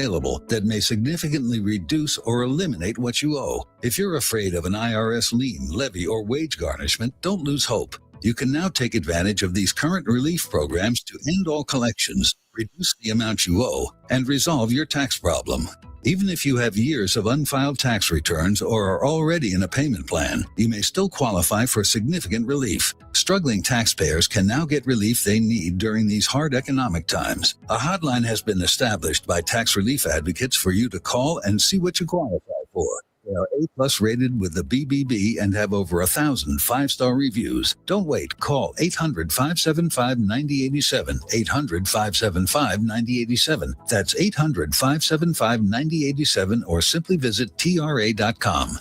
available that may significantly reduce or eliminate what you owe. If you're afraid of an IRS lien, levy, or wage garnishment, don't lose hope. You can now take advantage of these current relief programs to end all collections, reduce the amount you owe, and resolve your tax problem. Even if you have years of unfiled tax returns or are already in a payment plan, you may still qualify for significant relief. Struggling taxpayers can now get relief they need during these hard economic times. A hotline has been established by tax relief advocates for you to call and see what you qualify for. They are A+ rated with the BBB and have over 1,000 5-star reviews. Don't wait. Call 800-575-9087. 800-575-9087. That's 800-575-9087 or simply visit TRA.com.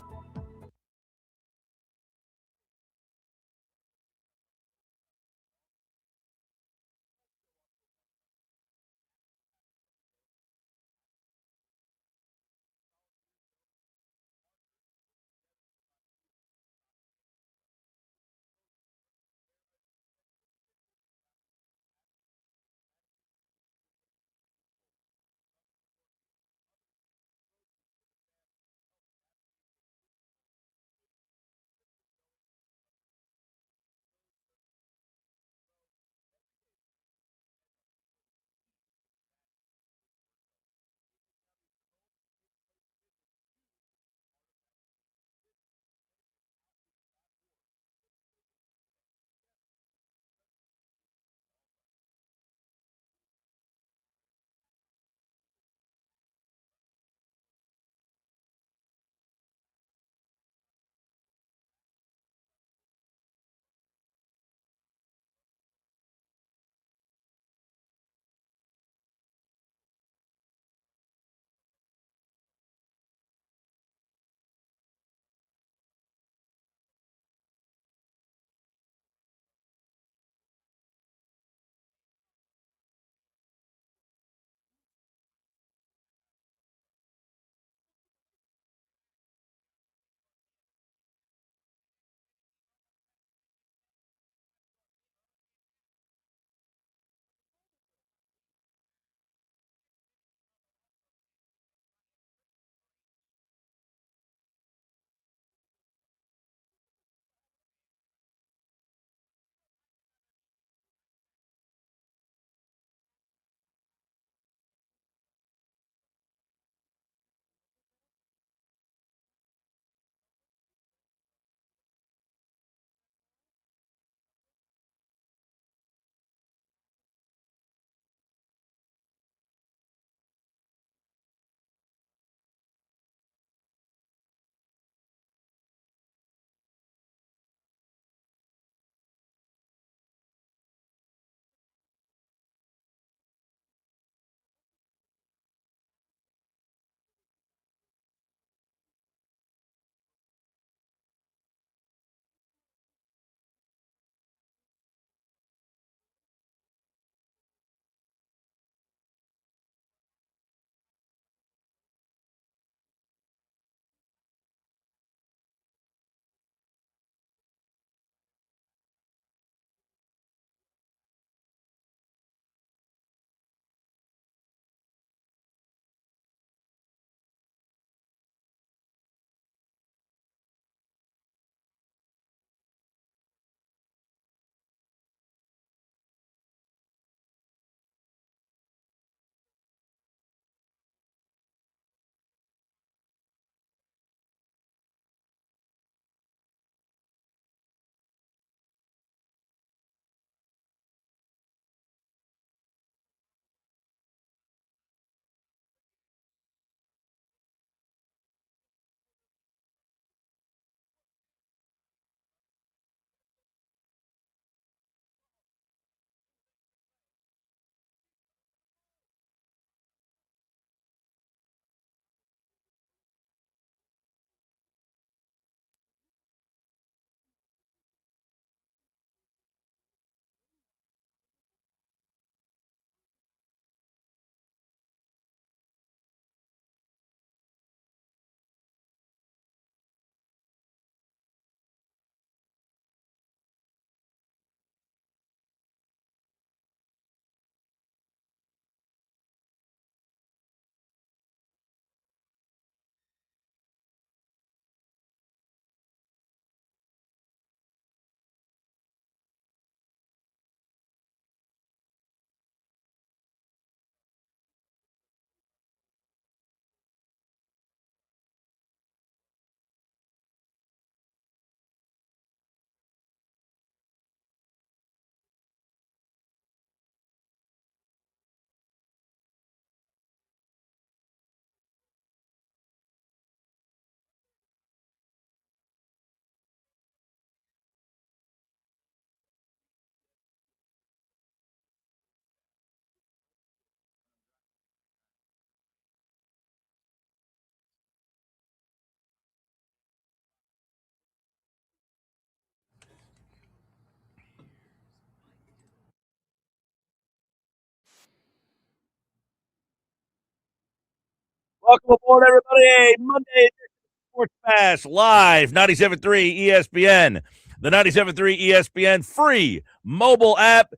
Welcome aboard, everybody. Monday edition of Sports Bash live, 97.3 ESPN, the 97.3 ESPN free mobile app,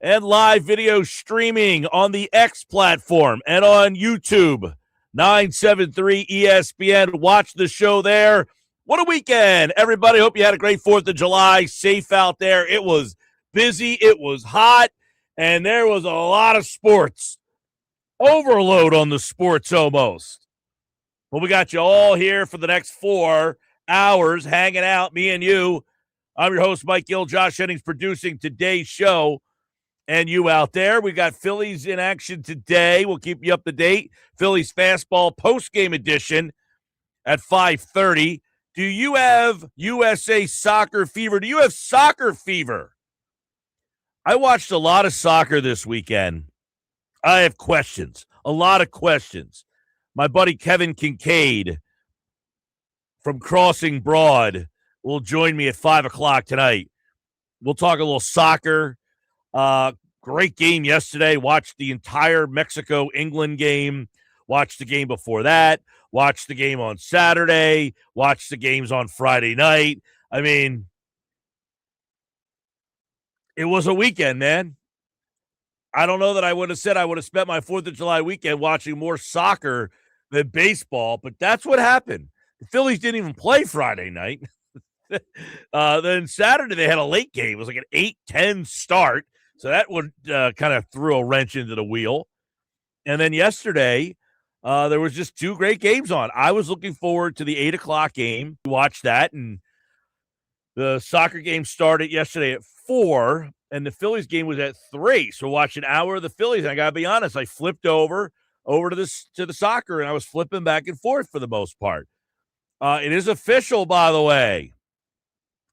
and live video streaming on the X platform and on YouTube. 973 ESPN. Watch the show there. What a weekend, everybody. Hope you had a great 4th of July. Safe out there. It was busy. It was hot. And there was a lot of sports. Overload on the sports almost. Well, we got you all here for the next 4 hours hanging out, me and you. I'm your host, Mike Gill. Josh Jennings producing today's show. And you out there, we got Phillies in action today. We'll keep you up to date. Phillies Fastball post-game edition at 5:30. Do you have USA soccer fever? Do you have soccer fever? I watched a lot of soccer this weekend. I have questions, a lot of questions. My buddy Kevin Kinkead from Crossing Broad will join me at 5 o'clock tonight. We'll talk a little soccer. Great game yesterday. Watched the entire Mexico-England game. Watched the game before that. Watched the game on Saturday. Watched the games on Friday night. I mean, it was a weekend, man. I don't know that I would have said I would have spent my 4th of July weekend watching more soccer than baseball, but that's what happened. The Phillies didn't even play Friday night. Then Saturday they had a late game. It was like an 8-10 start, so that would kind of threw a wrench into the wheel. And then yesterday, there was just 2 great games on. I was looking forward to the 8 o'clock game. Watch that, and the soccer game started yesterday at 4, and the Phillies game was at 3. So watch an hour of the Phillies. And I gotta be honest, I flipped over to the soccer, and I was flipping back and forth for the most part. It is official, by the way.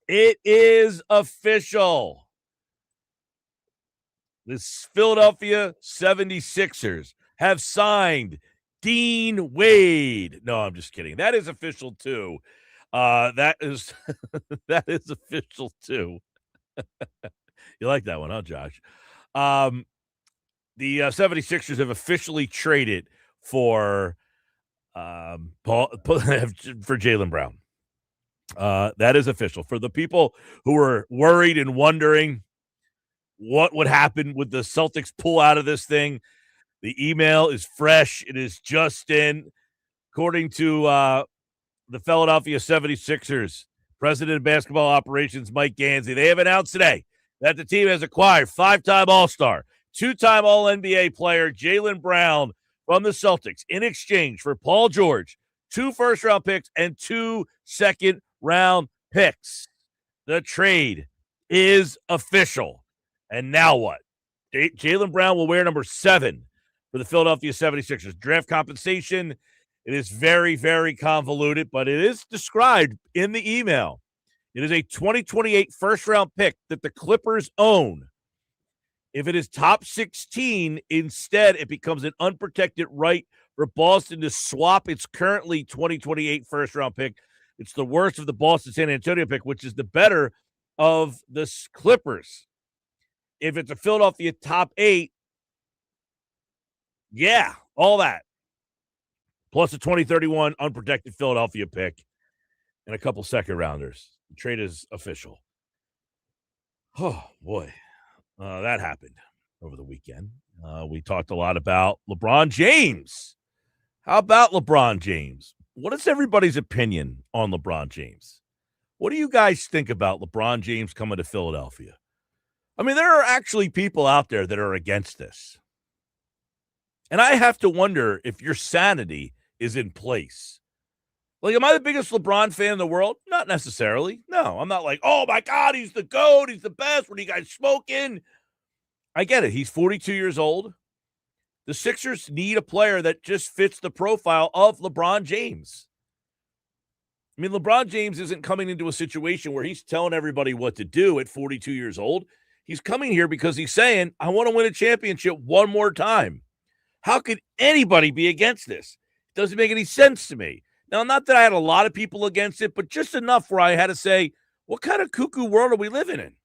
It is official. The Philadelphia 76ers have signed Dean Wade. No, I'm just kidding. That is official too. That is that is official too. You like that one, huh, Josh? The 76ers have officially traded for for Jaylen Brown. That is official. For the people who were worried and wondering what would happen with the Celtics pull out of this thing, the email is fresh. It is just in. According to the Philadelphia 76ers, President of Basketball Operations Mike Gansey, they have announced today that the team has acquired 5-time All-Star, 2-time All-NBA player Jaylen Brown from the Celtics in exchange for Paul George, 2 first-round picks, and 2 second-round picks. The trade is official. And now what? Jaylen Brown will wear number 7 for the Philadelphia 76ers. Draft compensation, it is very, very convoluted, but it is described in the email. It is a 2028 first-round pick that the Clippers own. If it is top 16, instead, it becomes an unprotected right for Boston to swap its currently 2028 first-round pick. It's the worst of the Boston-San Antonio pick, which is the better of the Clippers. If it's a Philadelphia top 8, yeah, all that. Plus a 2031 unprotected Philadelphia pick and a couple second-rounders. The trade is official. Oh, boy. That happened over the weekend. We talked a lot about LeBron James. How about LeBron James? What is everybody's opinion on LeBron James? What do you guys think about LeBron James coming to Philadelphia? I mean, there are actually people out there that are against this. And I have to wonder if your sanity is in place. Like, am I the biggest LeBron fan in the world? Not necessarily. No, I'm not like, oh, my God, he's the GOAT. He's the best. What are you guys smoking? I get it. He's 42 years old. The Sixers need a player that just fits the profile of LeBron James. I mean, LeBron James isn't coming into a situation where he's telling everybody what to do at 42 years old. He's coming here because he's saying, I want to win a championship one more time. How could anybody be against this? It doesn't make any sense to me. Now, not that I had a lot of people against it, but just enough where I had to say, what kind of cuckoo world are we living in?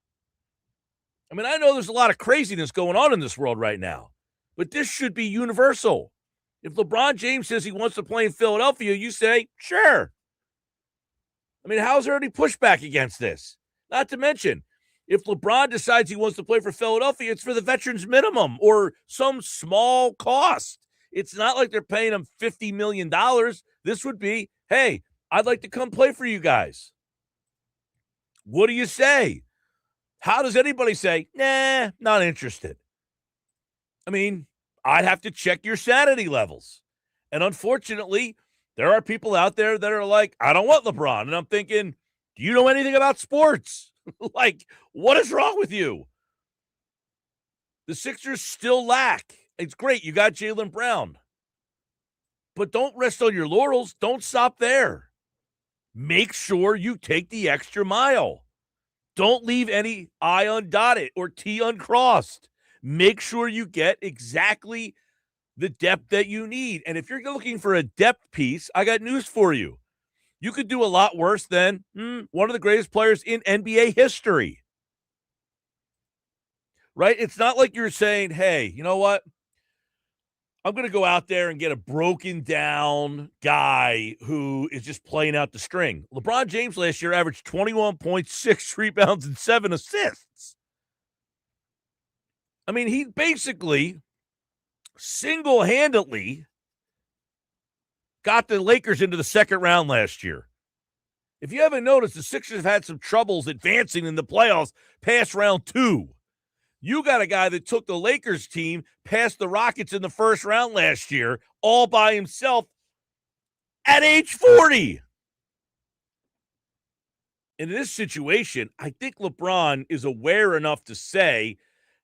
I mean, I know there's a lot of craziness going on in this world right now, but this should be universal. If LeBron James says he wants to play in Philadelphia, you say, sure. I mean, how's there any pushback against this? Not to mention, if LeBron decides he wants to play for Philadelphia, it's for the veterans minimum or some small cost. It's not like they're paying him $50 million. This would be, hey, I'd like to come play for you guys. What do you say? How does anybody say, nah, not interested? I mean, I'd have to check your sanity levels. And unfortunately, there are people out there that are like, I don't want LeBron. And I'm thinking, do you know anything about sports? Like, what is wrong with you? The Sixers still lack. It's great. You got Jaylen Brown. But don't rest on your laurels. Don't stop there. Make sure you take the extra mile. Don't leave any I undotted or T uncrossed. Make sure you get exactly the depth that you need. And if you're looking for a depth piece, I got news for you. You could do a lot worse than one of the greatest players in NBA history. Right? It's not like you're saying, hey, you know what? I'm going to go out there and get a broken down guy who is just playing out the string. LeBron James last year averaged 21 points, 6 rebounds, and 7 assists. I mean, he basically single-handedly got the Lakers into the second round last year. If you haven't noticed, the Sixers have had some troubles advancing in the playoffs past round 2. You got a guy that took the Lakers team past the Rockets in the first round last year, all by himself at age 40. In this situation, I think LeBron is aware enough to say,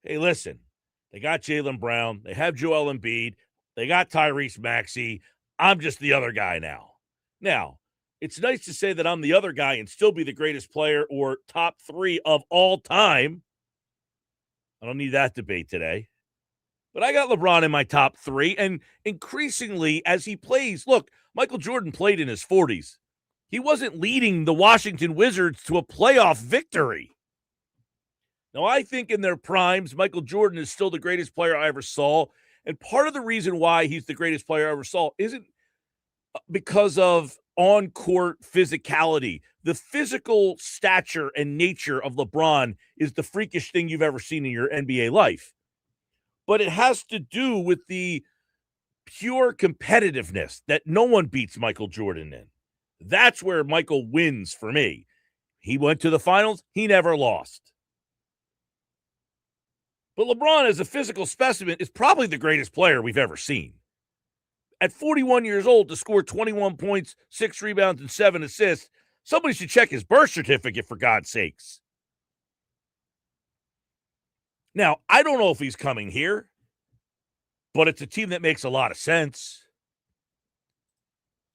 hey, listen, they got Jaylen Brown, they have Joel Embiid, they got Tyrese Maxey. I'm just the other guy now. Now, it's nice to say that I'm the other guy and still be the greatest player or top 3 of all time. I don't need that debate today. But I got LeBron in my top 3, and increasingly as he plays, look, Michael Jordan played in his 40s. He wasn't leading the Washington Wizards to a playoff victory. Now, I think in their primes, Michael Jordan is still the greatest player I ever saw, and part of the reason why he's the greatest player I ever saw isn't because of on-court physicality. The physical stature and nature of LeBron is the freakish thing you've ever seen in your NBA life. But it has to do with the pure competitiveness that no one beats Michael Jordan in. That's where Michael wins for me. He went to the finals. He never lost. But LeBron, as a physical specimen, is probably the greatest player we've ever seen. At 41 years old, to score 21 points, 6 rebounds, and 7 assists, somebody should check his birth certificate, for God's sakes. Now, I don't know if he's coming here, but it's a team that makes a lot of sense.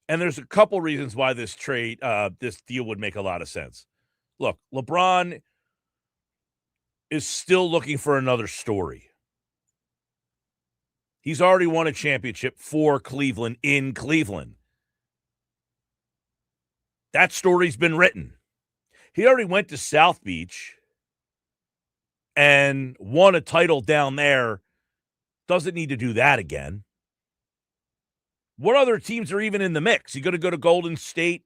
And there's a couple reasons why this deal would make a lot of sense. Look, LeBron is still looking for another story. He's already won a championship for Cleveland in Cleveland. That story's been written. He already went to South Beach and won a title down there. Doesn't need to do that again. What other teams are even in the mix? You going to go to Golden State?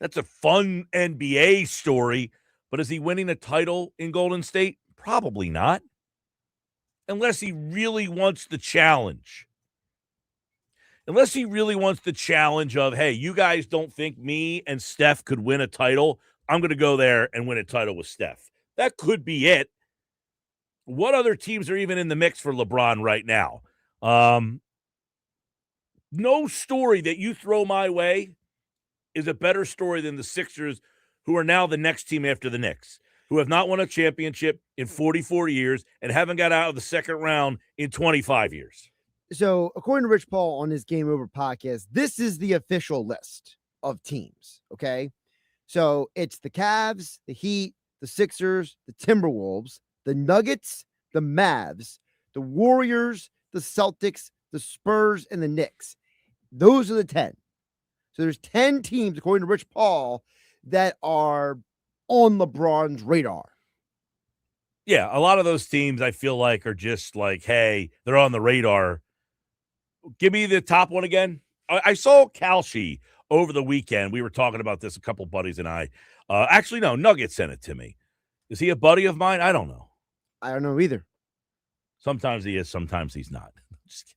That's a fun NBA story. But is he winning a title in Golden State? Probably not. Unless he really wants the challenge. Unless he really wants the challenge of, hey, you guys don't think me and Steph could win a title? I'm going to go there and win a title with Steph. That could be it. What other teams are even in the mix for LeBron right now? No story that you throw my way is a better story than the Sixers, who are now the next team after the Knicks, who have not won a championship in 44 years and haven't got out of the second round in 25 years. So, according to Rich Paul on his Game Over podcast, this is the official list of teams, okay? So, it's the Cavs, the Heat, the Sixers, the Timberwolves, the Nuggets, the Mavs, the Warriors, the Celtics, the Spurs, and the Knicks. Those are the 10. So, there's 10 teams, according to Rich Paul, that are on LeBron's radar. Yeah, a lot of those teams I feel like are just like, hey, they're on the radar. Give me the top one again. I saw Kalshi over the weekend. We were talking about this, a couple buddies and I. Actually, no, Nugget sent it to me. Is he a buddy of mine? I don't know. I don't know either. Sometimes he is, sometimes he's not. Just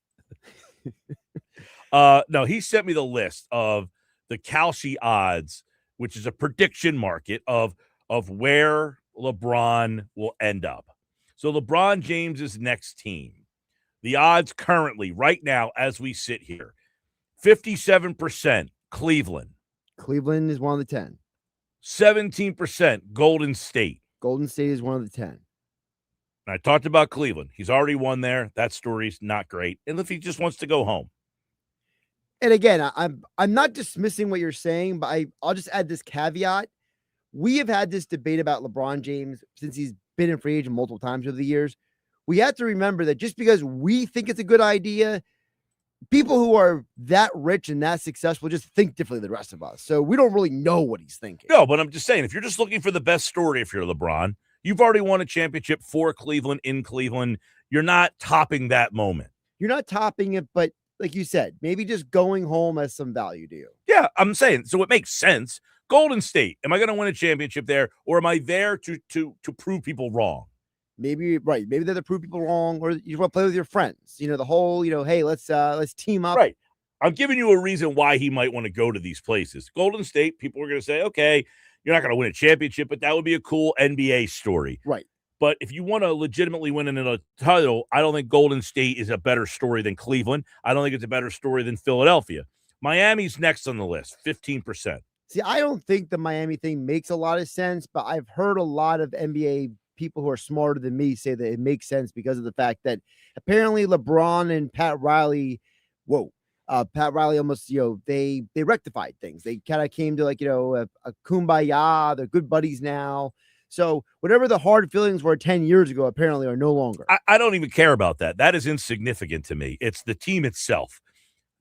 no, he sent me the list of the Kalshi odds, which is a prediction market of where LeBron will end up. So LeBron James's next team, the odds currently, right now, as we sit here, 57% Cleveland. Cleveland is one of the 10. 17% Golden State. Golden State is one of the 10. And I talked about Cleveland. He's already won there. That story's not great. And if he just wants to go home. And again, I'm not dismissing what you're saying, but I'll just add this caveat. We have had this debate about LeBron James since he's been in free agent multiple times over the years. We have to remember that just because we think it's a good idea, people who are that rich and that successful just think differently than the rest of us. So we don't really know what he's thinking. No, but I'm just saying, if you're just looking for the best story, if you're LeBron, you've already won a championship for Cleveland in Cleveland. You're not topping that moment. You're not topping it, but like you said, maybe just going home has some value to you. Yeah, I'm saying, so it makes sense. Golden State, am I going to win a championship there, or am I there to prove people wrong? Maybe, right. Maybe they're to prove people wrong, or you want to play with your friends. You know, the whole, hey, let's team up. Right. I'm giving you a reason why he might want to go to these places. Golden State, people are going to say, okay, you're not going to win a championship, but that would be a cool NBA story. Right. But if you want to legitimately win a title, I don't think Golden State is a better story than Cleveland. I don't think it's a better story than Philadelphia. Miami's next on the list, 15%. See, I don't think the Miami thing makes a lot of sense, but I've heard a lot of NBA people who are smarter than me say that it makes sense because of the fact that apparently LeBron and Pat Riley almost, they rectified things. They kind of came to a kumbaya. They're good buddies now. So whatever the hard feelings were 10 years ago, apparently are no longer. I don't even care about that. That is insignificant to me. It's the team itself.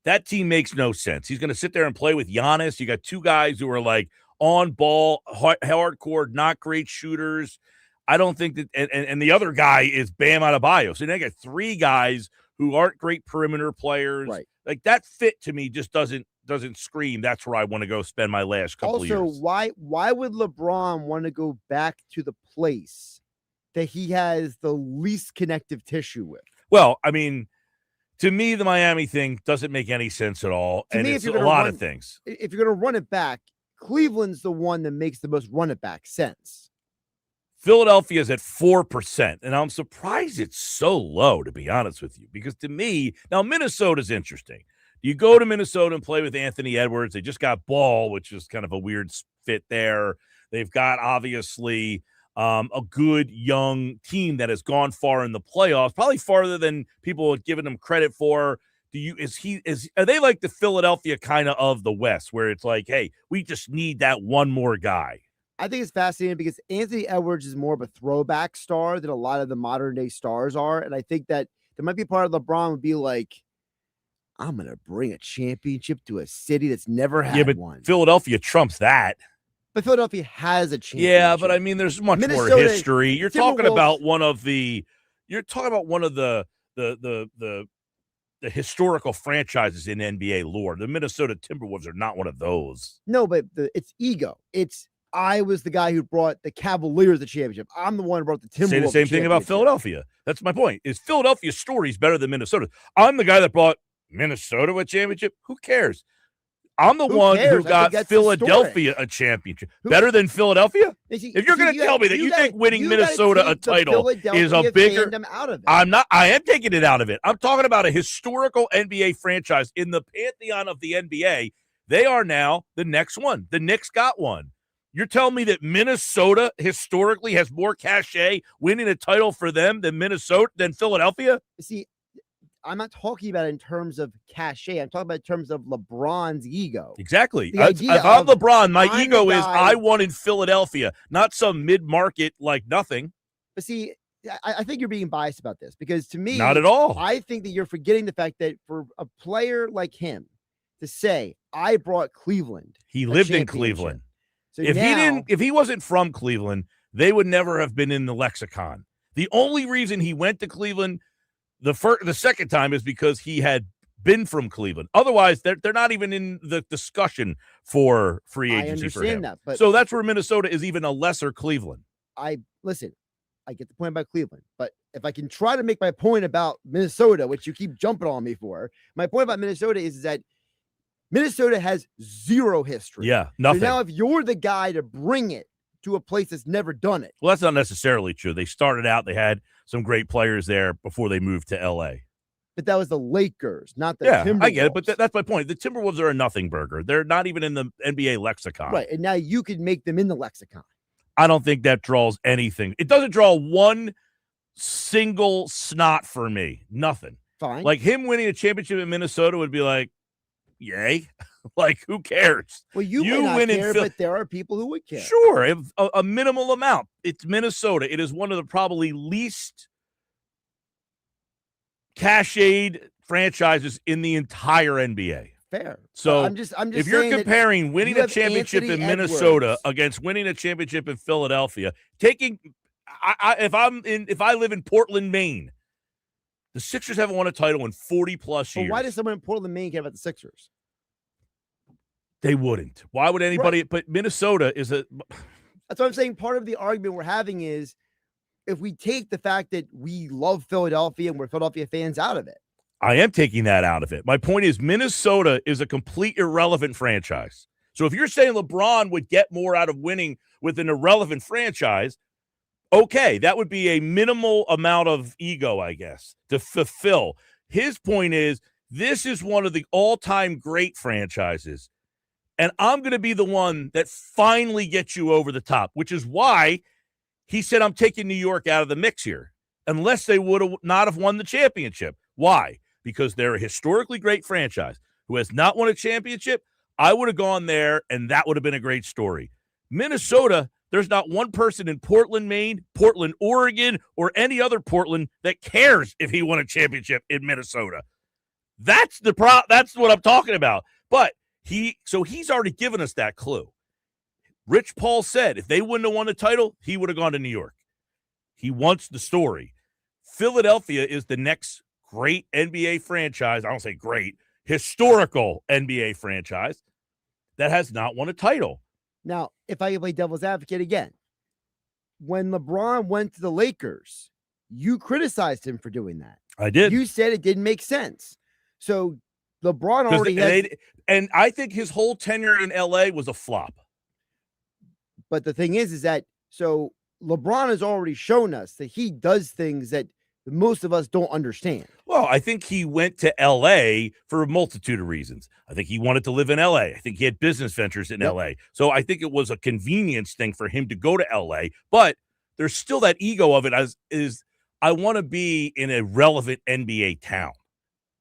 That team makes no sense. He's going to sit there and play with Giannis. You got two guys who are like on ball, hardcore, not great shooters. I don't think that, and the other guy is Bam Adebayo. So they got three guys who aren't great perimeter players. Right. Like that fit to me just doesn't scream. That's where I want to go spend my last couple of years. Also, why would LeBron want to go back to the place that he has the least connective tissue with? Well, I mean, to me, the Miami thing doesn't make any sense at all. And it's a lot of things. If you're going to run it back, Cleveland's the one that makes the most run it back sense. Philadelphia's at 4%, and I'm surprised it's so low, to be honest with you, because to me, now Minnesota's interesting. You go to Minnesota and play with Anthony Edwards. They just got Ball, which is kind of a weird fit there. They've got, obviously, a good young team that has gone far in the playoffs, probably farther than people have given them credit for. Are they like the Philadelphia kind of the West, where it's like, hey, we just need that one more guy? I think it's fascinating because Anthony Edwards is more of a throwback star than a lot of the modern day stars are. And I think that there might be part of LeBron would be like, I'm going to bring a championship to a city that's never had one. Philadelphia trumps that. But Philadelphia has a championship. Yeah, but I mean, there's much more history. You're talking about one of the historical franchises in NBA lore. The Minnesota Timberwolves are not one of those. No, but it's ego. I was the guy who brought the Cavaliers the championship. I'm the one who brought the Timberwolves. Say the same thing about Philadelphia. That's my point. Is Philadelphia's story is better than Minnesota? I'm the guy that brought Minnesota a championship. Who cares? I'm the one who got Philadelphia a championship. Better than Philadelphia? If you're going to tell me that you think winning Minnesota a title is a bigger, I am taking it out of it. I'm talking about a historical NBA franchise in the pantheon of the NBA. They are now the next one. The Knicks got one. You're telling me that Minnesota historically has more cachet winning a title for them than Philadelphia? See, I'm not talking about it in terms of cachet. I'm talking about in terms of LeBron's ego. Exactly. If I'm LeBron, my ego is I won in Philadelphia, not some mid-market like nothing. But see, I think you're being biased about this because to me, not at all. I think that you're forgetting the fact that for a player like him to say, I brought Cleveland. He lived in Cleveland. So if he wasn't from Cleveland, they would never have been in the lexicon. The only reason he went to Cleveland the second time is because he had been from Cleveland. Otherwise, they're not even in the discussion for free agency for him. I understand that, but so that's where Minnesota is even a lesser Cleveland. Listen, I get the point about Cleveland, but if I can try to make my point about Minnesota, which you keep jumping on me for, my point about Minnesota is that Minnesota has zero history. Yeah, nothing. So now if you're the guy to bring it to a place that's never done it. Well, that's not necessarily true. They started out, they had some great players there before they moved to L.A. But that was the Lakers, not the Timberwolves. I get it, but that's my point. The Timberwolves are a nothing burger. They're not even in the NBA lexicon. Right, and now you could make them in the lexicon. I don't think that draws anything. It doesn't draw one single snot for me. Nothing. Fine. Like him winning a championship in Minnesota would be like, yay. Like, who cares? Well, you may not care, but there are people who would care. Sure, a minimal amount. It's Minnesota. It is one of the probably least cashade franchises in the entire NBA. Fair. So I'm just if you're comparing winning a championship in Minnesota against winning a championship in Philadelphia, if I live in Portland, Maine, the Sixers haven't won a title in 40 plus years. Why does someone in Portland, Maine care about the Sixers? They wouldn't. Why would anybody? Right. But Minnesota is a. That's what I'm saying. Part of the argument we're having is if we take the fact that we love Philadelphia and we're Philadelphia fans out of it. I am taking that out of it. My point is Minnesota is a complete irrelevant franchise. So if you're saying LeBron would get more out of winning with an irrelevant franchise, okay, that would be a minimal amount of ego, I guess, to fulfill. His point is this is one of the all-time great franchises, and I'm going to be the one that finally gets you over the top, which is why he said I'm taking New York out of the mix here, unless they would have not have won the championship. Why? Because they're a historically great franchise who has not won a championship. I would have gone there, and that would have been a great story. Minnesota, there's not one person in Portland, Maine, Portland, Oregon, or any other Portland that cares if he won a championship in Minnesota. That's what I'm talking about. But he's already given us that clue. Rich Paul said if they wouldn't have won the title, he would have gone to New York. He wants the story. Philadelphia is the next great NBA franchise. I don't say great, historical NBA franchise that has not won a title. Now, if I can play devil's advocate again, when LeBron went to the Lakers, you criticized him for doing that. I did. You said it didn't make sense. So LeBron already and I think his whole tenure in LA was a flop. But the thing is that so LeBron has already shown us that he does things that most of us don't understand. Well, I think he went to L.A. for a multitude of reasons. I think he wanted to live in L.A. I think he had business ventures in L.A. So I think it was a convenience thing for him to go to L.A. But there's still that ego of it is I want to be in a relevant NBA town,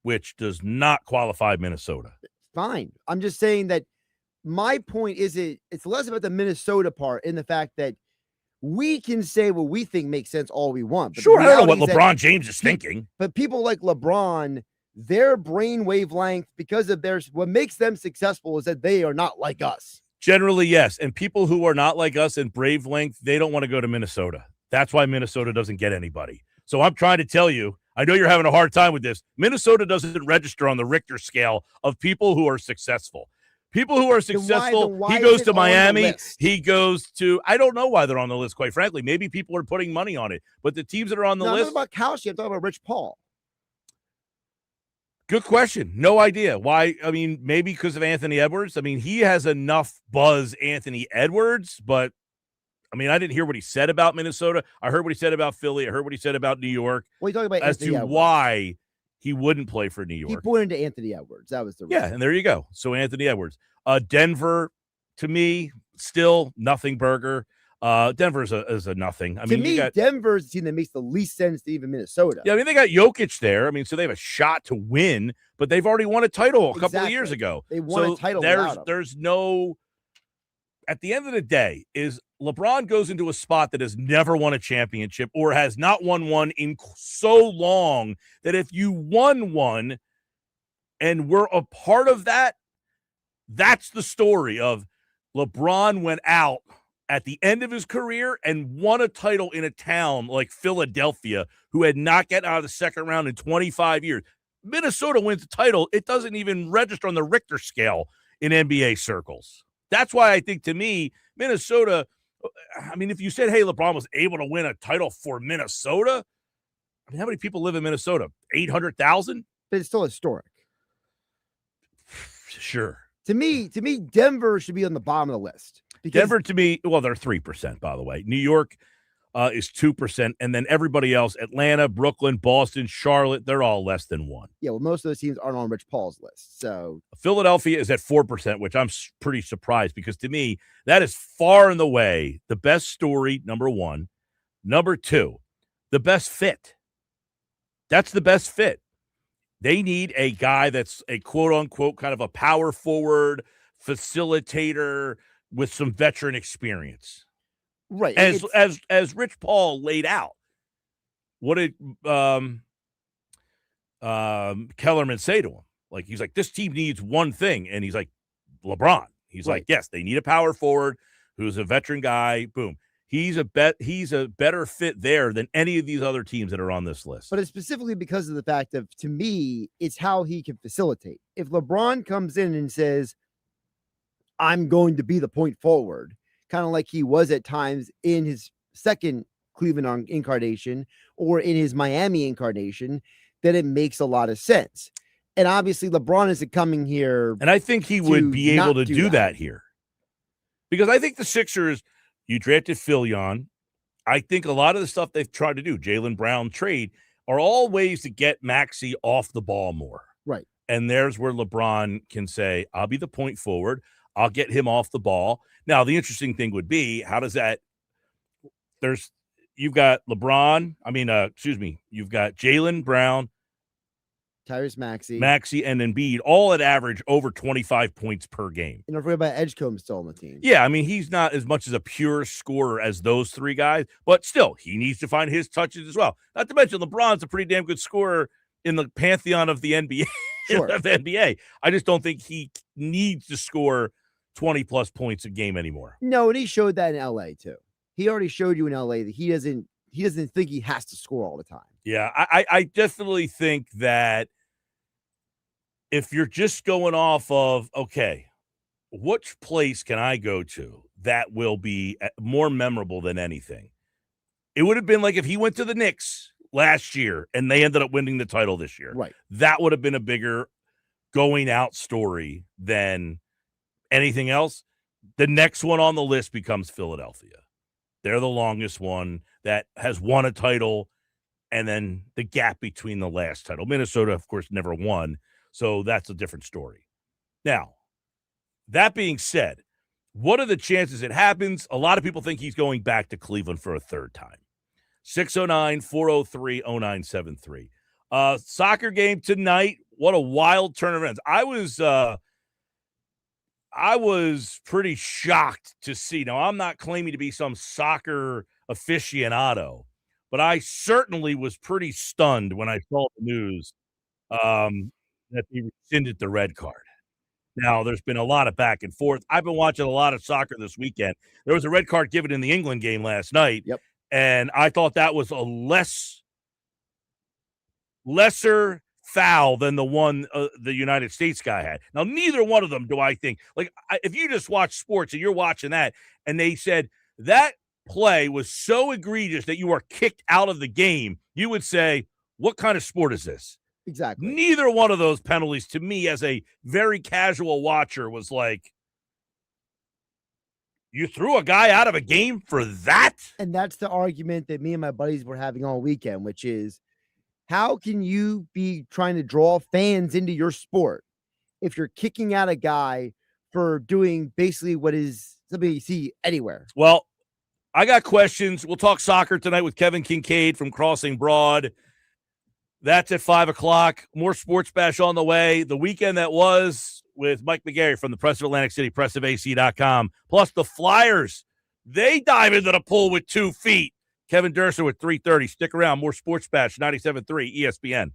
which does not qualify Minnesota. Fine. I'm just saying that my point is it's less about the Minnesota part in the fact that we can say what we think makes sense all we want. But sure, I don't know what LeBron James is thinking. But people like LeBron, their brain wavelength, because of what makes them successful is that they are not like us. Generally, yes. And people who are not like us in brave length, they don't want to go to Minnesota. That's why Minnesota doesn't get anybody. So I'm trying to tell you, I know you're having a hard time with this. Minnesota doesn't register on the Richter scale of people who are successful. People who are successful, why he goes to Miami, he goes to, I don't know why they're on the list, quite frankly. Maybe people are putting money on it. But the teams that are on the list. I'm talking about Kalshi, I'm talking about Rich Paul. Good question. No idea. Why? I mean, maybe because of Anthony Edwards. I mean, he has enough buzz, Anthony Edwards, but I mean, I didn't hear what he said about Minnesota. I heard what he said about Philly. I heard what he said about New York. Well, you're talking about as Anthony to Edwards. Why he wouldn't play for New York. He pointed to Anthony Edwards. That was the reason. Yeah, and there you go. So Anthony Edwards. Denver, to me, still nothing burger. Denver is a nothing. I mean, Denver's the team that makes the least sense to even Minnesota. Yeah, I mean, they got Jokic there. I mean, so they have a shot to win, but they've already won a title a couple of years ago. They won a title without him. There's no – at the end of the day, is LeBron goes into a spot that has never won a championship or has not won one in so long that if you won one and we're a part of that, that's the story of LeBron went out at the end of his career and won a title in a town like Philadelphia, who had not gotten out of the second round in 25 years. Minnesota wins the title, it doesn't even register on the Richter scale in NBA circles. That's why I think, to me, Minnesota, I mean, if you said, hey, LeBron was able to win a title for Minnesota, I mean, how many people live in Minnesota? 800,000? But it's still historic. Sure. To me, Denver should be on the bottom of the list. Because Denver, to me, well, they're 3%, by the way. New York is 2%, and then everybody else, Atlanta, Brooklyn, Boston, Charlotte, they're all less than 1. Yeah, well, most of those teams aren't on Rich Paul's list. So Philadelphia is at 4%, which I'm pretty surprised, because to me, that is far and away the best story, number one. Number two, the best fit. That's the best fit. They need a guy that's a quote-unquote kind of a power forward facilitator with some veteran experience. right. As Rich Paul laid out. What did Kellerman say to him? Like, he's like, this team needs one thing. And he's like, LeBron. He's like, yes, they need a power forward who's a veteran guy. Boom. He's a better fit there than any of these other teams that are on this list. But it's specifically because of the fact of, to me, it's how he can facilitate. If LeBron comes in and says, I'm going to be the point forward, kind of like he was at times in his second Cleveland incarnation or in his Miami incarnation, then it makes a lot of sense. And obviously LeBron isn't coming here. And I think he would be able to do that here. Because I think the Sixers, you drafted Phillion. I think a lot of the stuff they've tried to do, Jaylen Brown trade, are all ways to get Maxey off the ball more. Right. And there's where LeBron can say, I'll be the point forward. I'll get him off the ball. Now, the interesting thing would be, how does that – you've got LeBron – you've got Jaylen Brown, Tyrese Maxey, and Embiid, all at average over 25 points per game. And don't forget about Edgecombe still on the team. Yeah, I mean, he's not as much as a pure scorer as those three guys, but still, he needs to find his touches as well. Not to mention, LeBron's a pretty damn good scorer in the pantheon of the NBA. Sure. Of the NBA. I just don't think he needs to score 20-plus points a game anymore. No, and he showed that in LA too. He already showed you in LA that he doesn't think he has to score all the time. Yeah, I definitely think that if you're just going off of, okay, which place can I go to that will be more memorable than anything? It would have been like if he went to the Knicks last year and they ended up winning the title this year. Right. That would have been a bigger going out story than anything else. The next one on the list becomes Philadelphia. They're the longest one that has won a title, and then the gap between the last title. Minnesota, of course, never won, so that's a different story. Now, that being said, what are the chances it happens? A lot of people think he's going back to Cleveland for a third time. 609-403-0973. Soccer game tonight. What a wild turn of events. I was pretty shocked to see. Now, I'm not claiming to be some soccer aficionado, but I certainly was pretty stunned when I saw the news that they rescinded the red card. Now, there's been a lot of back and forth. I've been watching a lot of soccer this weekend. There was a red card given in the England game last night. Yep. And I thought that was a lesser foul than the one the United States guy had. Now, neither one of them do I think. Like, if you just watch sports and you're watching that, and they said that play was so egregious that you are kicked out of the game, you would say, what kind of sport is this? Exactly. Neither one of those penalties, to me, as a very casual watcher, was like, you threw a guy out of a game for that? And that's the argument that me and my buddies were having all weekend, which is, how can you be trying to draw fans into your sport if you're kicking out a guy for doing basically what is something you see anywhere? Well, I got questions. We'll talk soccer tonight with Kevin Kinkead from Crossing Broad. That's at 5 o'clock. More Sports Bash on the way. The weekend that was with Mike McGarry from the Press of Atlantic City, pressofac.com. Plus the Flyers, they dive into the pool with 2 feet. Kevin Durso at 3:30. Stick around. More Sports Bash, 97.3 ESPN.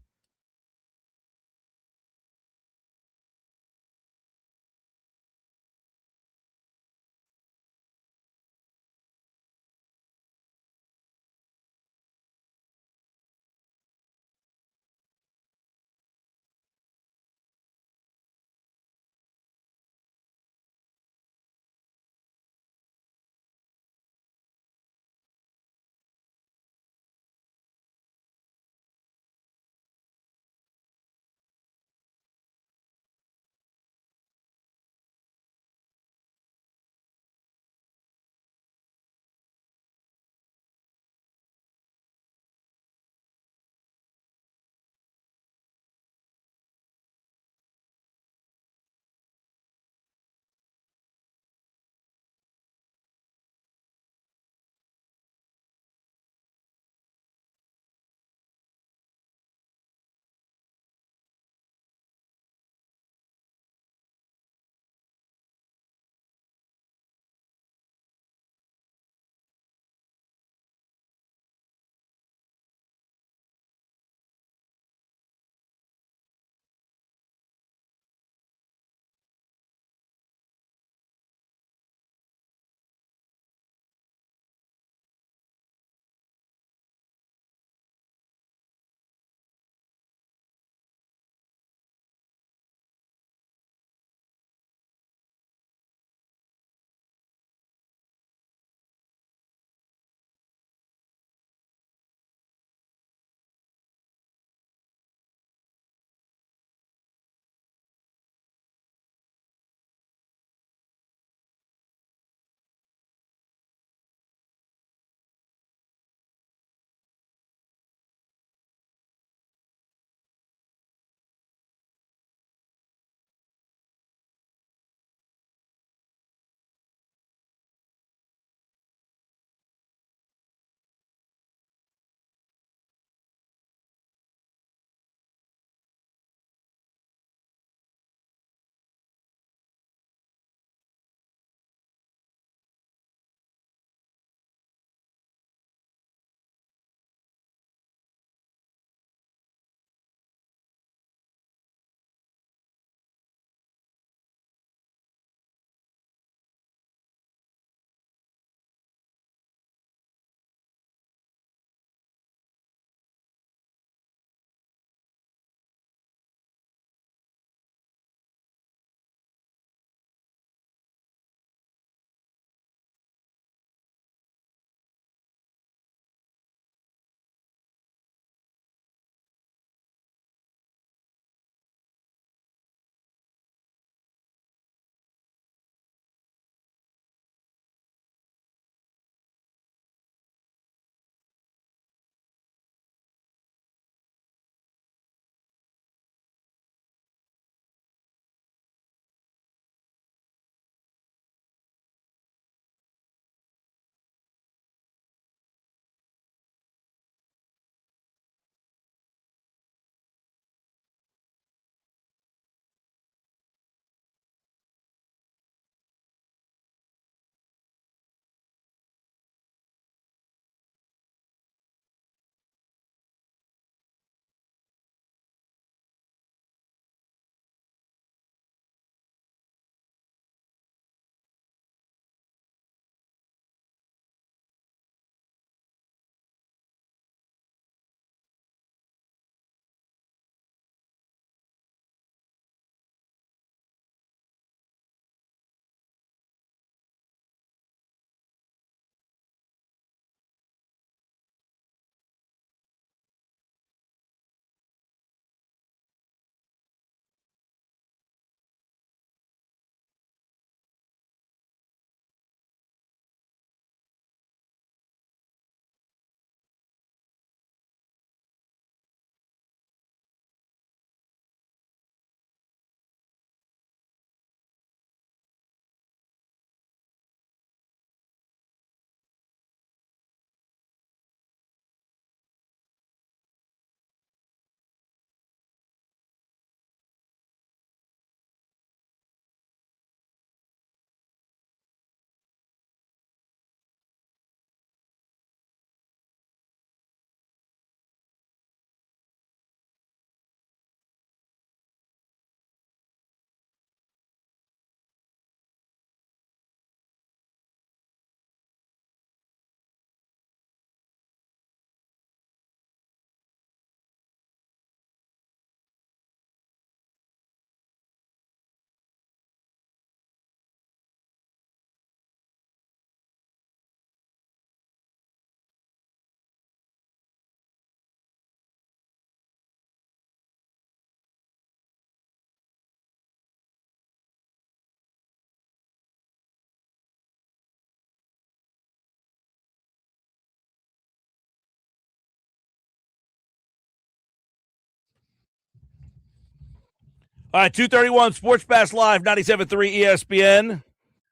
All right, 231 Sports Pass Live, 97.3 ESPN.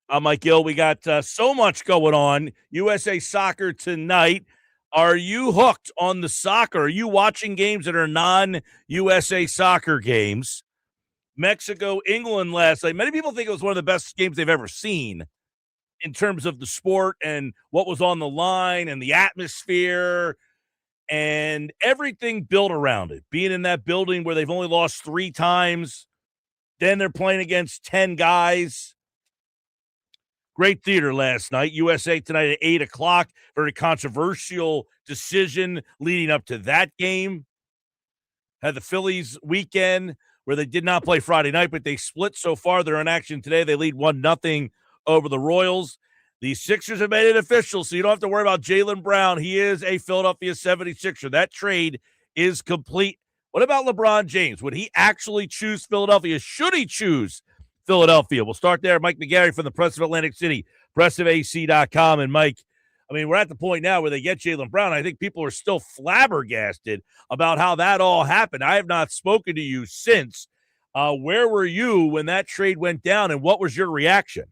I'm Mike Gill. We got so much going on. USA Soccer tonight. Are you hooked on the soccer? Are you watching games that are non-USA Soccer games? Mexico, England last night. Many people think it was one of the best games they've ever seen in terms of the sport and what was on the line and the atmosphere and everything built around it. Being in that building where they've only lost 3 times, then they're playing against 10 guys. Great theater last night. USA tonight at 8 o'clock. Very controversial decision leading up to that game. Had the Phillies weekend where they did not play Friday night, but they split so far. They're in action today. They lead 1-0 over the Royals. The Sixers have made it official, so you don't have to worry about Jaylen Brown. He is a Philadelphia 76er. That trade is complete. What about LeBron James? Would he actually choose Philadelphia? Should he choose Philadelphia? We'll start there. Mike McGarry from the Press of Atlantic City, pressofac.com. And Mike, I mean, we're at the point now where they get Jaylen Brown. I think people are still flabbergasted about how that all happened. I have not spoken to you since. Where were you when that trade went down, and what was your reaction?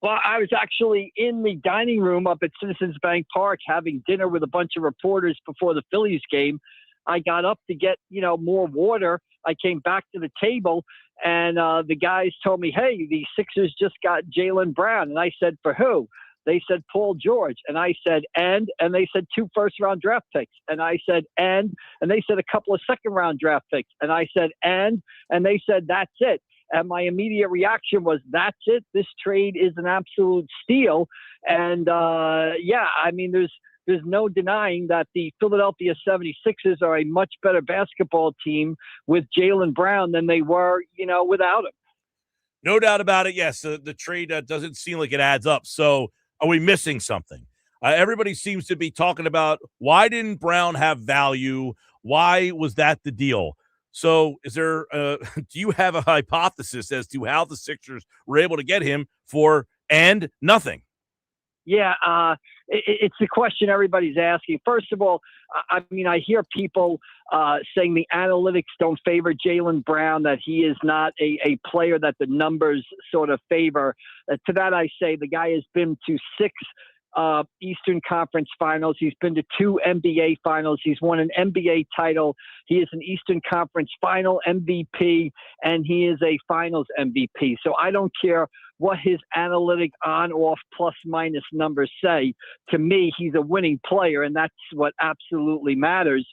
Well, I was actually in the dining room up at Citizens Bank Park having dinner with a bunch of reporters before the Phillies game. I got up to get, more water. I came back to the table, and the guys told me, hey, the Sixers just got Jaylen Brown. And I said, for who? They said Paul George. And I said, and they said 2 first-round draft picks. And I said, and they said a couple of second-round draft picks. And I said, and they said, that's it. And my immediate reaction was, that's it. This trade is an absolute steal. And, there's no denying that the Philadelphia 76ers are a much better basketball team with Jaylen Brown than they were, without him. No doubt about it. Yes, the trade doesn't seem like it adds up. So are we missing something? Everybody seems to be talking about, why didn't Brown have value? Why was that the deal? So is there do you have a hypothesis as to how the Sixers were able to get him for and nothing? Yeah, it's the question everybody's asking. First of all, I hear people saying the analytics don't favor Jaylen Brown, that he is not a player that the numbers sort of favor. To that I say the guy has been to 6 Eastern Conference Finals. He's been to 2 NBA Finals. He's won an NBA title. He is an Eastern Conference Final MVP, and he is a Finals MVP. So I don't care what his analytic on-off plus-minus numbers say. To me, he's a winning player, and that's what absolutely matters.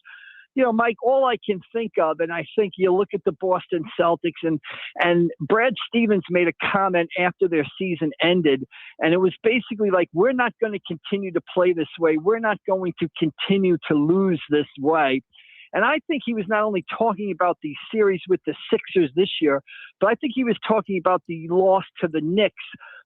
Mike, all I can think of, and I think you look at the Boston Celtics, and Brad Stevens made a comment after their season ended, and it was basically like, we're not going to continue to play this way. We're not going to continue to lose this way. And I think he was not only talking about the series with the Sixers this year, but I think he was talking about the loss to the Knicks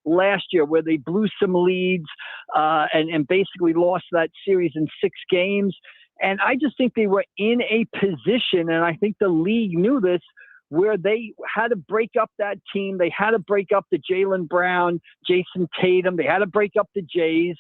last year, where they blew some leads and basically lost that series in 6 games. And I just think they were in a position, and I think the league knew this, where they had to break up that team. They had to break up the Jaylen Brown, Jason Tatum. They had to break up the Jays.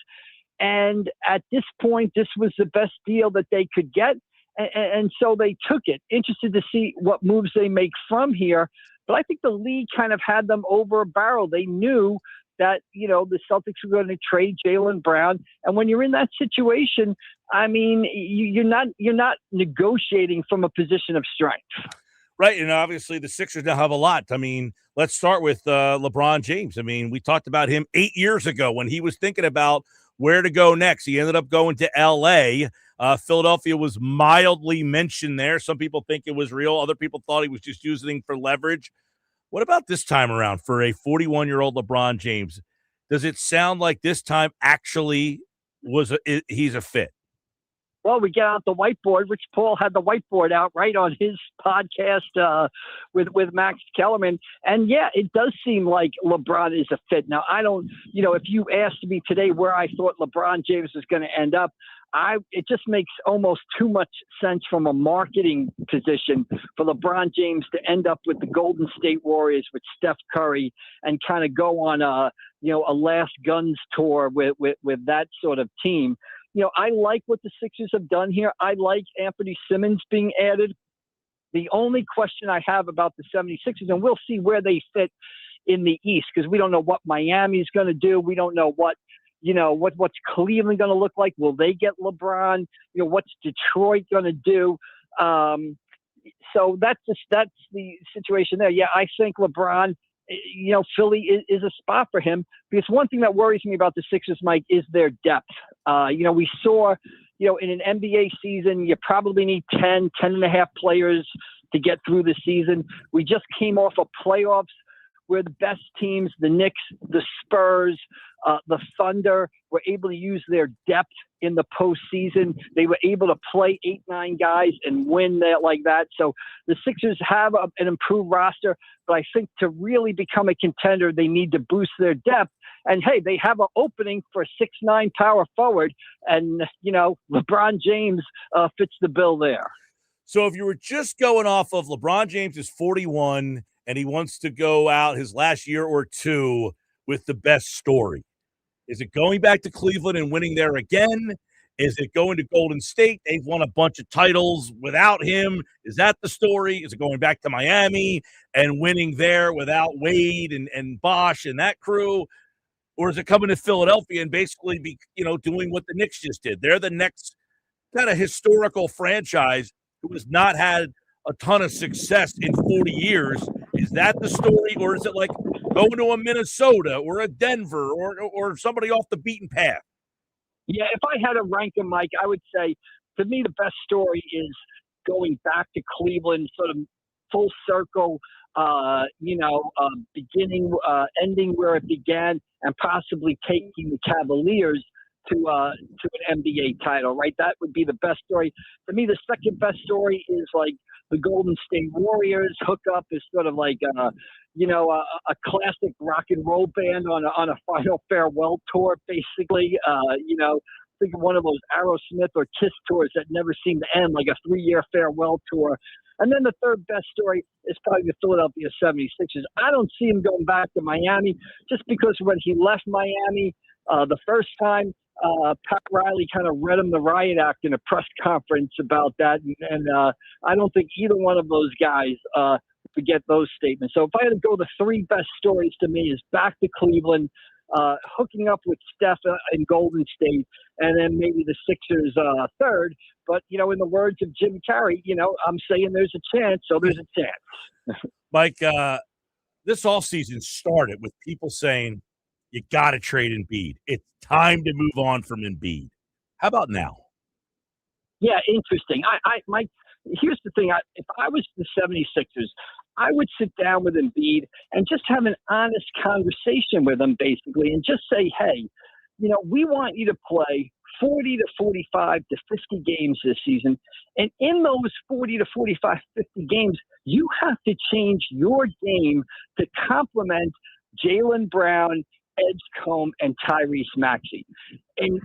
And at this point, this was the best deal that they could get. And so they took it. Interested to see what moves they make from here. But I think the league kind of had them over a barrel. They knew that, the Celtics were going to trade Jaylen Brown. And when you're in that situation, you're not negotiating from a position of strength. Right. And obviously the Sixers now have a lot. Let's start with LeBron James. We talked about him 8 years ago when he was thinking about where to go next. He ended up going to L.A. Philadelphia was mildly mentioned there. Some people think it was real. Other people thought he was just using it for leverage. What about this time around for a 41-year-old LeBron James? Does it sound like this time actually he's a fit? Well, we get out the whiteboard. Rich Paul had the whiteboard out right on his podcast with Max Kellerman. And, yeah, it does seem like LeBron is a fit. Now, I don't – if you asked me today where I thought LeBron James was going to end up, it just makes almost too much sense from a marketing position for LeBron James to end up with the Golden State Warriors with Steph Curry and kind of go on a last guns tour with that sort of team. I like what the Sixers have done here. I like Anthony Simmons being added. The only question I have about the 76ers, and we'll see where they fit in the East, because we don't know what Miami is going to do. We don't know what's Cleveland going to look like. Will they get LeBron? What's Detroit going to do? So that's the situation there. Yeah, I think LeBron, Philly is a spot for him, because one thing that worries me about the Sixers, Mike, is their depth. We saw, in an NBA season, you probably need 10 and a half players to get through the season. We just came off of playoffs where the best teams, the Knicks, the Spurs, the Thunder, were able to use their depth in the postseason. They were able to play 8-9 guys and win that like that. So the Sixers have an improved roster, but I think to really become a contender, they need to boost their depth. And hey, they have an opening for a 6'9" power forward, and LeBron James fits the bill there. So if you were just going off of LeBron James is 41 and he wants to go out his last year or two with the best story, is it going back to Cleveland and winning there again? Is it going to Golden State? They've won a bunch of titles without him. Is that the story? Is it going back to Miami and winning there without Wade and Bosh and that crew? Or is it coming to Philadelphia and basically doing what the Knicks just did? They're the next kind of historical franchise who has not had a ton of success in 40 years. Is that the story? Or is it like going to a Minnesota or a Denver or somebody off the beaten path? Yeah, if I had to rank them, Mike, I would say, to me, the best story is going back to Cleveland, sort of full circle, ending where it began, and possibly taking the Cavaliers to an NBA title, right? That would be the best story. For me, the second best story is like the Golden State Warriors hook up is sort of like a classic rock and roll band on a final farewell tour, basically. Think of one of those Aerosmith or Kiss tours that never seem to end, like a 3-year farewell tour. And then the third best story is probably the Philadelphia 76ers. I don't see him going back to Miami, just because when he left Miami the first time, Pat Riley kind of read him the riot act in a press conference about that. And I don't think either one of those guys forget those statements. So if I had to go, the three best stories to me is back to Cleveland, hooking up with Steph in Golden State, and then maybe the Sixers third. But, in the words of Jim Carrey, I'm saying there's a chance, so there's a chance. Mike, this offseason started with people saying, you got to trade Embiid. It's time to move on from Embiid. How about now? Yeah, interesting. Mike, here's the thing. If I was the 76ers, I would sit down with Embiid and just have an honest conversation with him, basically, and just say, hey, we want you to play 40 to 45 to 50 games this season. And in those 40 to 45, 50 games, you have to change your game to complement Jaylen Brown, Edgecombe, and Tyrese Maxey. And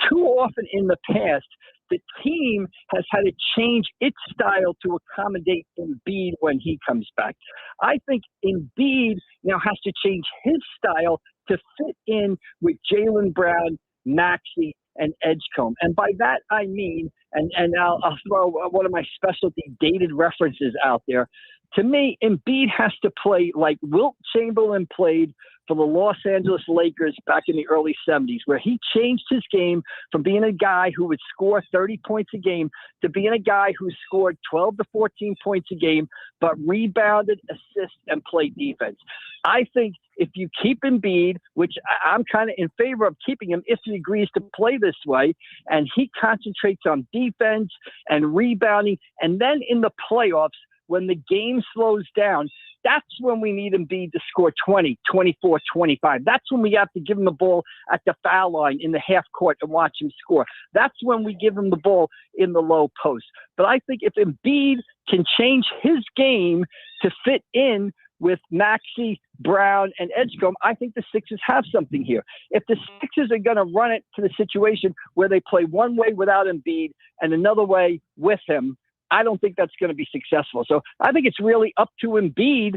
too often in the past, the team has had to change its style to accommodate Embiid when he comes back. I think Embiid now has to change his style to fit in with Jaylen Brown, Maxey, and Edgecombe. And by that, I mean, and I'll throw one of my specialty dated references out there. To me, Embiid has to play like Wilt Chamberlain played for the Los Angeles Lakers back in the early 70s, where he changed his game from being a guy who would score 30 points a game to being a guy who scored 12 to 14 points a game, but rebounded, assist, and played defense. I think if you keep Embiid, which I'm kind of in favor of keeping him if he agrees to play this way, and he concentrates on defense and rebounding, and then in the playoffs, when the game slows down, that's when we need Embiid to score 20, 24, 25. That's when we have to give him the ball at the foul line in the half court and watch him score. That's when we give him the ball in the low post. But I think if Embiid can change his game to fit in with Maxey, Brown, and Edgecombe, I think the Sixers have something here. If the Sixers are going to run it to the situation where they play one way without Embiid and another way with him, I don't think that's going to be successful. So I think it's really up to Embiid,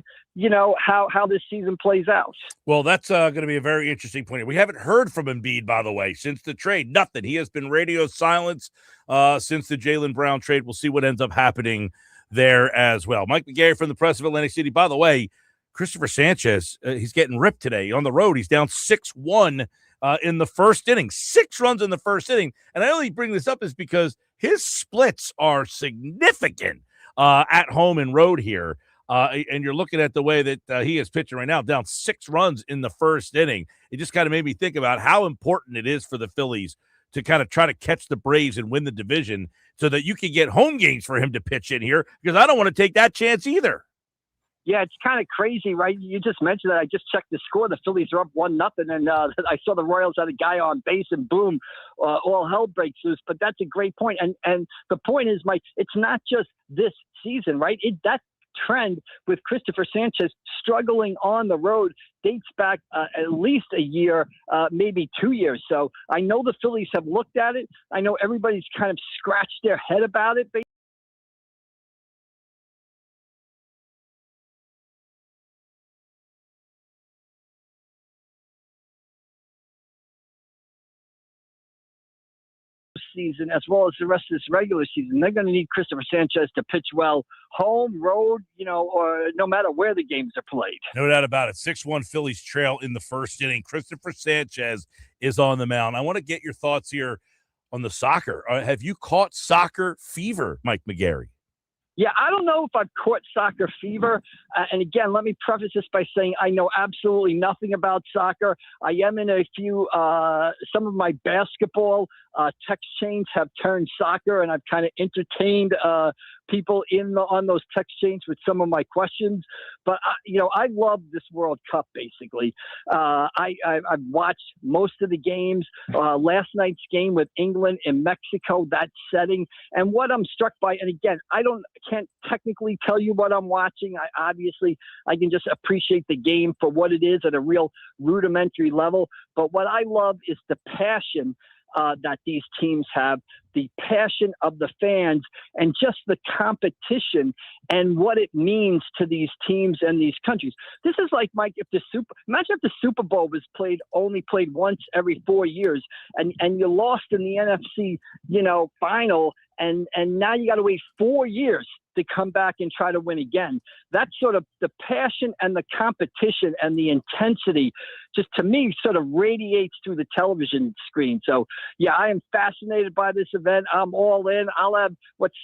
how this season plays out. Well, that's going to be a very interesting point. We haven't heard from Embiid, by the way, since the trade. Nothing. He has been radio silence since the Jaylen Brown trade. We'll see what ends up happening there as well. Mike McGarry from the Press of Atlantic City. By the way, Christopher Sanchez, he's getting ripped today on the road. He's down 6-1 in the first inning. 6 runs in the first inning. And I only bring this up is because his splits are significant at home and road here. And you're looking at the way that he is pitching right now, down 6 runs in the first inning. It just kind of made me think about how important it is for the Phillies to kind of try to catch the Braves and win the division so that you can get home games for him to pitch in here, because I don't want to take that chance either. Yeah, it's kind of crazy, right? You just mentioned that. I just checked the score. The Phillies are up 1-0, and I saw the Royals had a guy on base, and boom, all hell breaks loose. But that's a great point. And the point is, Mike, it's not just this season, right? That trend with Christopher Sanchez struggling on the road dates back at least a year, maybe 2 years. So I know the Phillies have looked at it. I know everybody's kind of scratched their head about it. Season as well as the rest of this regular season. They're going to need Christopher Sanchez to pitch well, home, road, or no matter where the games are played. No doubt about it. 6-1 Phillies trail in the first inning. Christopher Sanchez is on the mound. I want to get your thoughts here on the soccer. Have you caught soccer fever, Mike McGarry? Yeah, I don't know if I've caught soccer fever. And again, let me preface this by saying I know absolutely nothing about soccer. I am in a few, some of my basketball text chains have turned soccer, and I've kind of entertained people on those text chains with some of my questions. But, I love this World Cup, basically. I've watched most of the games. Last night's game with England and Mexico, that setting. And what I'm struck by, and again, can't technically tell you what I'm watching. I can just appreciate the game for what it is at a real rudimentary level. But what I love is the passion that these teams have, the passion of the fans, and just the competition and what it means to these teams and these countries. This is like, Mike, imagine if the Super Bowl was only played once every 4 years, and you lost in the NFC, final, and now you got to wait 4 years to come back and try to win again. That's sort of the passion and the competition and the intensity, just to me, sort of radiates through the television screen. So, yeah, I am fascinated by this event. I'm all in. I'll have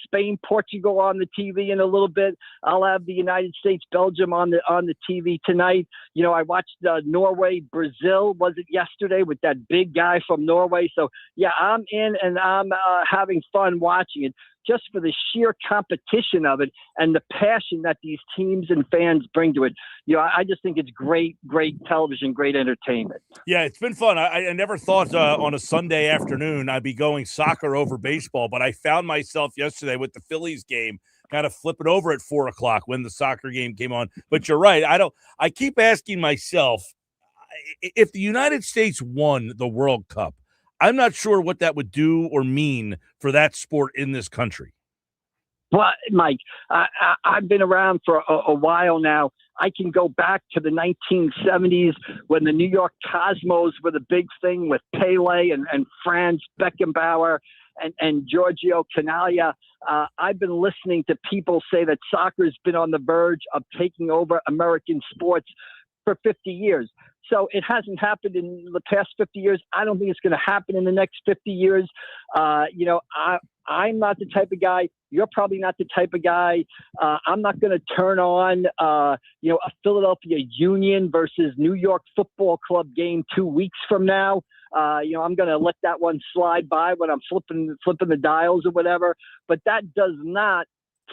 Spain, Portugal on the TV in a little bit. I'll have the United States, Belgium on the TV tonight. I watched Norway, Brazil, was it yesterday, with that big guy from Norway. So, yeah, I'm in, and I'm having fun watching it, just for the sheer competition of it and the passion that these teams and fans bring to it. I just think it's great television, great entertainment. Yeah, it's been fun. I never thought on a Sunday afternoon I'd be going soccer over baseball, but I found myself yesterday with the Phillies game kind of flipping over at 4:00 when the soccer game came on. But you're right. I keep asking myself, if the United States won the World Cup, I'm not sure what that would do or mean for that sport in this country. Well, Mike, I've been around for a while now. I can go back to the 1970s when the New York Cosmos were the big thing with Pele and Franz Beckenbauer and Giorgio Canaglia. I've been listening to people say that soccer has been on the verge of taking over American sports for 50 years. So it hasn't happened in the past 50 years. I don't think it's going to happen in the next 50 years. I'm not the type of guy. You're probably not the type of guy. I'm not going to turn on, a Philadelphia Union versus New York Football Club game 2 weeks from now. I'm going to let that one slide by when I'm flipping the dials or whatever. But that does not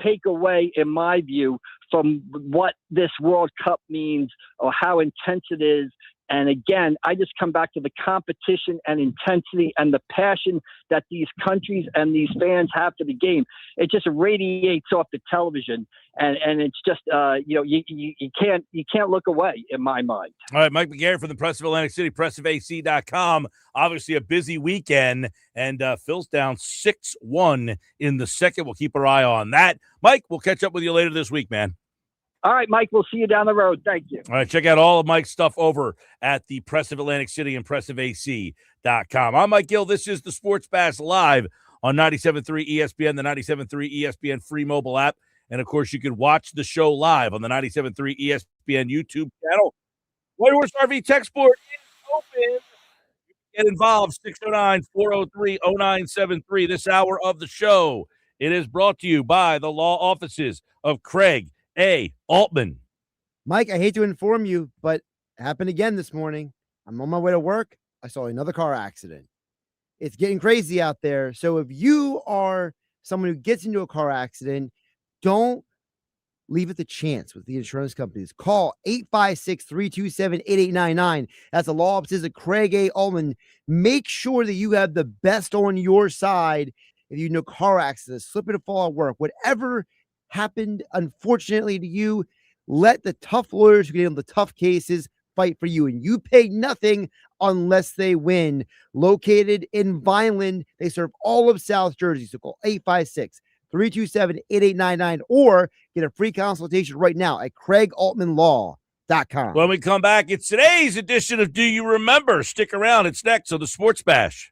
take away, in my view, from what this World Cup means or how intense it is. And again, I just come back to the competition and intensity and the passion that these countries and these fans have for the game. It just radiates off the television, and it's just you can't look away, in my mind. All right, Mike McGarry from the Press of Atlantic City, pressofac.com. Obviously a busy weekend, and Phil's down 6-1 in the second. We'll keep our eye on that. Mike, we'll catch up with you later this week, man. All right, Mike, we'll see you down the road. Thank you. All right, check out all of Mike's stuff over at the Press of Atlantic City and pressofac.com. I'm Mike Gill. This is the Sports Bash live on 97.3 ESPN, the 97.3 ESPN free mobile app, And, of course, you can watch the show live on the 97.3 ESPN YouTube channel. White Horse RV text board is open. Get involved, 609-403-0973. This hour of the show, it is brought to you by the law offices of Craig A. Altman. Mike, I hate to inform you, but it happened again this morning. I'm on my way to work. I saw another car accident. It's getting crazy out there. So if you are someone who gets into a car accident, don't leave it to chance with the insurance companies. Call 856-327-8899. That's the law offices of Craig A. Allman. Make sure that you have the best on your side. If you know car accidents, slip and fall at work, whatever happened, unfortunately, to you, let the tough lawyers who get on the tough cases fight for you. And you pay nothing unless they win. Located in Vineland, they serve all of South Jersey. So call 856-327-8899 or get a free consultation right now at CraigAltmanLaw.com. When we come back, it's today's edition of Do You Remember? Stick around. It's next on the Sports Bash.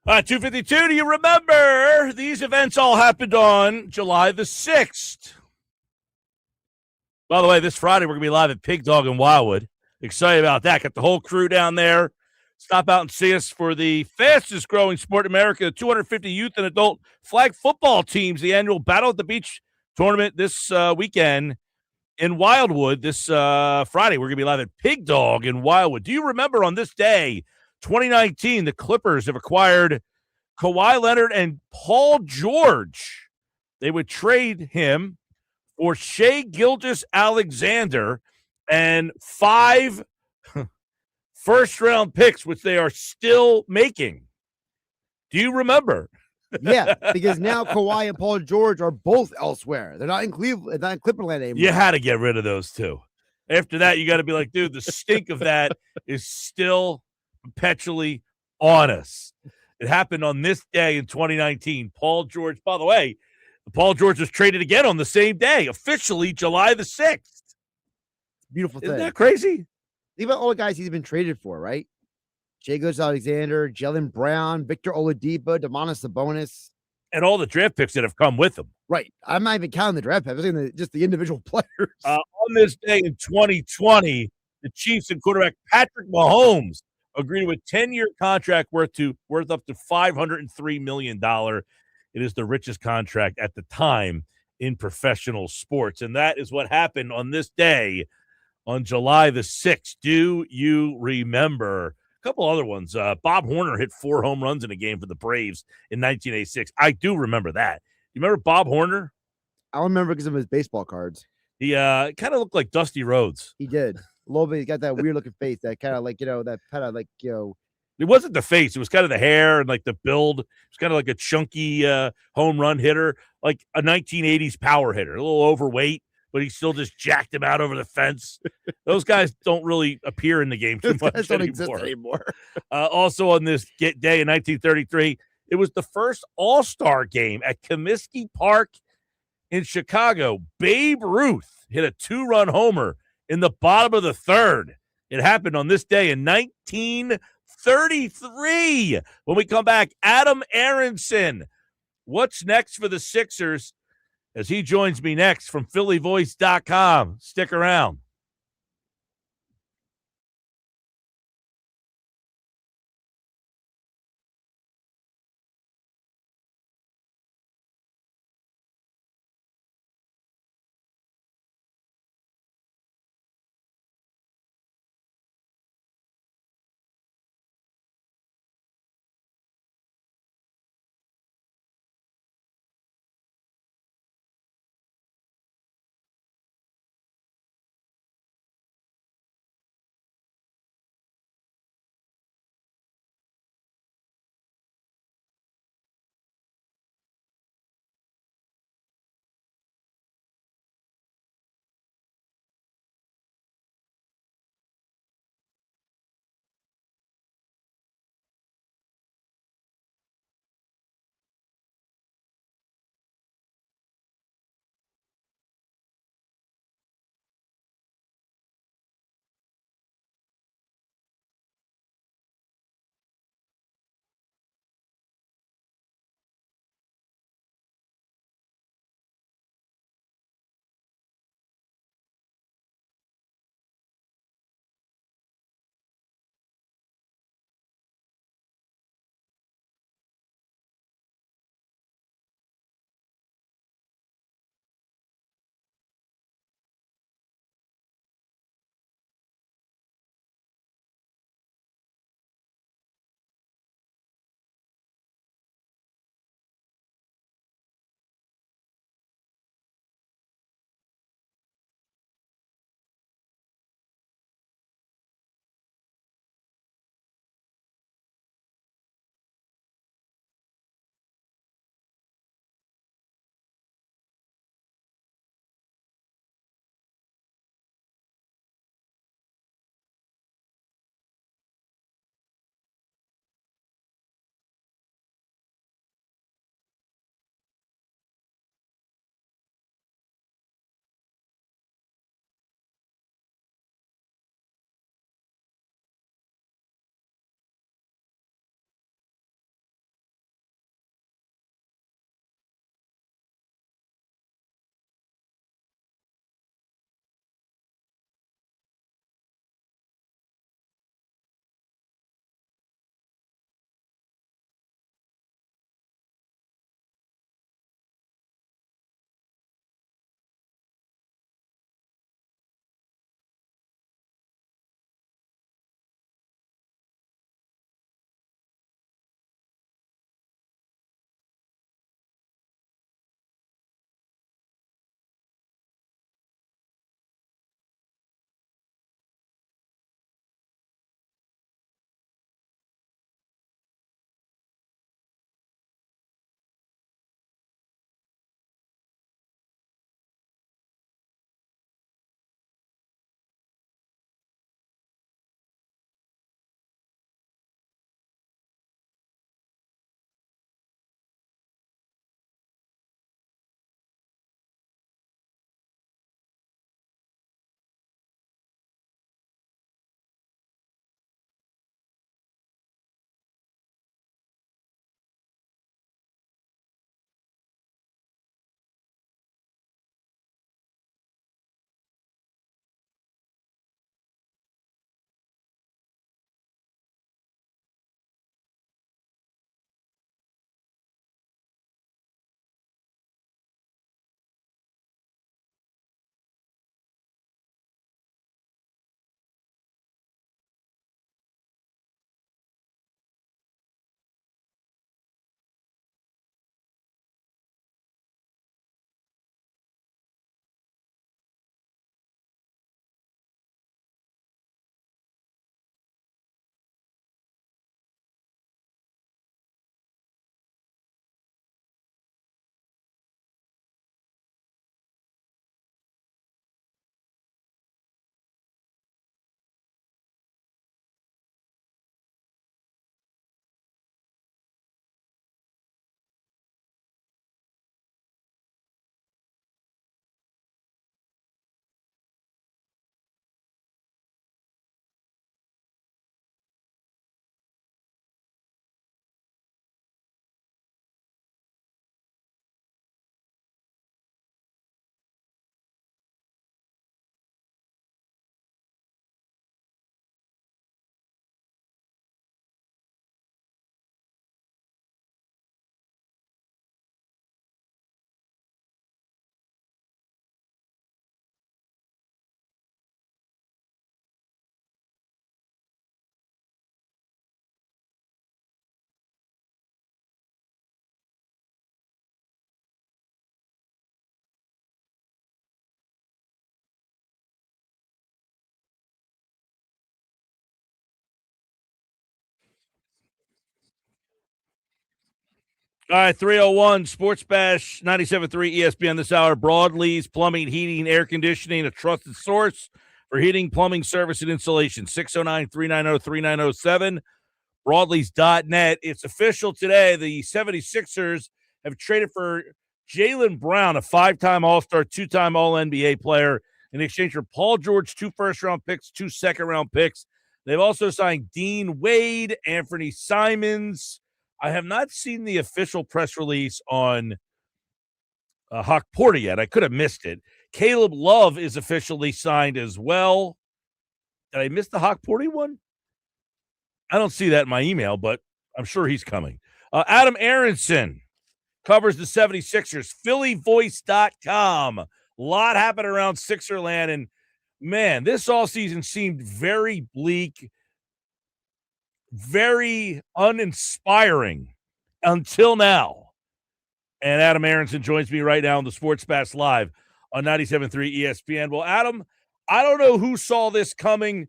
252, do you remember? These events all happened on July the 6th. By the way, this Friday, we're going to be live at Pig Dog in Wildwood. Excited about that. Got the whole crew down there. Stop out and see us for the fastest growing sport in America, the 250 youth and adult flag football teams, the annual Battle at the Beach tournament this weekend in Wildwood. This Friday, we're going to be live at Pig Dog in Wildwood. Do you remember on this day, 2019, the Clippers have acquired Kawhi Leonard and Paul George? They would trade him for Shai Gilgeous-Alexander and 5 first-round picks, which they are still making. Do you remember? Yeah, because now Kawhi and Paul George are both elsewhere. They're not in Cleveland, not in Clipperland anymore. You had to get rid of those two. After that, you got to be like, dude, the stink of that is still perpetually on us. It happened on this day in 2019. Paul George, by the way, Paul George was traded again on the same day, officially July the 6th. Beautiful thing. Isn't that crazy? Think about all the guys he's been traded for, right? Shai Gilgeous-Alexander, Jalen Brown, Victor Oladipo, Domantas Sabonis. And all the draft picks that have come with them. Right. I'm not even counting the draft picks. I'm saying just the individual players. On this day in 2020, the Chiefs and quarterback Patrick Mahomes agreed to a 10-year contract worth up to $503 million. It is the richest contract at the time in professional sports. And that is what happened on this day on July the 6th. Do you remember? A couple other ones. Bob Horner hit 4 home runs in a game for the Braves in 1986. I do remember that. You remember Bob Horner? I remember because of his baseball cards. He kind of looked like Dusty Rhodes. He did. A little bit. He got that weird looking face that kind of like, that kind of like, It wasn't the face. It was kind of the hair and like the build. It was kind of like a chunky home run hitter, like a 1980s power hitter, a little overweight, but he still just jacked him out over the fence. Those guys don't really appear in the game too much don't exist anymore. Also on this day in 1933, it was the first All-Star game at Comiskey Park in Chicago. Babe Ruth hit a 2-run homer in the bottom of the 3rd. It happened on this day in 1933. When we come back, Adam Aaronson. What's next for the Sixers as he joins me next from PhillyVoice.com. Stick around. All right, 301 Sports Bash 97.3 ESPN this hour. Broadlee's Plumbing, Heating, Air Conditioning, a trusted source for heating, plumbing, service, and installation. 609-390-3907. Broadleys.net. It's official today. The 76ers have traded for Jaylen Brown, a 5-time All-Star, 2-time All-NBA player, in exchange for Paul George, 2 first-round picks, 2 second-round picks. They've also signed Dean Wade, Anthony Simons. I have not seen the official press release on Hawk Porter yet. I could have missed it. Caleb Love is officially signed as well. Did I miss the Hawk Porter one? I don't see that in my email, but I'm sure he's coming. Adam Aaronson covers the 76ers. PhillyVoice.com. A lot happened around Sixerland, and man, this offseason seemed very bleak, very uninspiring until now. And Adam Aaronson joins me right now on the Sports Bash Live on 97.3 ESPN. Well, Adam, I don't know who saw this coming,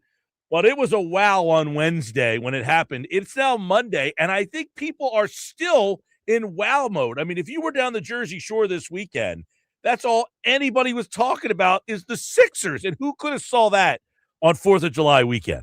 but it was a wow on Wednesday when it happened. It's now Monday, and I think people are still in wow mode. I mean, if you were down the Jersey Shore this weekend, that's all anybody was talking about is the Sixers, and who could have saw that on 4th of July weekend?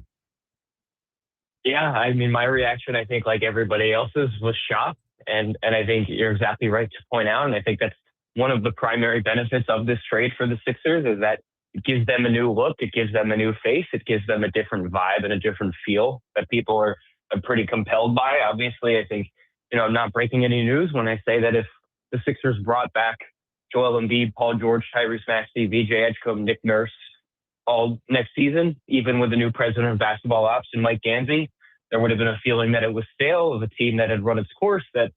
Yeah, I mean, my reaction, I think, like everybody else's, was shock. And I think you're exactly right to point out. And I think that's one of the primary benefits of this trade for the Sixers is that it gives them a new look. It gives them a new face. It gives them a different vibe and a different feel that people are pretty compelled by. Obviously, I think, I'm not breaking any news when I say that if the Sixers brought back Joel Embiid, Paul George, Tyrese Maxey, VJ Edgecombe, Nick Nurse all next season, even with the new president of basketball ops and Mike Gansey, there would have been a feeling that it was stale of a team that had run its course that,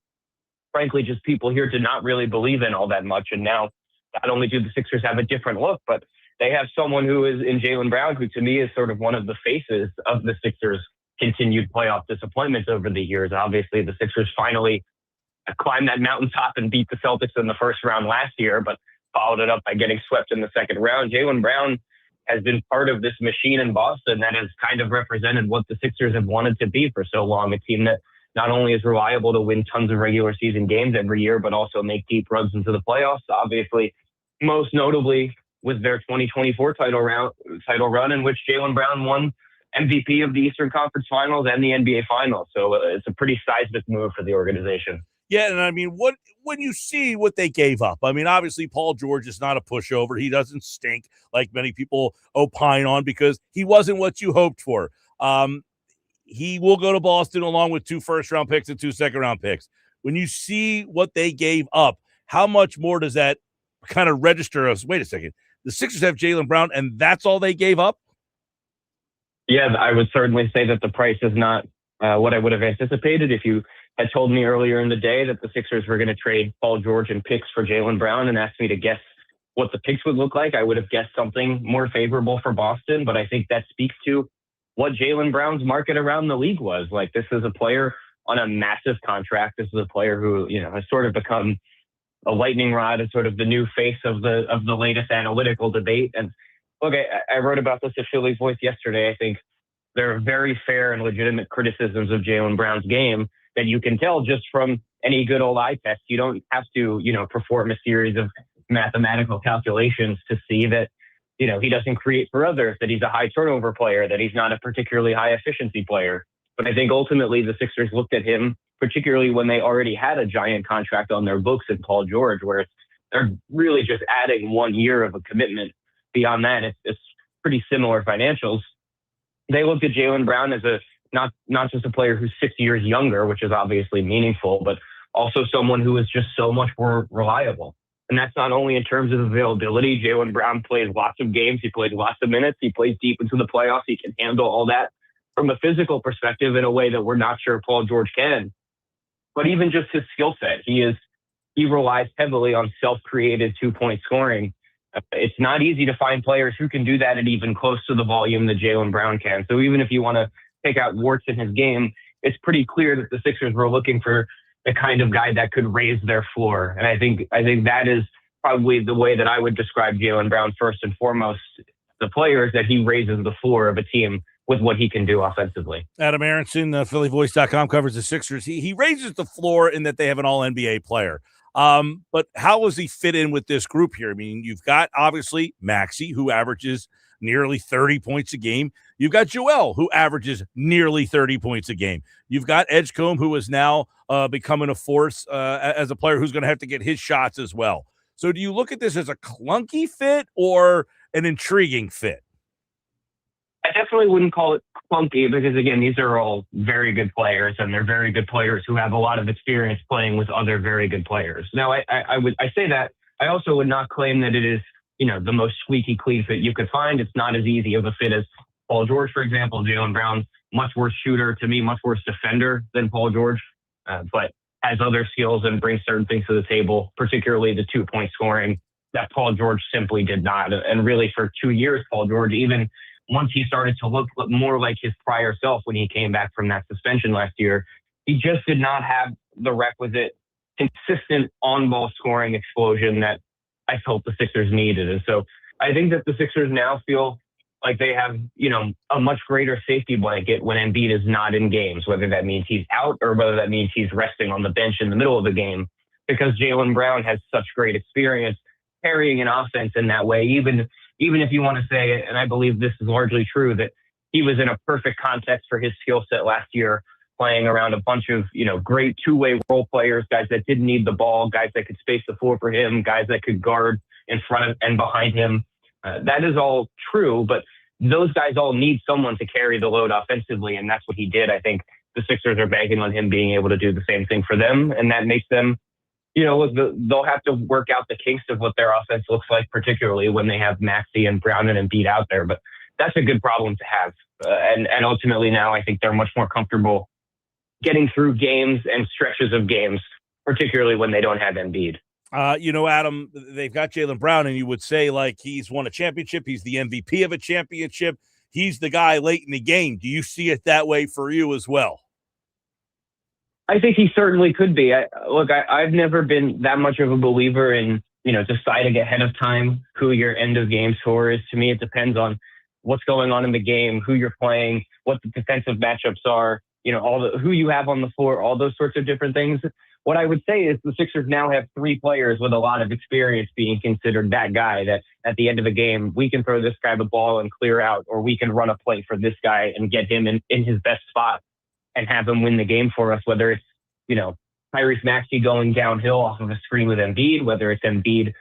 frankly, just people here did not really believe in all that much. And now, not only do the Sixers have a different look, but they have someone who is in Jaylen Brown, who to me is sort of one of the faces of the Sixers' continued playoff disappointments over the years. Obviously, the Sixers finally climbed that mountaintop and beat the Celtics in the first round last year, but followed it up by getting swept in the second round. Jaylen Brown has been part of this machine in Boston that has kind of represented what the Sixers have wanted to be for so long, a team that not only is reliable to win tons of regular season games every year, but also make deep runs into the playoffs. Obviously, most notably with their 2024 title run in which Jaylen Brown won MVP of the Eastern Conference Finals and the NBA Finals. So it's a pretty seismic move for the organization. Yeah, and I mean, when you see what they gave up, I mean, obviously Paul George is not a pushover. He doesn't stink like many people opine on because he wasn't what you hoped for. He will go to Boston along with 2 first-round picks and 2 second-round picks. When you see what they gave up, how much more does that kind of register us? Wait a second. The Sixers have Jaylen Brown, and that's all they gave up? Yeah, I would certainly say that the price is not what I would have anticipated. If you had told me earlier in the day that the Sixers were going to trade Paul George and picks for Jaylen Brown and asked me to guess what the picks would look like, I would have guessed something more favorable for Boston. But I think that speaks to what Jaylen Brown's market around the league was. Like, this is a player on a massive contract. This is a player who, has sort of become a lightning rod and sort of the new face of the latest analytical debate. And look, I wrote about this at Phillies Voice yesterday. I think there are very fair and legitimate criticisms of Jaylen Brown's game that you can tell just from any good old eye test. You don't have to, perform a series of mathematical calculations to see that, he doesn't create for others, that he's a high turnover player, that he's not a particularly high efficiency player. But I think ultimately the Sixers looked at him, particularly when they already had a giant contract on their books in Paul George, where they're really just adding 1 year of a commitment. Beyond that, it's pretty similar financials. They looked at Jaylen Brown as not just a player who's 6 years younger, which is obviously meaningful, but also someone who is just so much more reliable. And that's not only in terms of availability. Jaylen Brown plays lots of games. He plays lots of minutes. He plays deep into the playoffs. He can handle all that from a physical perspective in a way that we're not sure Paul George can. But even just his skill set, he relies heavily on self-created 2-point scoring. It's not easy to find players who can do that at even close to the volume that Jaylen Brown can. So even if you want to take out warts in his game, it's pretty clear that the Sixers were looking for the kind of guy that could raise their floor. And I think that is probably the way that I would describe Jaylen Brown first and foremost. The player is that he raises the floor of a team with what he can do offensively. Adam Aaronson, PhillyVoice.com, covers the Sixers. He raises the floor in that they have an all-NBA player. But how does he fit in with this group here? I mean, you've got, obviously, Maxey, who averages nearly 30 points a game. You've got Joel, who averages nearly 30 points a game. You've got Edgecombe, who is now becoming a force as a player who's going to have to get his shots as well. So do you look at this as a clunky fit or an intriguing fit? I definitely wouldn't call it clunky because, again, these are all very good players, and they're very good players who have a lot of experience playing with other very good players. Now, I say that. I also would not claim that it is, the most squeaky clean fit you could find. It's not as easy of a fit as Paul George, for example. Jaylen Brown, much worse shooter, to me, much worse defender than Paul George, but has other skills and brings certain things to the table, particularly the 2-point scoring that Paul George simply did not. And really for 2 years, Paul George, even once he started to look more like his prior self when he came back from that suspension last year, he just did not have the requisite consistent on-ball scoring explosion that I felt the Sixers needed. And so I think that the Sixers now feel like they have, a much greater safety blanket when Embiid is not in games, whether that means he's out or whether that means he's resting on the bench in the middle of the game, because Jaylen Brown has such great experience carrying an offense in that way, even if you want to say it, and I believe this is largely true, that he was in a perfect context for his skill set last year, playing around a bunch of, great two-way role players, guys that didn't need the ball, guys that could space the floor for him, guys that could guard in front of and behind him. That is all true, but those guys all need someone to carry the load offensively, and that's what he did. I think the Sixers are banking on him being able to do the same thing for them, and that makes them, they'll have to work out the kinks of what their offense looks like, particularly when they have Maxey and Brown and Embiid out there. But that's a good problem to have. And ultimately now I think they're much more comfortable getting through games and stretches of games, particularly when they don't have Embiid. Adam, they've got Jaylen Brown, and you would say, he's won a championship. He's the MVP of a championship. He's the guy late in the game. Do you see it that way for you as well? I think he certainly could be. I've never been that much of a believer in, deciding ahead of time who your end of game score is. To me, it depends on what's going on in the game, who you're playing, what the defensive matchups are, who you have on the floor, all those sorts of different things. What I would say is the Sixers now have 3 players with a lot of experience being considered that guy that at the end of a game, we can throw this guy the ball and clear out, or we can run a play for this guy and get him in his best spot and have him win the game for us, whether it's, Tyrese Maxey going downhill off of a screen with Embiid, whether it's Embiid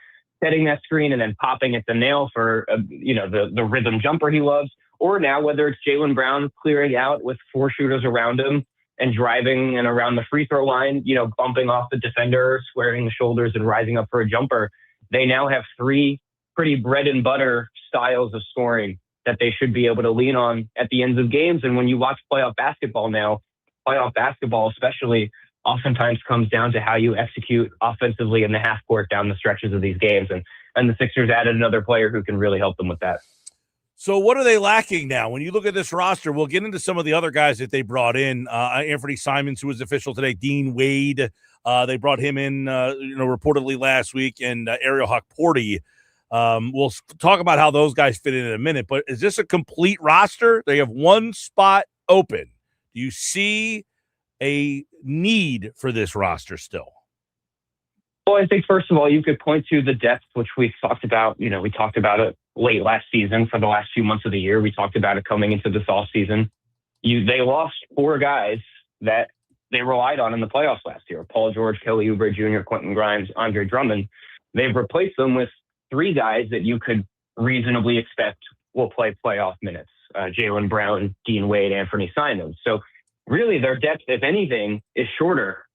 setting that screen and then popping at the nail for, the rhythm jumper he loves, or now whether it's Jaylen Brown clearing out with 4 shooters around him and driving and around the free throw line, bumping off the defender, squaring the shoulders and rising up for a jumper. They now have 3 pretty bread and butter styles of scoring that they should be able to lean on at the ends of games. And when you watch playoff basketball now, playoff basketball especially oftentimes comes down to how you execute offensively in the half court down the stretches of these games. And the Sixers added another player who can really help them with that. So what are they lacking now? When you look at this roster, we'll get into some of the other guys that they brought in. Anthony Simons, who was official today, Dean Wade. They brought him in, reportedly last week, and Ariel Hukporti. We'll talk about how those guys fit in a minute, but is this a complete roster? They have 1 spot open. Do you see a need for this roster still? Well, I think, first of all, you could point to the depth, which we've talked about. We talked about it late last season for the last few months of the year. We talked about it coming into this offseason. They lost 4 guys that they relied on in the playoffs last year: Paul George, Kelly Oubre Jr., Quentin Grimes, Andre Drummond. They've replaced them with 3 guys that you could reasonably expect will play playoff minutes: Jaylen Brown, Dean Wade, Anthony Simons. So really their depth, if anything, is shorter,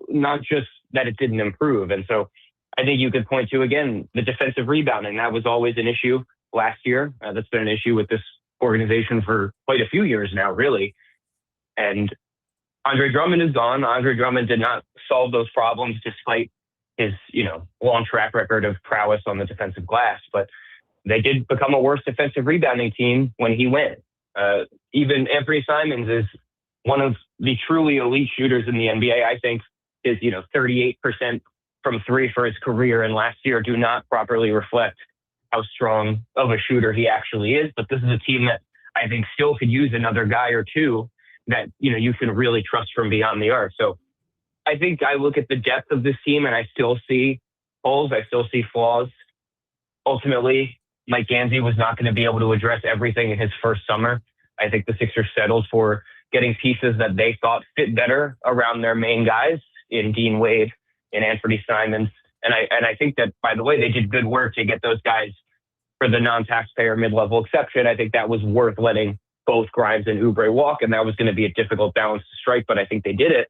not just that it didn't improve. And so I think you could point to, again, the defensive rebounding. That was always an issue last year. That's been an issue with this organization for quite a few years now, really. And Andre Drummond is gone. Andre Drummond did not solve those problems despite his, long track record of prowess on the defensive glass. But they did become a worse defensive rebounding team when he went. Even Anthony Simons is one of the truly elite shooters in the NBA. I think his, 38% from 3 for his career and last year do not properly reflect how strong of a shooter he actually is. But this is a team that I think still could use another guy or two that, you can really trust from beyond the arc. So I think I look at the depth of this team and I still see holes. I still see flaws. Ultimately, Mike Gansey was not going to be able to address everything in his first summer. I think the Sixers settled for getting pieces that they thought fit better around their main guys in Dean Wade and Anthony Simons. And I think that, by the way, they did good work to get those guys for the non-taxpayer mid-level exception. I think that was worth letting both Grimes and Oubre walk, and that was going to be a difficult balance to strike, but I think they did it.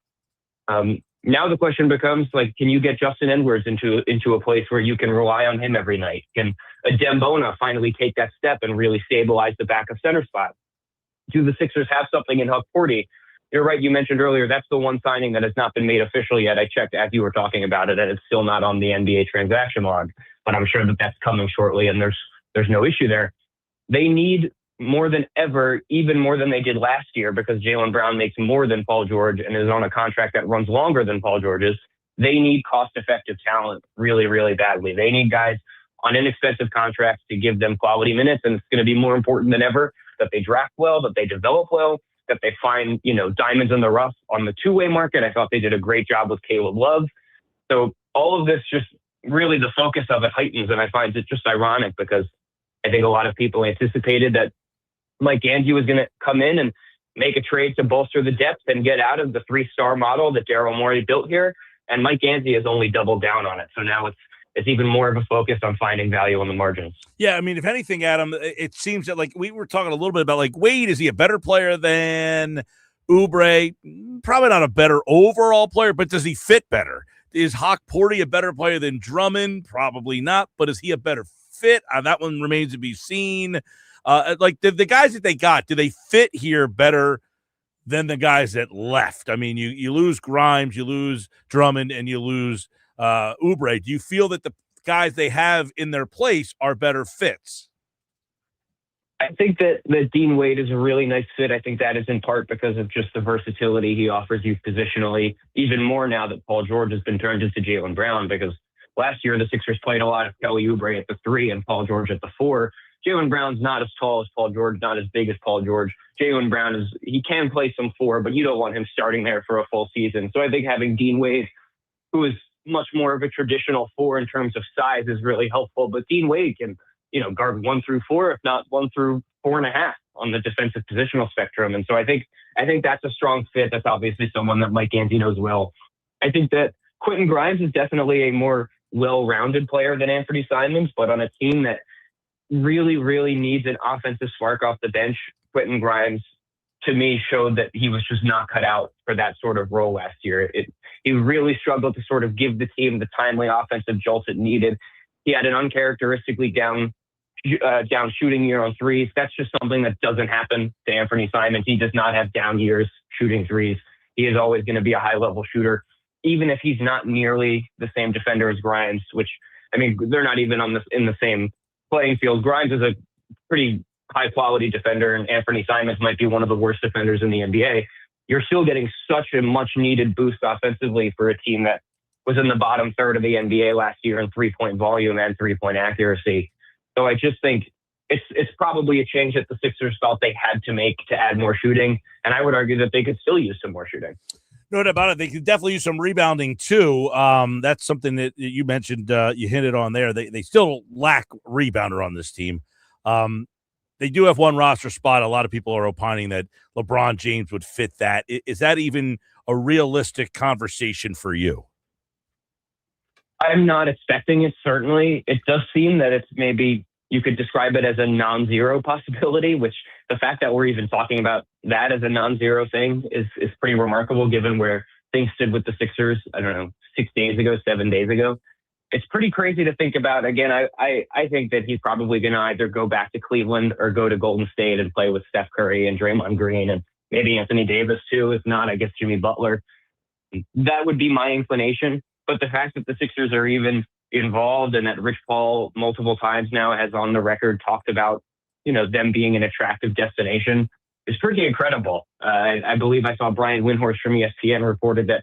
Now the question becomes, can you get Justin Edwards into a place where you can rely on him every night? Can a Dembona finally take that step and really stabilize the back of center spot? Do the Sixers have something in Huck Porty? You're right. You mentioned earlier, that's the one signing that has not been made official yet. I checked as you were talking about it, and it's still not on the NBA transaction log, but I'm sure that that's coming shortly, and there's no issue there. They need more than ever, even more than they did last year, because Jaylen Brown makes more than Paul George and is on a contract that runs longer than Paul George's. They need cost-effective talent really, really badly. They need guys on inexpensive contracts to give them quality minutes, and it's going to be more important than ever that they draft well, that they develop well, that they find, diamonds in the rough on the two-way market. I thought they did a great job with Caleb Love. So all of this, just really the focus of it heightens, and I find it just ironic because I think a lot of people anticipated that Mike Gansey was going to come in and make a trade to bolster the depth and get out of the three-star model that Daryl Morey built here. And Mike Gansey has only doubled down on it. So now it's even more of a focus on finding value on the margins. Yeah, I mean, if anything, Adam, it seems that we were talking a little bit about Wade, is he a better player than Oubre? Probably not a better overall player, but does he fit better? Is Huck Porty a better player than Drummond? Probably not, but is he a better fit? That one remains to be seen. The guys that they got, do they fit here better than the guys that left? I mean, you lose Grimes, you lose Drummond, and you lose Oubre. Do you feel that the guys they have in their place are better fits? I think that Dean Wade is a really nice fit. I think that is in part because of just the versatility he offers you positionally, even more now that Paul George has been turned into Jaylen Brown, because last year the Sixers played a lot of Kelly Oubre at the 3 and Paul George at the 4. Jaylen Brown's not as tall as Paul George, not as big as Paul George. Jaylen Brown he can play some 4, but you don't want him starting there for a full season. So I think having Dean Wade, who is much more of a traditional 4 in terms of size, is really helpful. But Dean Wade can, guard 1 through 4, if not 1 through 4.5 on the defensive positional spectrum. And so I think that's a strong fit. That's obviously someone that Mike Gansey knows well. I think that Quentin Grimes is definitely a more well-rounded player than Anthony Simons, but on a team that really, really needs an offensive spark off the bench, Quentin Grimes, to me, showed that he was just not cut out for that sort of role last year. He really struggled to sort of give the team the timely offensive jolts it needed. He had an uncharacteristically down shooting year on threes. That's just something that doesn't happen to Anthony Simons. He does not have down years shooting threes. He is always going to be a high-level shooter, even if he's not nearly the same defender as Grimes, which, I mean, they're not even in the same playing field. Grimes is a pretty high-quality defender, and Anthony Simons might be one of the worst defenders in the NBA. You're still getting such a much-needed boost offensively for a team that was in the bottom third of the NBA last year in three-point volume and three-point accuracy. So I just think it's probably a change that the Sixers felt they had to make to add more shooting, and I would argue that they could still use some more shooting. No doubt about it. They could definitely use some rebounding too. That's something that you mentioned. You hinted on there. They still lack rebounder on this team. They do have one roster spot. A lot of people are opining that LeBron James would fit that. Is that even a realistic conversation for you? I'm not expecting it, certainly. It does seem that it's maybe you could describe it as a non-zero possibility, which the fact that we're even talking about that as a non-zero thing is pretty remarkable given where things stood with the Sixers, 6 days ago, 7 days ago. It's pretty crazy to think about. Again, I think that he's probably going to either go back to Cleveland or go to Golden State and play with Steph Curry and Draymond Green and maybe Anthony Davis too. If not, I guess Jimmy Butler. That would be my inclination. But the fact that the Sixers are even involved and that Rich Paul multiple times now has on the record talked about, them being an attractive destination is pretty incredible. I believe I saw Brian Windhorst from ESPN reported that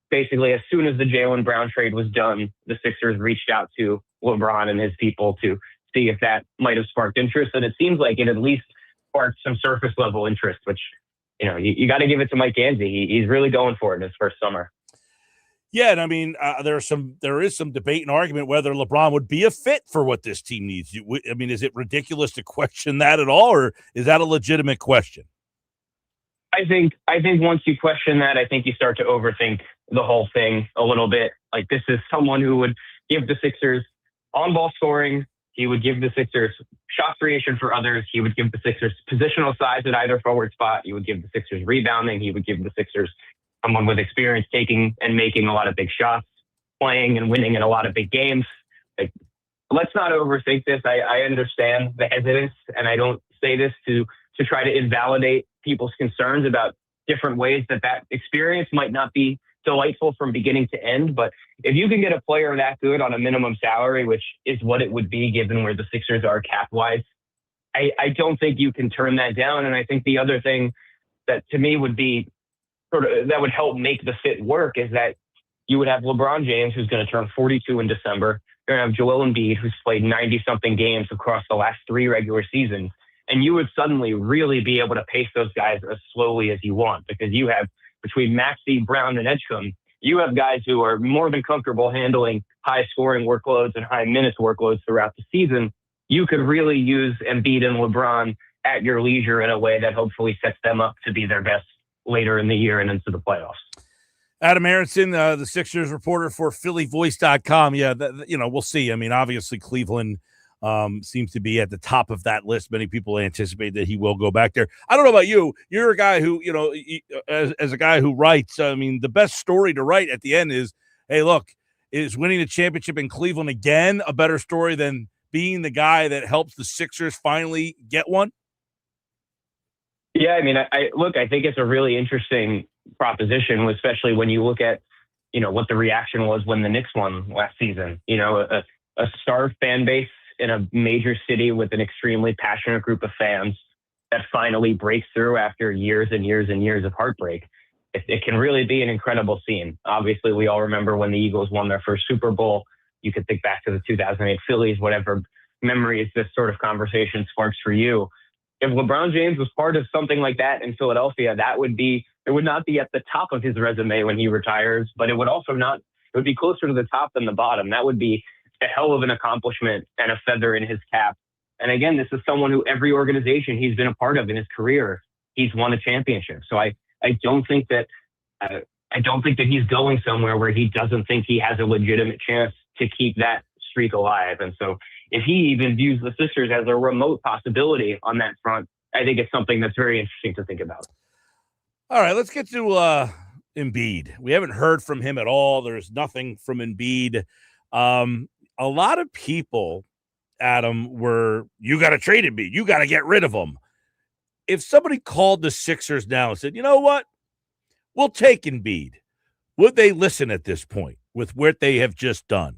basically as soon as the Jaylen Brown trade was done, the Sixers reached out to LeBron and his people to see if that might have sparked interest. And it seems like it at least sparked some surface level interest, which, you got to give it to Mike Gansey. He's really going for it in his first summer. Yeah, and I mean, there is some debate and argument whether LeBron would be a fit for what this team needs. I mean, is it ridiculous to question that at all, or is that a legitimate question? I think once you question that, I think you start to overthink the whole thing a little bit. Like, this is someone who would give the Sixers on-ball scoring. He would give the Sixers shot creation for others. He would give the Sixers positional size at either forward spot. He would give the Sixers rebounding. He would give the Sixers someone with experience taking and making a lot of big shots, playing and winning in a lot of big games. Like, let's not overthink this. I understand the hesitance, and I don't say this to try to invalidate people's concerns about different ways that experience might not be delightful from beginning to end. But if you can get a player that good on a minimum salary, which is what it would be given where the Sixers are cap-wise, I don't think you can turn that down. And I think the other thing that to me would be that would help make the fit work is that you would have LeBron James, who's going to turn 42 in December. You're going to have Joel Embiid, who's played 90-something games across the last 3 regular seasons. And you would suddenly really be able to pace those guys as slowly as you want, because you have, between Maxey, Brown, and Edgecombe, you have guys who are more than comfortable handling high-scoring workloads and high-minutes workloads throughout the season. You could really use Embiid and LeBron at your leisure in a way that hopefully sets them up to be their best later in the year and into the playoffs. Adam Aaronson, the Sixers reporter for PhillyVoice.com. Yeah, we'll see. I mean, obviously Cleveland seems to be at the top of that list. Many people anticipate that he will go back there. I don't know about you. You're a guy who, as a guy who writes, I mean, the best story to write at the end is, hey, look, is winning the championship in Cleveland again a better story than being the guy that helps the Sixers finally get one? Yeah, I mean, I think it's a really interesting proposition, especially when you look at, what the reaction was when the Knicks won last season. A starved fan base in a major city with an extremely passionate group of fans that finally breaks through after years and years and years of heartbreak. It can really be an incredible scene. Obviously, we all remember when the Eagles won their first Super Bowl. You could think back to the 2008 Phillies, whatever memories this sort of conversation sparks for you. If LeBron James was part of something like that in Philadelphia, it would not be at the top of his resume when he retires, but it would be closer to the top than the bottom. That would be a hell of an accomplishment and a feather in his cap. And again, this is someone who every organization he's been a part of in his career, he's won a championship. So I don't think that he's going somewhere where he doesn't think he has a legitimate chance to keep that streak alive. And so if he even views the Sixers as a remote possibility on that front, I think it's something that's very interesting to think about. All right, let's get to Embiid. We haven't heard from him at all. There's nothing from Embiid. A lot of people, Adam, you got to trade Embiid. You got to get rid of him. If somebody called the Sixers now and said, you know what, we'll take Embiid, would they listen at this point with what they have just done?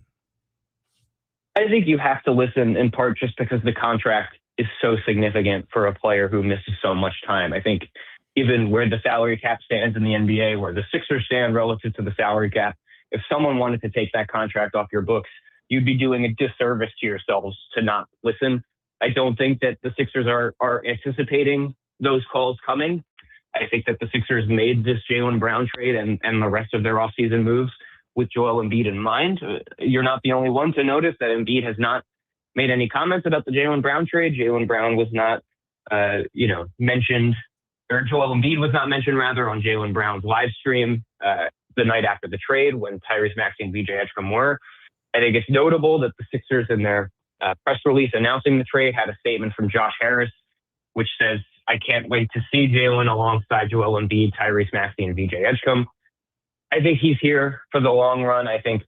I think you have to listen in part just because the contract is so significant for a player who misses so much time. I think even where the salary cap stands in the NBA, where the Sixers stand relative to the salary cap, if someone wanted to take that contract off your books, you'd be doing a disservice to yourselves to not listen. I don't think that the Sixers are anticipating those calls coming. I think that the Sixers made this Jaylen Brown trade and the rest of their offseason moves with Joel Embiid in mind. You're not the only one to notice that Embiid has not made any comments about the Jaylen Brown trade. Jaylen Brown was not, mentioned, or Joel Embiid was not mentioned, rather, on Jaylen Brown's live stream the night after the trade when Tyrese Maxey and VJ Edgecombe were. I think it's notable that the Sixers, in their press release announcing the trade, had a statement from Josh Harris, which says, "I can't wait to see Jaylen alongside Joel Embiid, Tyrese Maxey, and VJ Edgecombe." I think he's here for the long run. I think,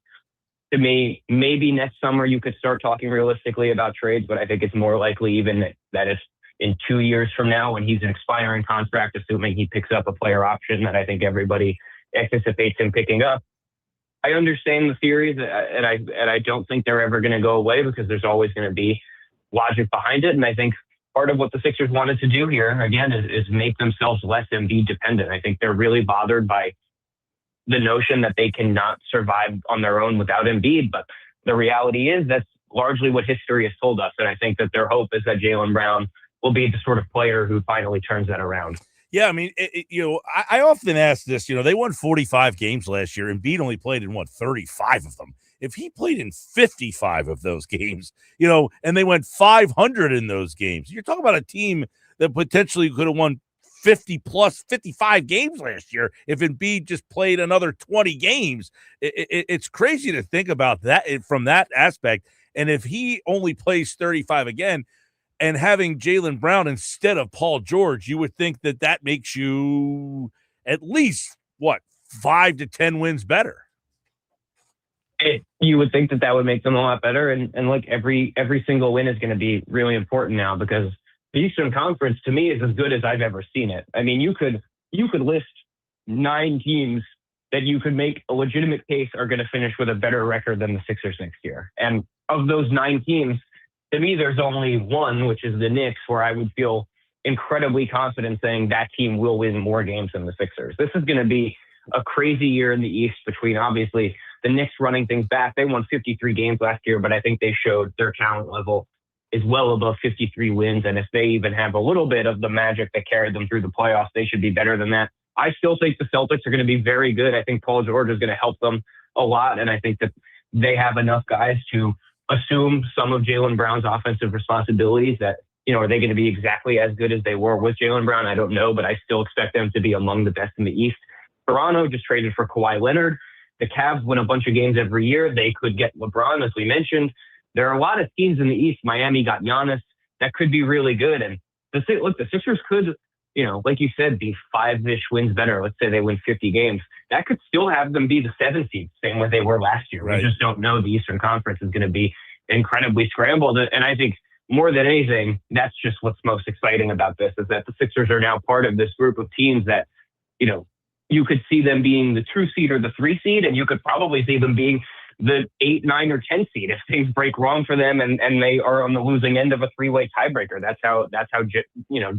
to me, maybe next summer you could start talking realistically about trades, but I think it's more likely even that if in 2 years from now, when he's an expiring contract, assuming he picks up a player option that I think everybody anticipates him picking up. I understand the theories, and I don't think they're ever going to go away because there's always going to be logic behind it. And I think part of what the Sixers wanted to do here, again, is make themselves less Embiid dependent. I think they're really bothered by the notion that they cannot survive on their own without Embiid. But the reality is that's largely what history has told us. And I think that their hope is that Jaylen Brown will be the sort of player who finally turns that around. Yeah, I mean, I often ask this. They won 45 games last year, and Embiid only played in 35 of them. If he played in 55 of those games, and they went 500 in those games, you're talking about a team that potentially could have won 50 plus 55 games last year if Embiid just played another 20 games. It's crazy to think about that from that aspect. And if he only plays 35 again, and having Jaylen Brown instead of Paul George, you would think that makes you at least, 5 to 10 wins better. You would think that would make them a lot better. And like every single win is going to be really important now, because the Eastern Conference, to me, is as good as I've ever seen it. I mean, you could list 9 teams that you could make a legitimate case are going to finish with a better record than the Sixers next year. And of those 9 teams, to me, there's only one, which is the Knicks, where I would feel incredibly confident saying that team will win more games than the Sixers. This is going to be a crazy year in the East, between obviously the Knicks running things back. They won 53 games last year, but I think they showed their talent level is well above 53 wins. And if they even have a little bit of the magic that carried them through the playoffs, they should be better than that. I still think the Celtics are going to be very good. I think Paul George is going to help them a lot. And I think that they have enough guys to assume some of Jaylen Brown's offensive responsibilities. That, are they going to be exactly as good as they were with Jaylen Brown? I don't know, but I still expect them to be among the best in the East. Toronto just traded for Kawhi Leonard. The Cavs win a bunch of games every year. They could get LeBron, as we mentioned. There are a lot of teams in the East. Miami got Giannis. That could be really good. And the Sixers could, like you said, be 5-ish wins better. Let's say they win 50 games. That could still have them be the 7th seed, same way they were last year. Right. We just don't know. The Eastern Conference is going to be incredibly scrambled. And I think more than anything, that's just what's most exciting about this, is that the Sixers are now part of this group of teams that, you could see them being the 2 seed or the 3 seed, and you could probably see them being the 8, 9, or 10 seed if things break wrong for them and they are on the losing end of a 3-way tiebreaker. That's how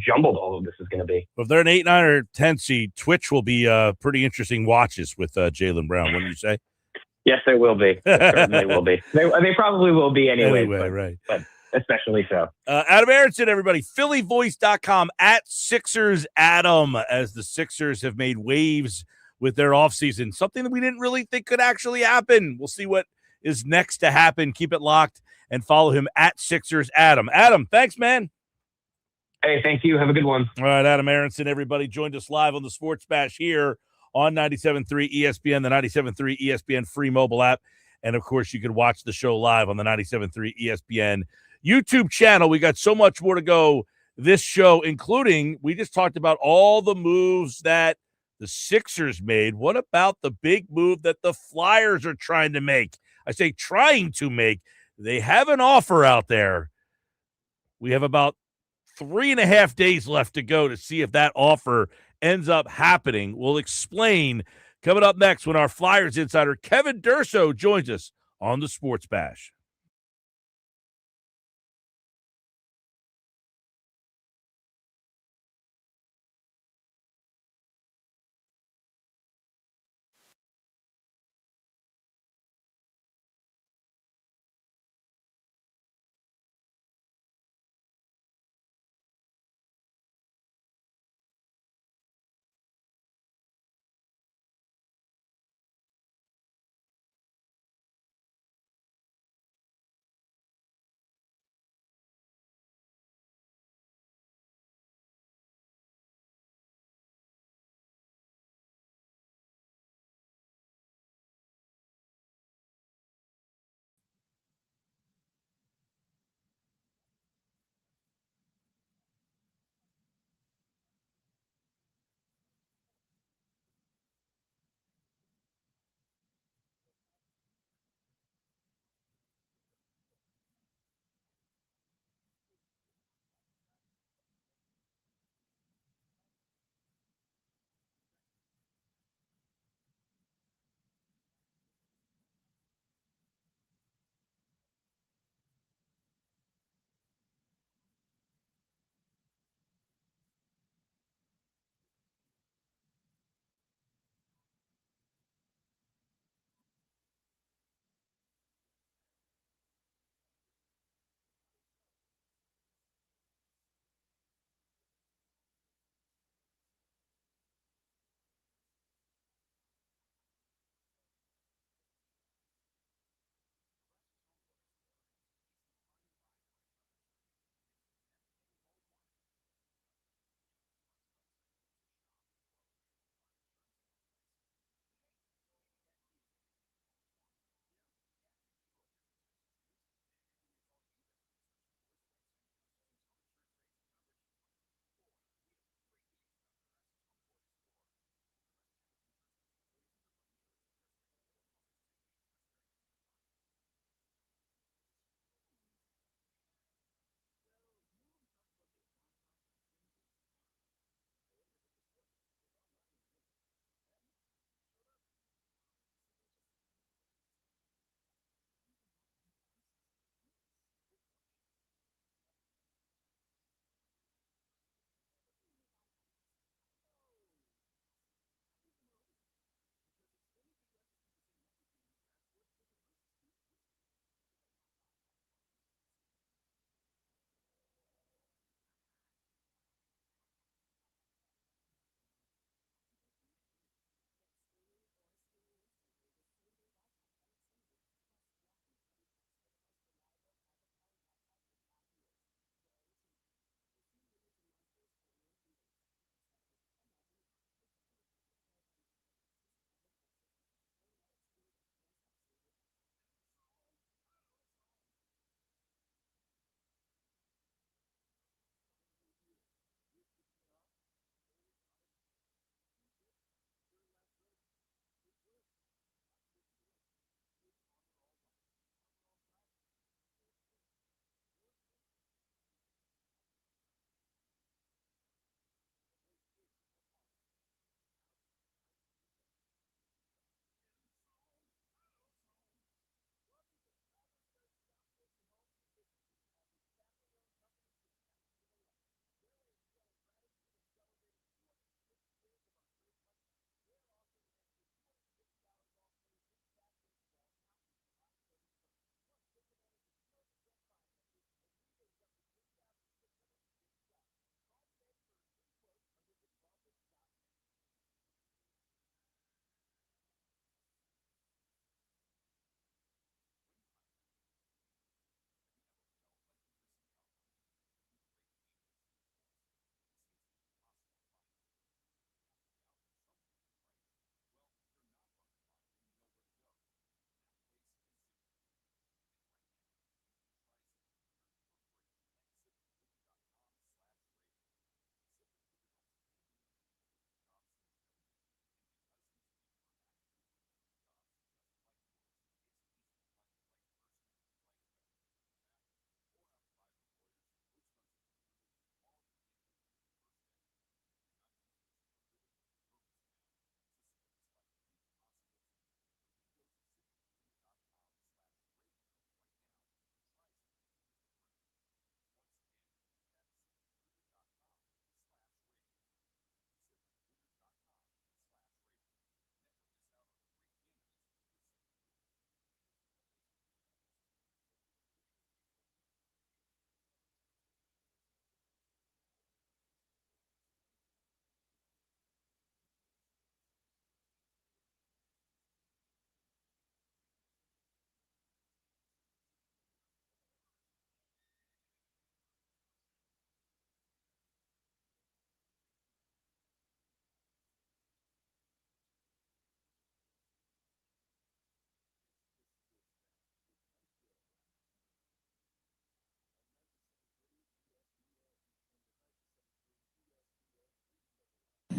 jumbled all of this is going to be. If they're an 8, 9, or 10 seed, Twitch will be pretty interesting watches with Jaylen Brown. Wouldn't you say? Yes, they will be. They certainly will be. They probably will be anyway, right. But especially so. Adam Aaronson, everybody. PhillyVoice.com @SixersAdam, as the Sixers have made waves with their offseason. Something that we didn't really think could actually happen. We'll see what is next to happen. Keep it locked and follow him @SixersAdam. Adam, thanks, man. Hey, thank you. Have a good one. All right, Adam Aaronson, everybody, joined us live on the Sports Bash here on 97.3 ESPN, the 97.3 ESPN free mobile app. And, of course, you can watch the show live on the 97.3 ESPN YouTube channel. We got so much more to go this show, including we just talked about all the moves that the Sixers made. What about the big move that the Flyers are trying to make? I say trying to make. They have an offer out there. We have about 3.5 days left to go to see if that offer ends up happening. We'll explain coming up next when our Flyers insider Kevin Durso joins us on the Sports Bash.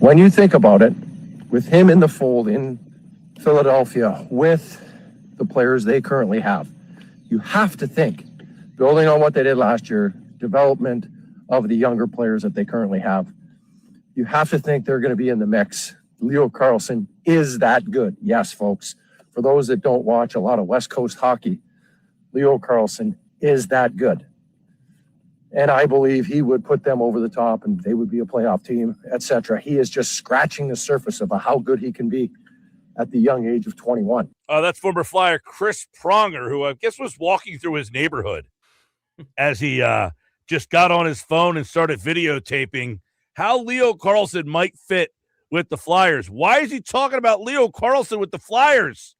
when you think about it, with him in the fold in Philadelphia, with the players they currently have, you have to think, building on what they did last year, development of the younger players that they currently have, you have to think they're going to be in the mix. Leo Carlsson is that good. Yes, folks. For those that don't watch a lot of West Coast hockey, Leo Carlsson is that good. And I believe he would put them over the top and they would be a playoff team, etc. He is just scratching the surface of how good he can be at the young age of 21. That's former Flyer Chris Pronger, who I guess was walking through his neighborhood as he just got on his phone and started videotaping how Leo Carlsson might fit with the Flyers. Why is he talking about Leo Carlsson with the Flyers?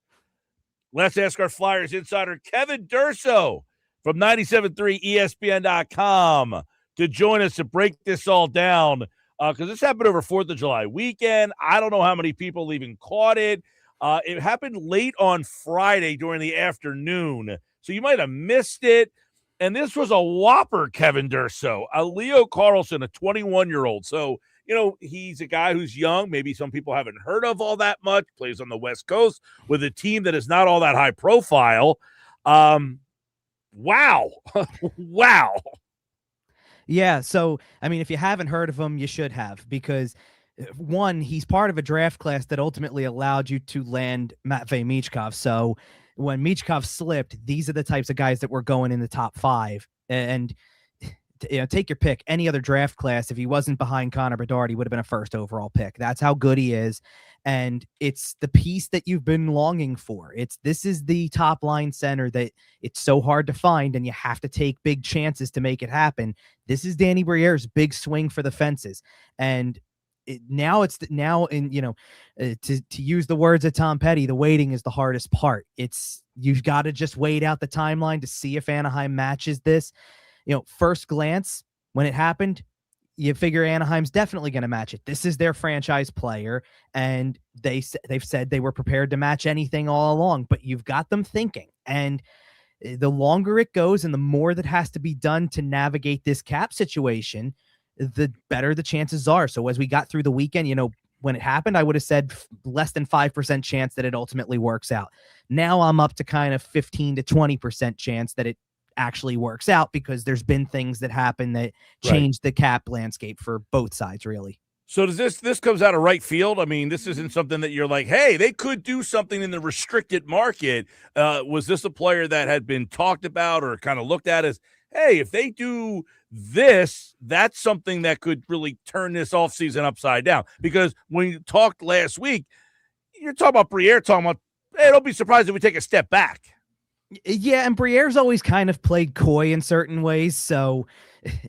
Let's ask our Flyers insider, Kevin Durso from 97.3 ESPN.com, to join us to break this all down, because this happened over 4th of July weekend. I don't know how many people even caught it. It happened late on Friday during the afternoon, so you might have missed it. And this was a whopper, Kevin Durso, a Leo Carlsson, a 21-year-old. So, he's a guy who's young. Maybe some people haven't heard of all that much. Plays on the West Coast with a team that is not all that high profile. Wow. Wow. Yeah. So, if you haven't heard of him, you should have, because one, he's part of a draft class that ultimately allowed you to land Matvei Michkov. So when Michkov slipped, these are the types of guys that were going in the top 5. And take your pick. Any other draft class, if he wasn't behind Connor Bedard, he would have been a first overall pick. That's how good he is. And it's the piece that you've been longing for. This is the top line center that it's so hard to find, and you have to take big chances to make it happen. This is Danny Briere's big swing for the fences. And to use the words of Tom Petty, the waiting is the hardest part. You've got to just wait out the timeline to see if Anaheim matches this. First glance, when it happened, you figure Anaheim's definitely going to match it. This is their franchise player, and they've said they were prepared to match anything all along, but you've got them thinking. And the longer it goes and the more that has to be done to navigate this cap situation, the better the chances are. So as we got through the weekend, when it happened, I would have said less than 5% chance that it ultimately works out. Now I'm up to kind of 15 to 20% chance that it actually works out, because there's been things that happen that change the cap landscape for both sides, really. So does this comes out of right field? This isn't something that you're like, hey, they could do something in the restricted market. Was this a player that had been talked about or kind of looked at as, hey, if they do this, that's something that could really turn this offseason upside down? Because when you talked last week, you're talking about Briere talking about, hey, don't be surprised if we take a step back. Yeah, and Briere's always kind of played coy in certain ways, so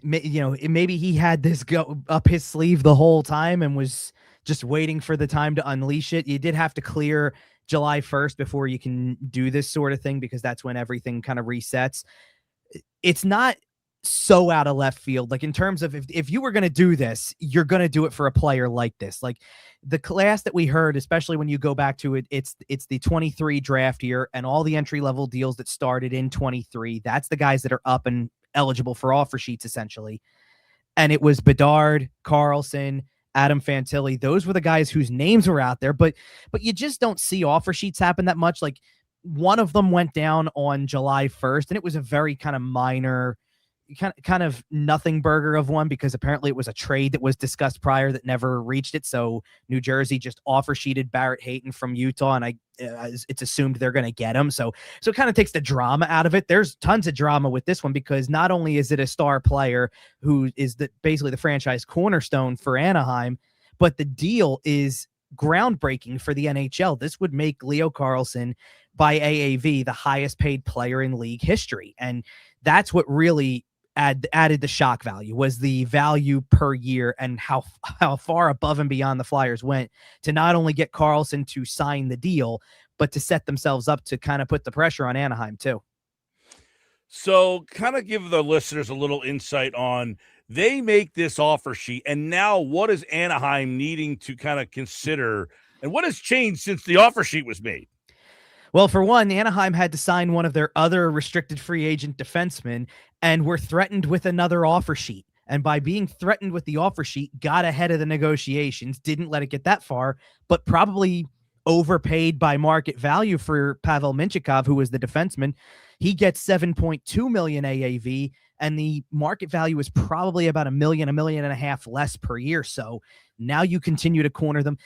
maybe he had this go up his sleeve the whole time and was just waiting for the time to unleash it. You did have to clear July 1st before you can do this sort of thing, because that's when everything kind of resets. It's not so out of left field. Like, in terms of if you were going to do this, you're going to do it for a player like this. Like the class that we heard, especially when you go back to it, it's the 23 draft year and all the entry level deals that started in 23. That's the guys that are up and eligible for offer sheets, essentially. And it was Bedard, Carlsson, Adam Fantilli. Those were the guys whose names were out there, but you just don't see offer sheets happen that much. Like, one of them went down on July 1st, and it was a very kind of minor, kind of nothing burger of one, because apparently it was a trade that was discussed prior that never reached it. So New Jersey just offer sheeted Barrett Hayton from Utah, and it's assumed they're going to get him. So it kind of takes the drama out of it. There's tons of drama with this one, because not only is it a star player who is basically the franchise cornerstone for Anaheim, but the deal is groundbreaking for the NHL. This would make Leo Carlsson, by AAV, the highest paid player in league history. And that's what really added the shock value, was the value per year and how far above and beyond the Flyers went to not only get Carlsson to sign the deal, but to set themselves up to kind of put the pressure on Anaheim too. So kind of give the listeners a little insight on, they make this offer sheet, and now what is Anaheim needing to kind of consider, and what has changed since the offer sheet was made? Well, for one, Anaheim had to sign one of their other restricted free agent defensemen, and were threatened with another offer sheet. And by being threatened with the offer sheet, got ahead of the negotiations, didn't let it get that far, but probably overpaid by market value for Pavel Mintyukov, who was the defenseman. He gets 7.2 million AAV, and the market value is probably about $1 million and a half less per year. So now you continue to corner them.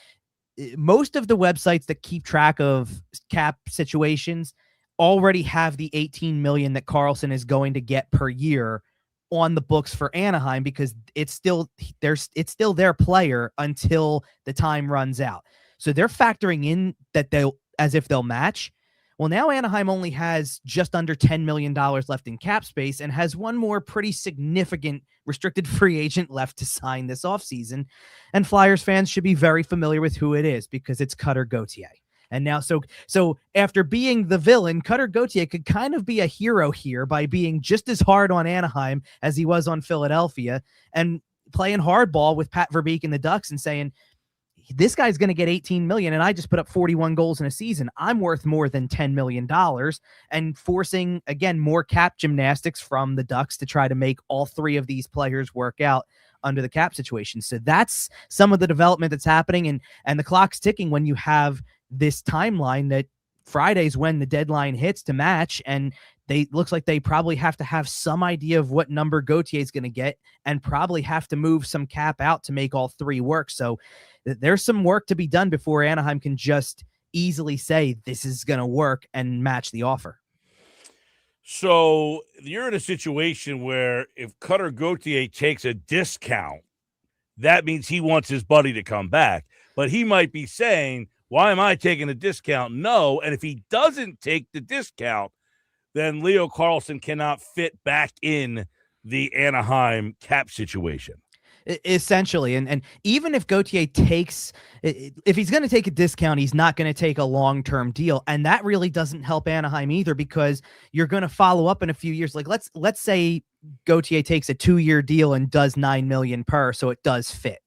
Most of the websites that keep track of cap situations already have the 18 million that Carlsson is going to get per year on the books for Anaheim, because it's still their player until the time runs out. So they're factoring in that they'll match. Well, now Anaheim only has just under $10 million left in cap space and has one more pretty significant restricted free agent left to sign this offseason. And Flyers fans should be very familiar with who it is, because it's Cutter Gauthier. And now, so after being the villain, Cutter Gauthier could kind of be a hero here by being just as hard on Anaheim as he was on Philadelphia, and playing hardball with Pat Verbeek and the Ducks and saying, this guy's going to get 18 million and I just put up 41 goals in a season. I'm worth more than $10 million, and forcing, again, more cap gymnastics from the Ducks to try to make all three of these players work out under the cap situation. So that's some of the development that's happening, and the clock's ticking when you have this timeline that Friday's when the deadline hits to match, and looks like they probably have to have some idea of what number Gauthier is going to get, and probably have to move some cap out to make all three work. So there's some work to be done before Anaheim can just easily say this is going to work and match the offer. So you're in a situation where if Cutter Gauthier takes a discount, that means he wants his buddy to come back. But he might be saying, why am I taking a discount? No. And if he doesn't take the discount, then Leo Carlsson cannot fit back in the Anaheim cap situation. Essentially. And even if Gauthier if he's going to take a discount, he's not going to take a long-term deal. And that really doesn't help Anaheim either, because you're going to follow up in a few years. Like let's say Gauthier takes a 2-year deal and does $9 million per, so it does fit.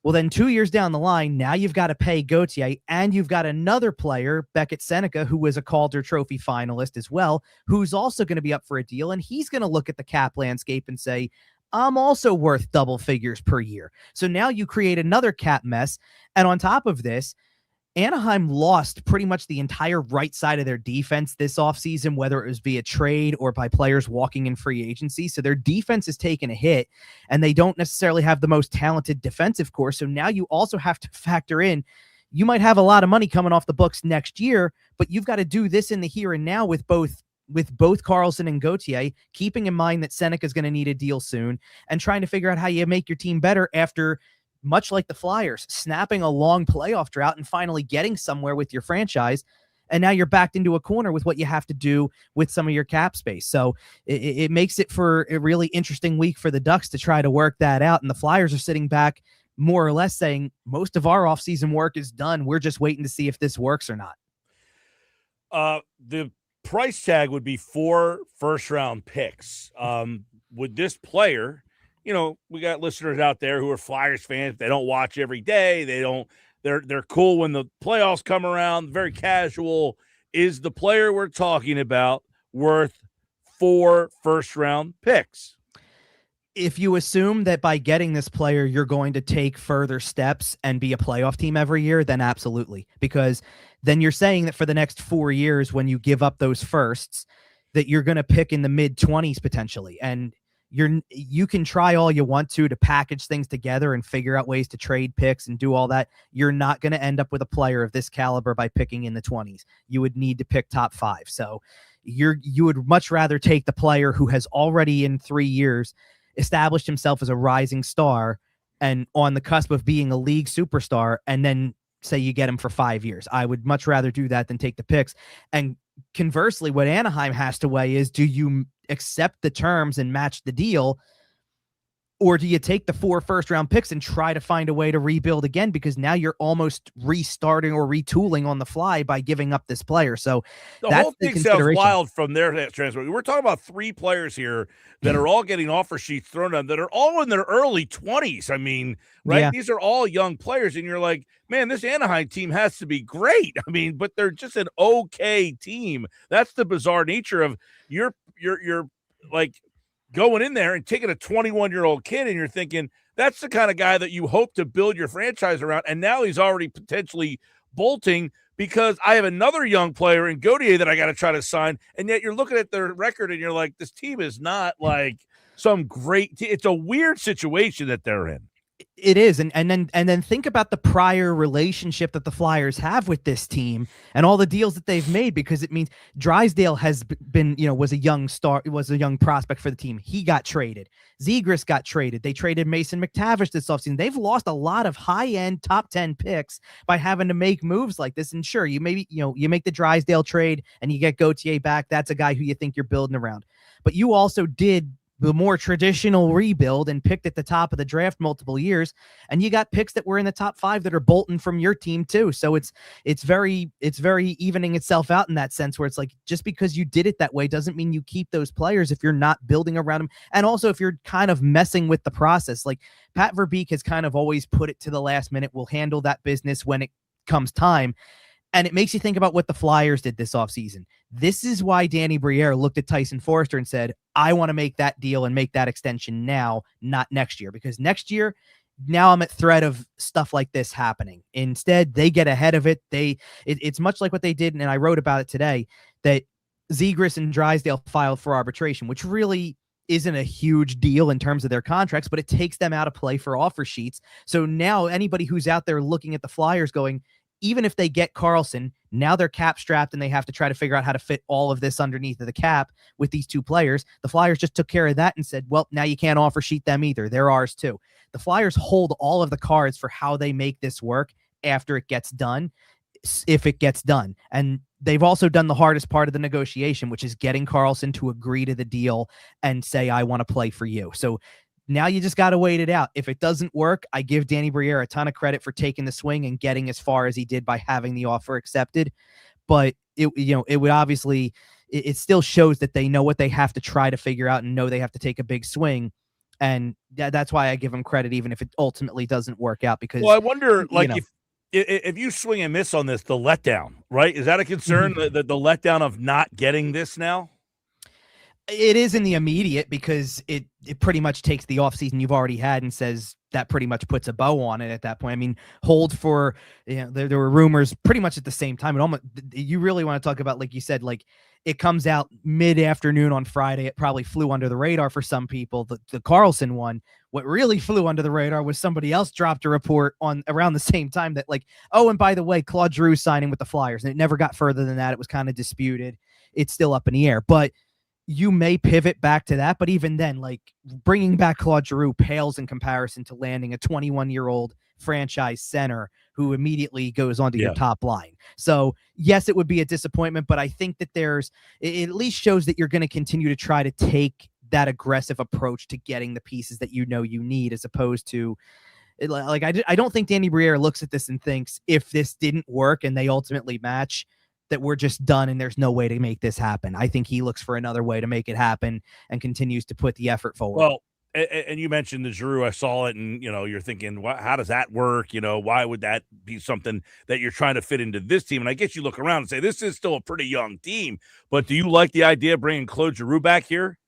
Well, then 2 years down the line, now you've got to pay Gauthier, and you've got another player, Beckett Seneca, who was a Calder Trophy finalist as well, who's also going to be up for a deal, and he's going to look at the cap landscape and say, I'm also worth double figures per year. So now you create another cap mess, and on top of this, Anaheim lost pretty much the entire right side of their defense this offseason, whether it was via trade or by players walking in free agency. So their defense has taken a hit, and they don't necessarily have the most talented defensive core. So now you also have to factor in, you might have a lot of money coming off the books next year, but you've got to do this in the here and now with both Carlsson and Gauthier, keeping in mind that Seneca is going to need a deal soon, and trying to figure out how you make your team better after, much like the Flyers, snapping a long playoff drought and finally getting somewhere with your franchise. And now you're backed into a corner with what you have to do with some of your cap space. So it makes it for a really interesting week for the Ducks to try to work that out. And the Flyers are sitting back more or less saying, most of our offseason work is done. We're just waiting to see if this works or not. The price tag would be 4 first-round picks. Would this player... we got listeners out there who are Flyers fans. They don't watch every day. They're cool when the playoffs come around, very casual. Is the player we're talking about worth 4 first-round picks? If you assume that by getting this player, you're going to take further steps and be a playoff team every year, then absolutely. Because then you're saying that for the next 4 years, when you give up those firsts, that you're going to pick in the mid-20s potentially. And you can try all you want to package things together and figure out ways to trade picks and do all that. You're not going to end up with a player of this caliber by picking in the 20s. You would need to pick top 5. So you would much rather take the player who has already in 3 years established himself as a rising star and on the cusp of being a league superstar, and then say you get him for 5 years. I would much rather do that than take the picks. And conversely, what Anaheim has to weigh is, do you accept the terms and match the deal, or do you take the 4 first-round picks and try to find a way to rebuild again? Because now you're almost restarting or retooling on the fly by giving up this player. So the whole thing sounds wild from their transfer. We're talking about 3 players here that are all getting offer sheets thrown on, that are all in their early 20s. I mean, right? Yeah. These are all young players, and you're like, man, this Anaheim team has to be great. I mean, but they're just an okay team. That's the bizarre nature of you're like, going in there and taking a 21-year-old kid, and you're thinking that's the kind of guy that you hope to build your franchise around. And now he's already potentially bolting because I have another young player in Gautier that I got to try to sign. And yet you're looking at their record and you're like, this team is not like some great it's a weird situation that they're in. It is, and then think about the prior relationship that the Flyers have with this team and all the deals that they've made, because it means Drysdale has been, was a young prospect for the team. He got traded. Zegras got traded. They traded Mason McTavish this offseason. They've lost a lot of high-end top 10 picks by having to make moves like this. And sure, you make the Drysdale trade and you get Gautier back. That's a guy who you think you're building around. But you also did the more traditional rebuild and picked at the top of the draft multiple years, and you got picks that were in the top 5 that are bolting from your team too. So it's very evening itself out in that sense, where it's like, just because you did it that way doesn't mean you keep those players if you're not building around them. And also if you're kind of messing with the process. Like Pat Verbeek has kind of always put it to the last minute. We'll handle that business when it comes time. And it makes you think about what the Flyers did this offseason. This is why Danny Briere looked at Tyson Forster and said, I want to make that deal and make that extension now, not next year. Because next year, now I'm at threat of stuff like this happening. Instead, they get ahead of it. It's much like what they did, and I wrote about it today, that Zegras and Drysdale filed for arbitration, which really isn't a huge deal in terms of their contracts, but it takes them out of play for offer sheets. So now anybody who's out there looking at the Flyers going, even if they get Carlsson, now they're cap strapped and they have to try to figure out how to fit all of this underneath of the cap with these two players. The Flyers just took care of that and said, well, now you can't offer sheet them either. They're ours too. The Flyers hold all of the cards for how they make this work after it gets done, if it gets done. And they've also done the hardest part of the negotiation, which is getting Carlsson to agree to the deal and say, I want to play for you. So now you just got to wait it out. If it doesn't work, I give Danny Briere a ton of credit for taking the swing and getting as far as he did by having the offer accepted. But it would obviously, it still shows that they know what they have to try to figure out and know they have to take a big swing. And that's why I give him credit, even if it ultimately doesn't work out. Because, well, I wonder, if you swing and miss on this, the letdown, right? Is that a concern, the letdown of not getting this now? It is in the immediate, because it pretty much takes the offseason you've already had and says that pretty much puts a bow on it at that point. I mean, hold for, there were rumors pretty much at the same time. And almost, you really want to talk about, like you said, like it comes out mid-afternoon on Friday. It probably flew under the radar for some people, the Carlsson one. What really flew under the radar was somebody else dropped a report on around the same time that, like, oh, and by the way, Claude Giroux signing with the Flyers. And it never got further than that. It was kind of disputed. It's still up in the air. But you may pivot back to that, but even then, like, bringing back Claude Giroux pales in comparison to landing a 21-year-old franchise center who immediately goes onto your top line. So yes, it would be a disappointment, but I think that it at least shows that you're going to continue to try to take that aggressive approach to getting the pieces that you need, as opposed to, like, I don't think Danny Briere looks at this and thinks, if this didn't work and they ultimately match, that we're just done and there's no way to make this happen. I think he looks for another way to make it happen and continues to put the effort forward. Well, and you mentioned the Giroux. I saw it, and you're thinking, how does that work? Why would that be something that you're trying to fit into this team? And I guess you look around and say, this is still a pretty young team, but do you like the idea of bringing Claude Giroux back here?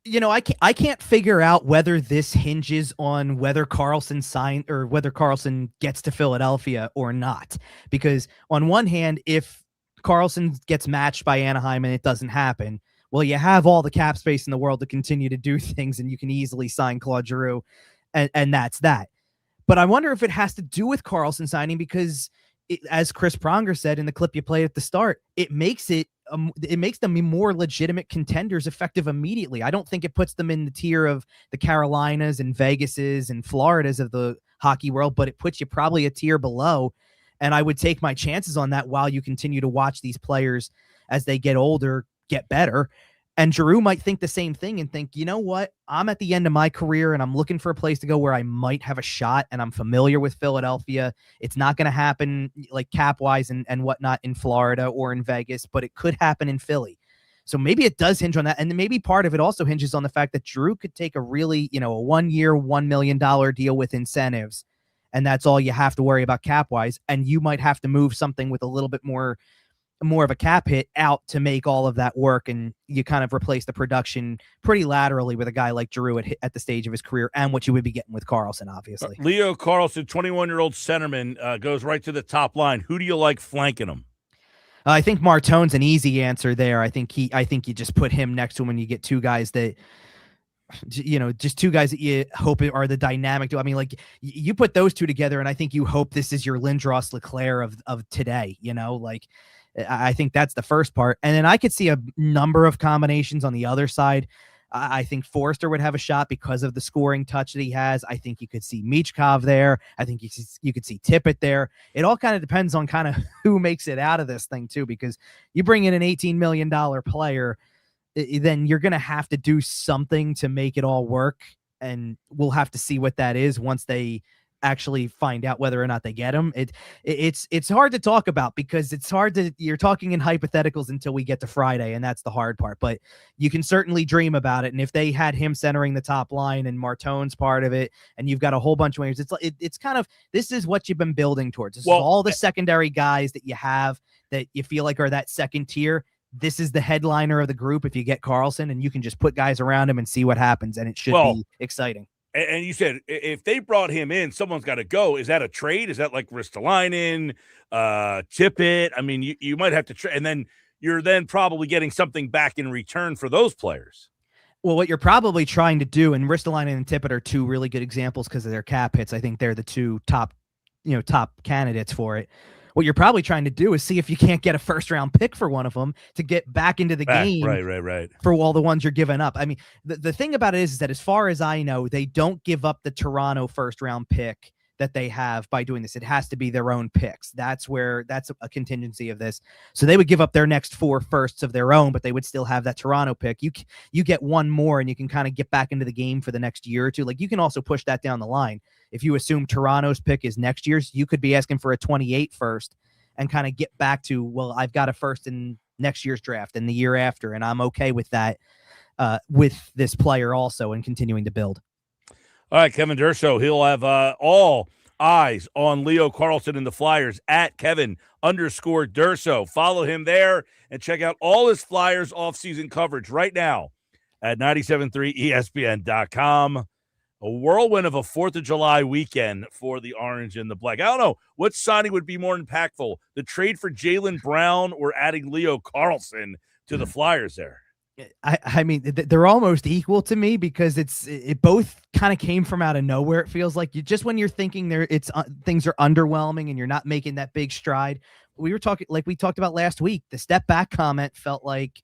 I can't figure out whether this hinges on whether Carlsson signed or whether Carlsson gets to Philadelphia or not. Because on one hand, if Carlsson gets matched by Anaheim and it doesn't happen, well, you have all the cap space in the world to continue to do things, and you can easily sign Claude Giroux, and that's that. But I wonder if it has to do with Carlsson signing, because as Chris Pronger said in the clip you played at the start, it makes them more legitimate contenders effective immediately. I don't think it puts them in the tier of the Carolinas and Vegases and Floridas of the hockey world, but it puts you probably a tier below. And I would take my chances on that while you continue to watch these players as they get older, get better. And Giroux might think the same thing and think, you know what? I'm at the end of my career and I'm looking for a place to go where I might have a shot, and I'm familiar with Philadelphia. It's not going to happen like cap-wise and whatnot in Florida or in Vegas, but it could happen in Philly. So maybe it does hinge on that. And maybe part of it also hinges on the fact that Giroux could take a really, a 1-year, $1 million deal with incentives, and that's all you have to worry about cap-wise. And you might have to move something with a little bit more more of a cap hit out to make all of that work, and you kind of replace the production pretty laterally with a guy like Drew at the stage of his career, and what you would be getting with Carlsson, obviously. Leo Carlsson, 21-year-old centerman, goes right to the top line. Who do you like flanking him? I think Martone's an easy answer there. I think you just put him next to him when you get two guys that, just two guys that you hope are the dynamic. I mean, like you put those two together, and I think you hope this is your Lindros Leclerc of today. I think that's the first part, and then I could see a number of combinations on the other side. I think Forrester would have a shot because of the scoring touch that he has. I think you could see Michkov there. I think you could see Tippett there. It all kind of depends on kind of who makes it out of this thing too, because you bring in an $18 million player, then you're going to have to do something to make it all work. And we'll have to see what that is once they actually find out whether or not they get him. It's hard to talk about because you're talking in hypotheticals until we get to Friday, and that's the hard part, but you can certainly dream about it. And if they had him centering the top line and Martone's part of it, and you've got a whole bunch of wingers, it's kind of, this is what you've been building towards. This is all the secondary guys that you have that you feel like are that second tier. This is the headliner of the group if you get Carlsson, and you can just put guys around him and see what happens, and it should be exciting. And you said if they brought him in, someone's got to go. Is that a trade? Is that like Ristolainen, Tippett? I mean, you might have to trade, and then you're probably getting something back in return for those players. Well, what you're probably trying to do, and Ristolainen and Tippett are two really good examples because of their cap hits. I think they're the two top candidates for it. What you're probably trying to do is see if you can't get a first-round pick for one of them to get back into the game. Right. For all the ones you're giving up. I mean, the thing about it is that as far as I know, they don't give up the Toronto first-round pick that they have by doing this. It has to be their own picks. That's a contingency of this. So they would give up their next 4 firsts of their own, but they would still have that Toronto pick. You get one more, and you can kind of get back into the game for the next year or two. Like, you can also push that down the line. If you assume Toronto's pick is next year's, you could be asking for a 28 first and kind of get back to, well, I've got a first in next year's draft and the year after, and I'm okay with that with this player also, and continuing to build. All right, Kevin Durso, he'll have all eyes on Leo Carlsson and the Flyers at Kevin_Durso. Follow him there and check out all his Flyers offseason coverage right now at 973ESPN.com. A whirlwind of a 4th of July weekend for the Orange and the Black. I don't know what signing would be more impactful, the trade for Jaylen Brown or adding Leo Carlsson to the Flyers there. I mean, they're almost equal to me because it both kind of came from out of nowhere. It feels like when you're thinking things are underwhelming and you're not making that big stride. We talked about last week. The step back comment felt like,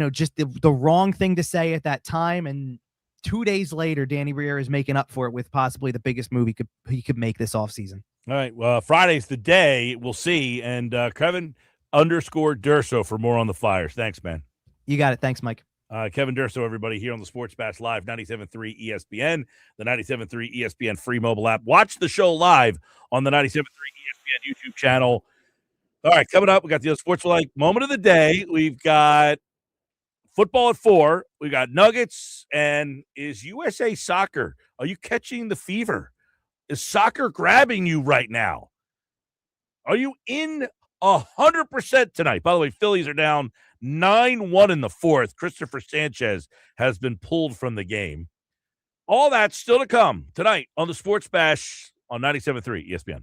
just the wrong thing to say at that time. And 2 days later, Danny Briere is making up for it with possibly the biggest move he could make this offseason. All right. Well, Friday's the day. We'll see. And Kevin_Durso for more on the Flyers. Thanks, man. You got it. Thanks, Mike. Kevin Durso, everybody, here on the Sports Bash Live, 97.3 ESPN, the 97.3 ESPN free mobile app. Watch the show live on the 97.3 ESPN YouTube channel. All right, coming up, we got the Unsportsmanlike Moment of the Day. We've got football at 4. We got Nuggets, and is USA Soccer? Are you catching the fever? Is soccer grabbing you right now? Are you in 100% tonight? By the way, Phillies are down 9-1 in the 4th. Christopher Sanchez has been pulled from the game. All that's still to come tonight on the Sports Bash on 97.3 ESPN.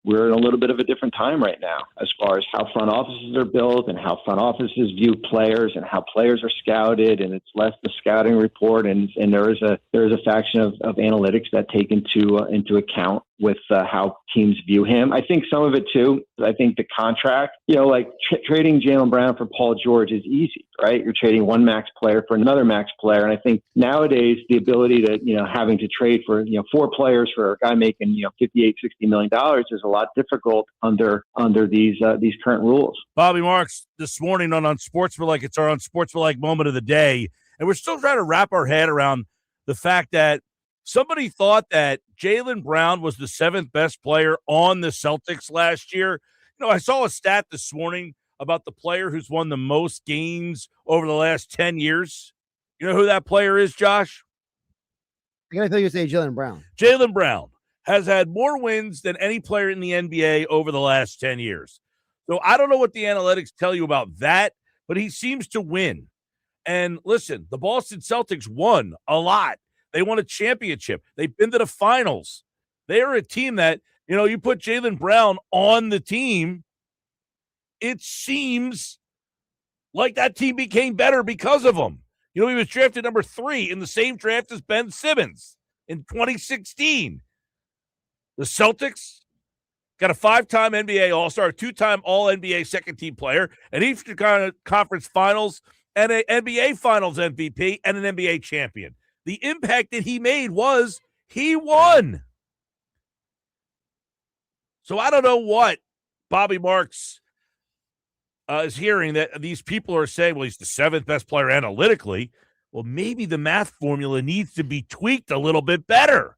we're in a little bit of a different time right now as far as how front offices are built and how front offices view players and how players are scouted. And it's less the scouting report. And there is a faction of analytics that take into account with how teams view him. I think some of it too, I think the contract, like trading Jaylen Brown for Paul George is easy, right? You're trading one max player for another max player. And I think nowadays the ability to, having to trade for, 4 players for a guy making, $58, $60 million is a lot difficult under these current rules. Bobby Marks this morning on Unsportsmanlike. It's our Unsportsmanlike moment of the day. And we're still trying to wrap our head around the fact that somebody thought that Jaylen Brown was the 7th best player on the Celtics last year. I saw a stat this morning about the player who's won the most games over the last 10 years. You know who that player is, Josh? I thought you say Jaylen Brown. Jaylen Brown has had more wins than any player in the NBA over the last 10 years. So I don't know what the analytics tell you about that, but he seems to win. And listen, the Boston Celtics won a lot. They won a championship. They've been to the finals. They are a team that, you put Jaylen Brown on the team, it seems like that team became better because of him. He was drafted number 3 in the same draft as Ben Simmons in 2016. The Celtics got a 5-time NBA All-Star, a 2-time All-NBA second-team player, an Eastern Conference Finals and an NBA Finals MVP and an NBA champion. The impact that he made was he won. So I don't know what Bobby Marks is hearing that these people are saying, well, he's the 7th best player analytically. Well, maybe the math formula needs to be tweaked a little bit better.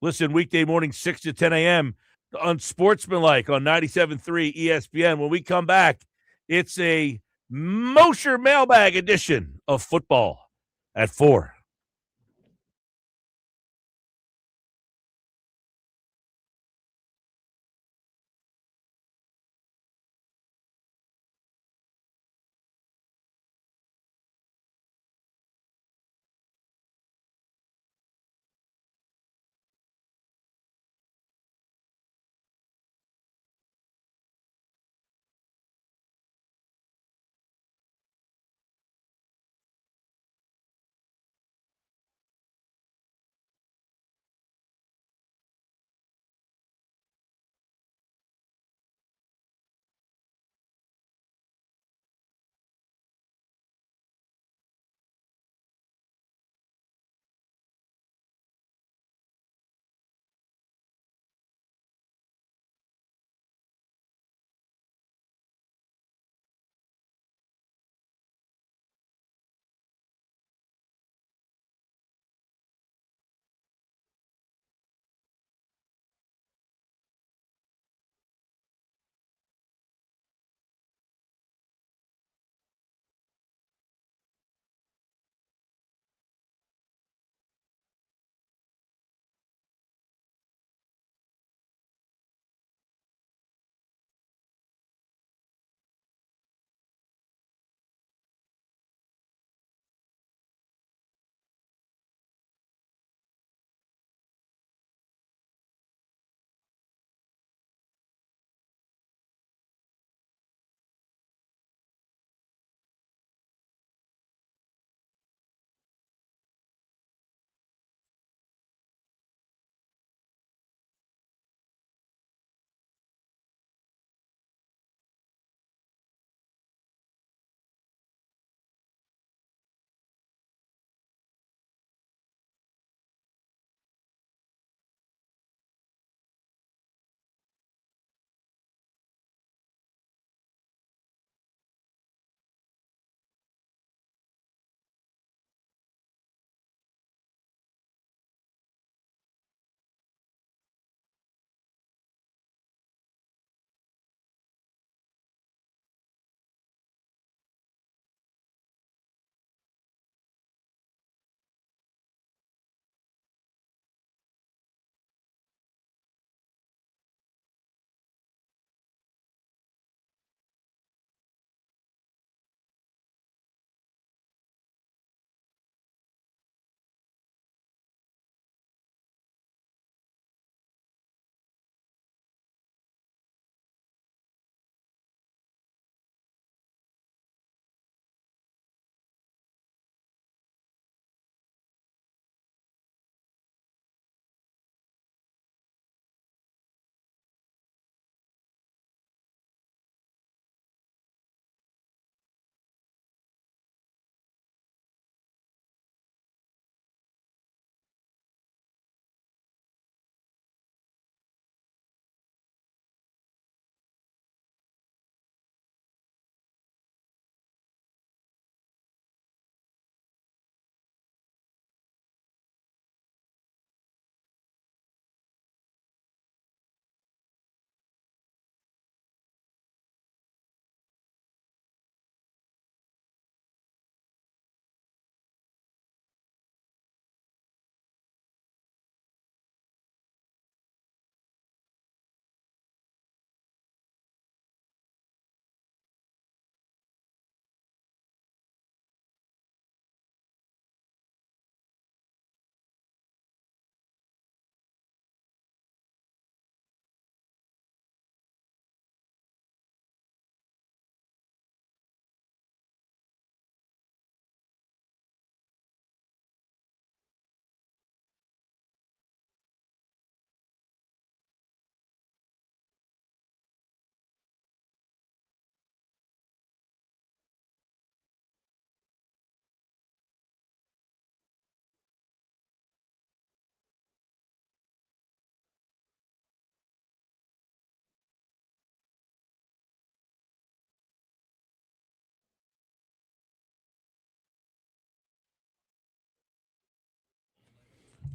Listen, weekday morning, 6 to 10 a.m. Unsportsmanlike on 97.3 ESPN. When we come back, it's a Mosher mailbag edition of football at 4.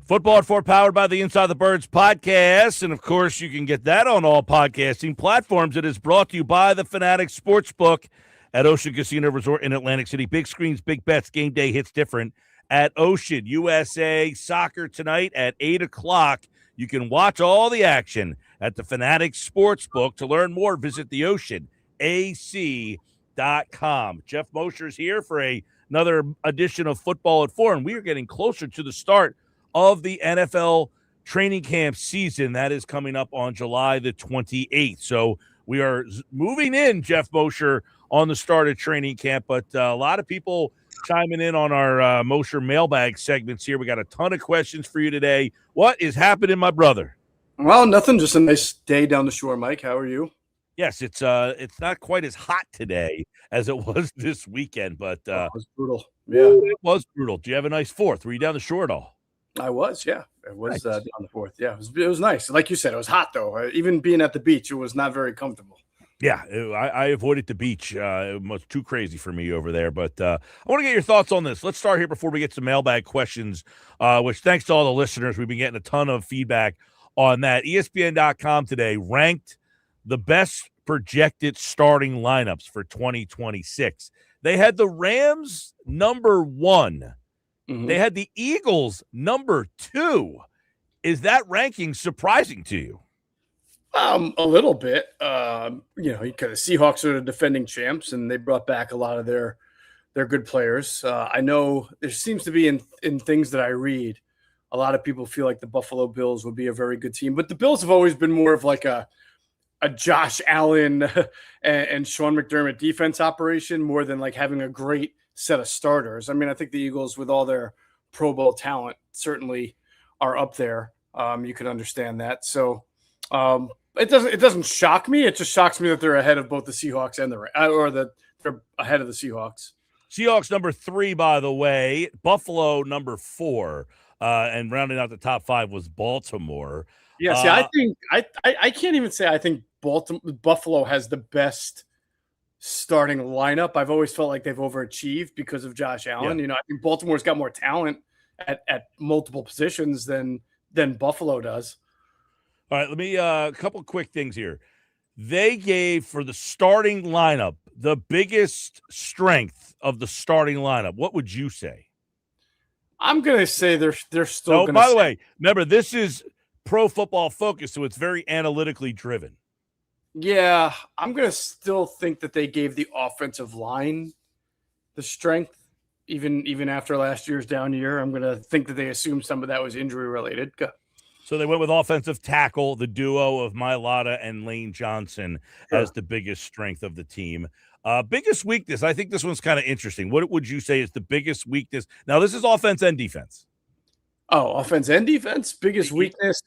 Football at 4 powered by the Inside the Birds podcast. And, of course, you can get that on all podcasting platforms. It is brought to you by the Fanatic Sportsbook at Ocean Casino Resort in Atlantic City. Big screens, big bets, game day hits different at Ocean. USA soccer tonight at 8 o'clock. You can watch all the action at the Fanatic Sportsbook. To learn more, visit theoceanac.com. Geoff Mosher is here for another edition of Football at 4, and we are getting closer to the start of the NFL training camp season. That is coming up on July the 28th. So we are moving in, Geoff Mosher, on the start of training camp, but a lot of people chiming in on our Mosher mailbag segments here. We got a ton of questions for you today. What is happening, my brother? Well, nothing. Just a nice day down the shore, Mike. How are you? Yes, it's not quite as hot today as it was this weekend, but it was brutal. Yeah, it was brutal. Do you have a nice 4th? Were you down the shore at all? I was. Yeah, it was Nice. down the 4th. Yeah, it was nice. Like you said, it was hot though. Even being at the beach, it was not very comfortable. Yeah, I avoided the beach. It was too crazy for me over there. But I want to get your thoughts on this. Let's start here before we get to mailbag questions, which thanks to all the listeners. We've been getting a ton of feedback on that. ESPN.com today ranked the best projected starting lineups for 2026. They had the Rams number 1. Mhm. They had the Eagles number 2. Is that ranking surprising to you? A little bit. Because Seahawks are the defending champs, and they brought back a lot of their good players. I know there seems to be in things that I read, a lot of people feel like the Buffalo Bills would be a very good team, but the Bills have always been more of like a Josh Allen and Sean McDermott defense operation more than like having a great set of starters. I mean, I think the Eagles, with all their Pro Bowl talent, certainly are up there. You can understand that. So it doesn't shock me. It just shocks me that they're ahead of both the Seahawks and they're ahead of the Seahawks. Seahawks number 3, by the way. Buffalo number 4. And rounding out the top 5 was Baltimore. Yeah, see, I think I can't even say I think Buffalo has the best starting lineup. I've always felt like they've overachieved because of Josh Allen. Yeah. I think Baltimore's got more talent at multiple positions than Buffalo does. All right, let me a couple quick things here. They gave for the starting lineup the biggest strength of the starting lineup. What would you say? I'm gonna say they're still. Oh, by the way, remember this is Pro Football Focus, so it's very analytically driven. Yeah, I'm gonna still think that they gave the offensive line the strength, even after last year's down year. I'm gonna think that they assumed some of that was injury related. So they went with offensive tackle, the duo of Mailata and Lane Johnson as the biggest strength of the team. Biggest weakness, I think this one's kind of interesting. What would you say is the biggest weakness? Now, this is offense and defense. Oh, offense and defense. Biggest weakness,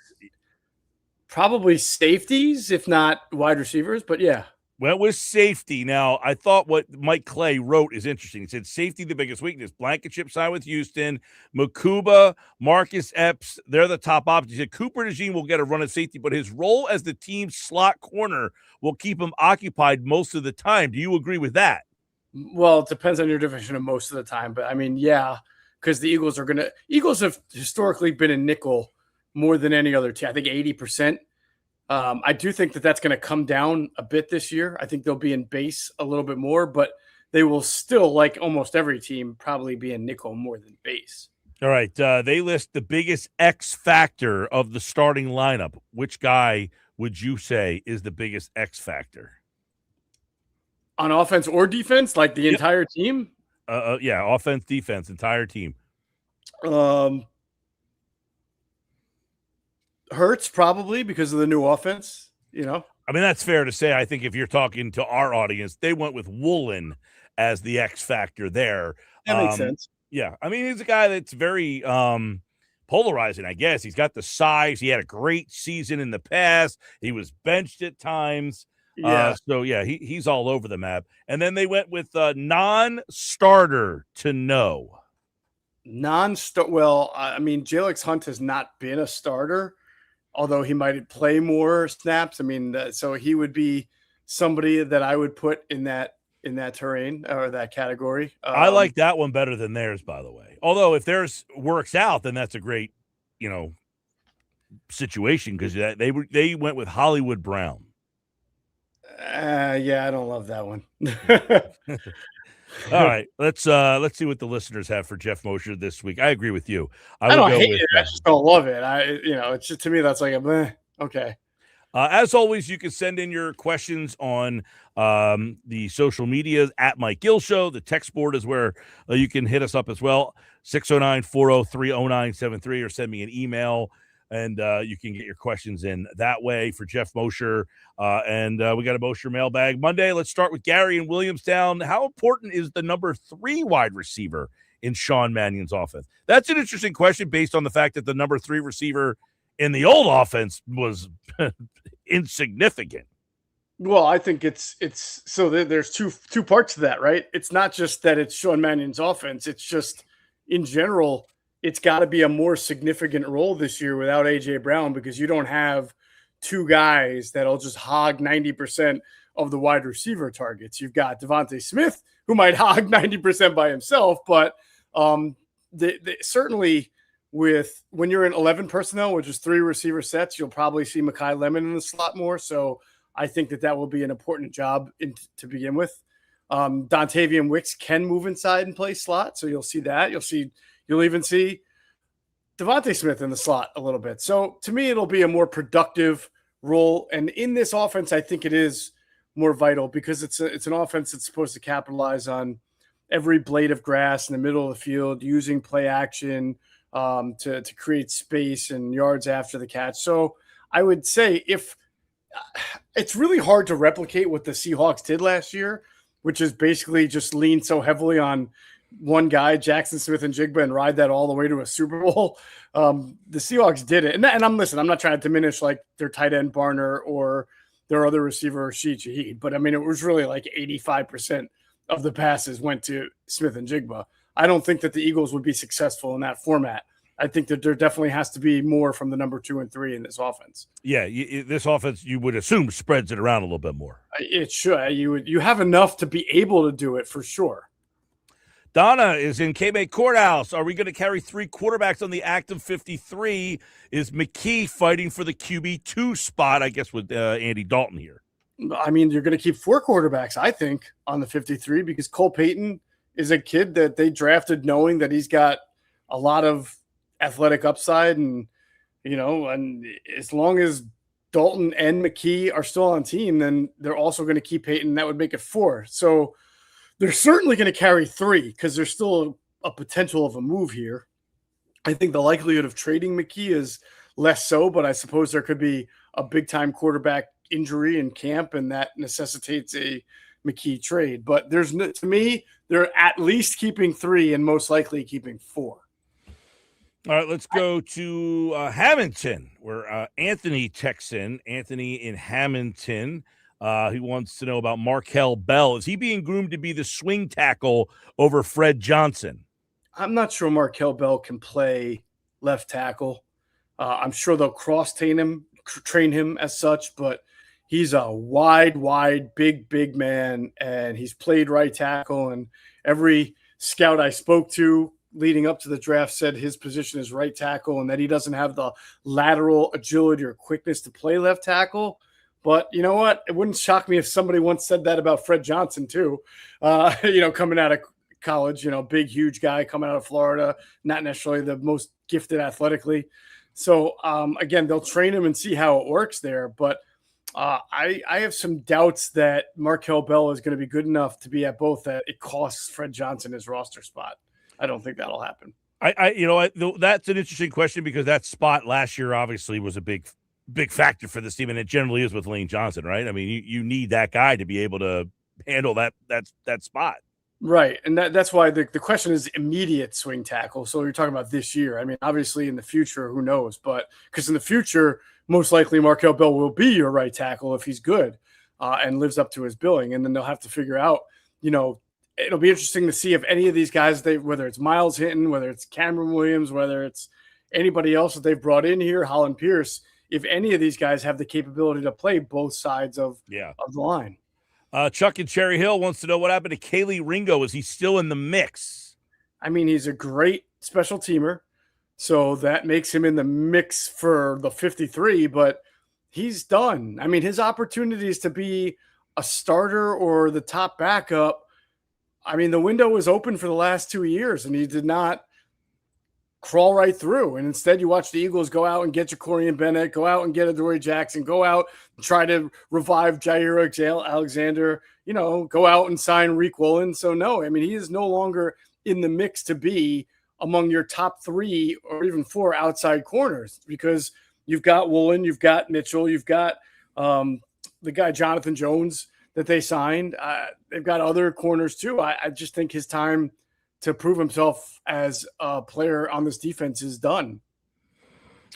probably safeties, if not wide receivers. But yeah. Well, with safety, now I thought what Mike Clay wrote is interesting. He said safety the biggest weakness. Blankenship signed with Houston. Makuba, Marcus Epps, they're the top options. He said Cooper DeJean will get a run at safety, but his role as the team's slot corner will keep him occupied most of the time. Do you agree with that? Well, it depends on your definition of most of the time, but I mean, yeah, because the Eagles have historically been a nickel more than any other team. I think 80%. I do think that that's going to come down a bit this year. I think they'll be in base a little bit more, but they will still, like almost every team, probably be in nickel more than base. All right. They list the biggest X factor of the starting lineup. Which guy would you say is the biggest X factor? On offense or defense, like the entire team? Yeah, offense, defense, entire team. Hurts probably because of the new offense, I mean, that's fair to say. I think if you're talking to our audience, they went with Woolen as the X factor there. That makes sense. Yeah. I mean, he's a guy that's very polarizing, I guess. He's got the size. He had a great season in the past. He was benched at times. Yeah. He's all over the map. And then they went with non-starter to no. Well, I mean, Jalix Hunt has not been a starter, although he might play more snaps. I mean, so he would be somebody that I would put in that terrain or that category. I like that one better than theirs, by the way. Although if theirs works out, then that's a great, situation because they went with Hollywood Brown. Yeah, I don't love that one. All right, let's see what the listeners have for Geoff Mosher this week. I agree with you. I don't hate it. I just don't love it. It's just, to me, that's like okay. As always, you can send in your questions on the social media at Mike Gill Show. The text board is where you can hit us up as well, 609-403-0973, or send me an email, and you can get your questions in that way for Geoff Mosher. And we got a Mosher mailbag Monday. Let's start with Gary in Williamstown. How important is the number 3 wide receiver in Sean Mannion's offense? That's an interesting question based on the fact that the number 3 receiver in the old offense was insignificant. Well, I think it's so there's two parts to that, right? It's not just that it's Sean Mannion's offense. It's just in general, it's got to be a more significant role this year without A.J. Brown, because you don't have 2 guys that'll just hog 90% of the wide receiver targets. You've got Devontae Smith, who might hog 90% by himself, but they certainly – when you're in 11 personnel, which is 3 receiver sets, you'll probably see Mekhi Lemon in the slot more. So I think that will be an important job to begin with. Dontavian Wicks can move inside and play slot, so you'll see that. You'll even see Devontae Smith in the slot a little bit. So to me, it'll be a more productive role. And in this offense, I think it is more vital because it's an offense that's supposed to capitalize on every blade of grass in the middle of the field, using play action, to create space and yards after the catch. So I would say it's really hard to replicate what the Seahawks did last year, which is basically just lean so heavily on one guy, Jackson Smith-Njigba, and ride that all the way to a Super Bowl. The Seahawks did it. And I'm not trying to diminish like their tight end Barner or their other receiver, Rashid Shaheed, but I mean, it was really like 85% of the passes went to Smith-Njigba. I don't think that the Eagles would be successful in that format. I think that there definitely has to be more from the number 2 and 3 in this offense. Yeah, this offense, you would assume, spreads it around a little bit more. It should. You have enough to be able to do it for sure. Donna is in K-Bay Courthouse. Are we going to carry 3 quarterbacks on the active 53? Is McKee fighting for the QB2 spot, I guess, with Andy Dalton here? I mean, you're going to keep 4 quarterbacks, I think, on the 53 because Cole Payton is a kid that they drafted knowing that he's got a lot of athletic upside. And, and as long as Dalton and McKee are still on team, then they're also going to keep Payton. That would make it 4. So they're certainly going to carry 3 because there's still a potential of a move here. I think the likelihood of trading McKee is less so, but I suppose there could be a big-time quarterback injury in camp, and that necessitates a McKee trade. But to me, they're at least keeping 3 and most likely keeping 4. All right, let's go to Hamilton, where Anthony texts in. Anthony in Hamilton. He wants to know about Markel Bell. Is he being groomed to be the swing tackle over Fred Johnson? I'm not sure Markel Bell can play left tackle. I'm sure they'll train him as such, but he's a wide, big man, and he's played right tackle. And every scout I spoke to leading up to the draft said his position is right tackle and that he doesn't have the lateral agility or quickness to play left tackle. But you know what? It wouldn't shock me if somebody once said that about Fred Johnson too. Coming out of college, big, huge guy coming out of Florida, not necessarily the most gifted athletically. So again, they'll train him and see how it works there. But I have some doubts that Markel Bell is going to be good enough to be at both that it costs Fred Johnson his roster spot. I don't think that'll happen. That's an interesting question because that spot last year obviously was a big factor for this team, and it generally is with Lane Johnson, right? I mean, you need that guy to be able to handle that spot. Right, and that's why the question is immediate swing tackle. So you're talking about this year. I mean, obviously in the future, who knows? But because in the future, most likely Markel Bell will be your right tackle if he's good and lives up to his billing. And then they'll have to figure out, it'll be interesting to see if any of these guys, whether it's Miles Hinton, whether it's Cameron Williams, whether it's anybody else that they've brought in here, Holland Pierce, if any of these guys have the capability to play both sides of the line. Chuck in Cherry Hill wants to know what happened to Kaylee Ringo. Is he still in the mix? I mean, he's a great special teamer. So that makes him in the mix for the 53, but he's done. I mean, his opportunities to be a starter or the top backup, I mean, the window was open for the last 2 years, and he did not crawl right through. And instead, you watch the Eagles go out and get Jacorian Bennett, go out and get Adoree Jackson, go out and try to revive Jair Alexander, go out and sign Reek Woolen. So, no, I mean, he is no longer in the mix to be among your top 3 or even 4 outside corners, because you've got Woolen, you've got Mitchell, you've got the guy Jonathan Jones that they signed. They've got other corners too. I just think his time to prove himself as a player on this defense is done.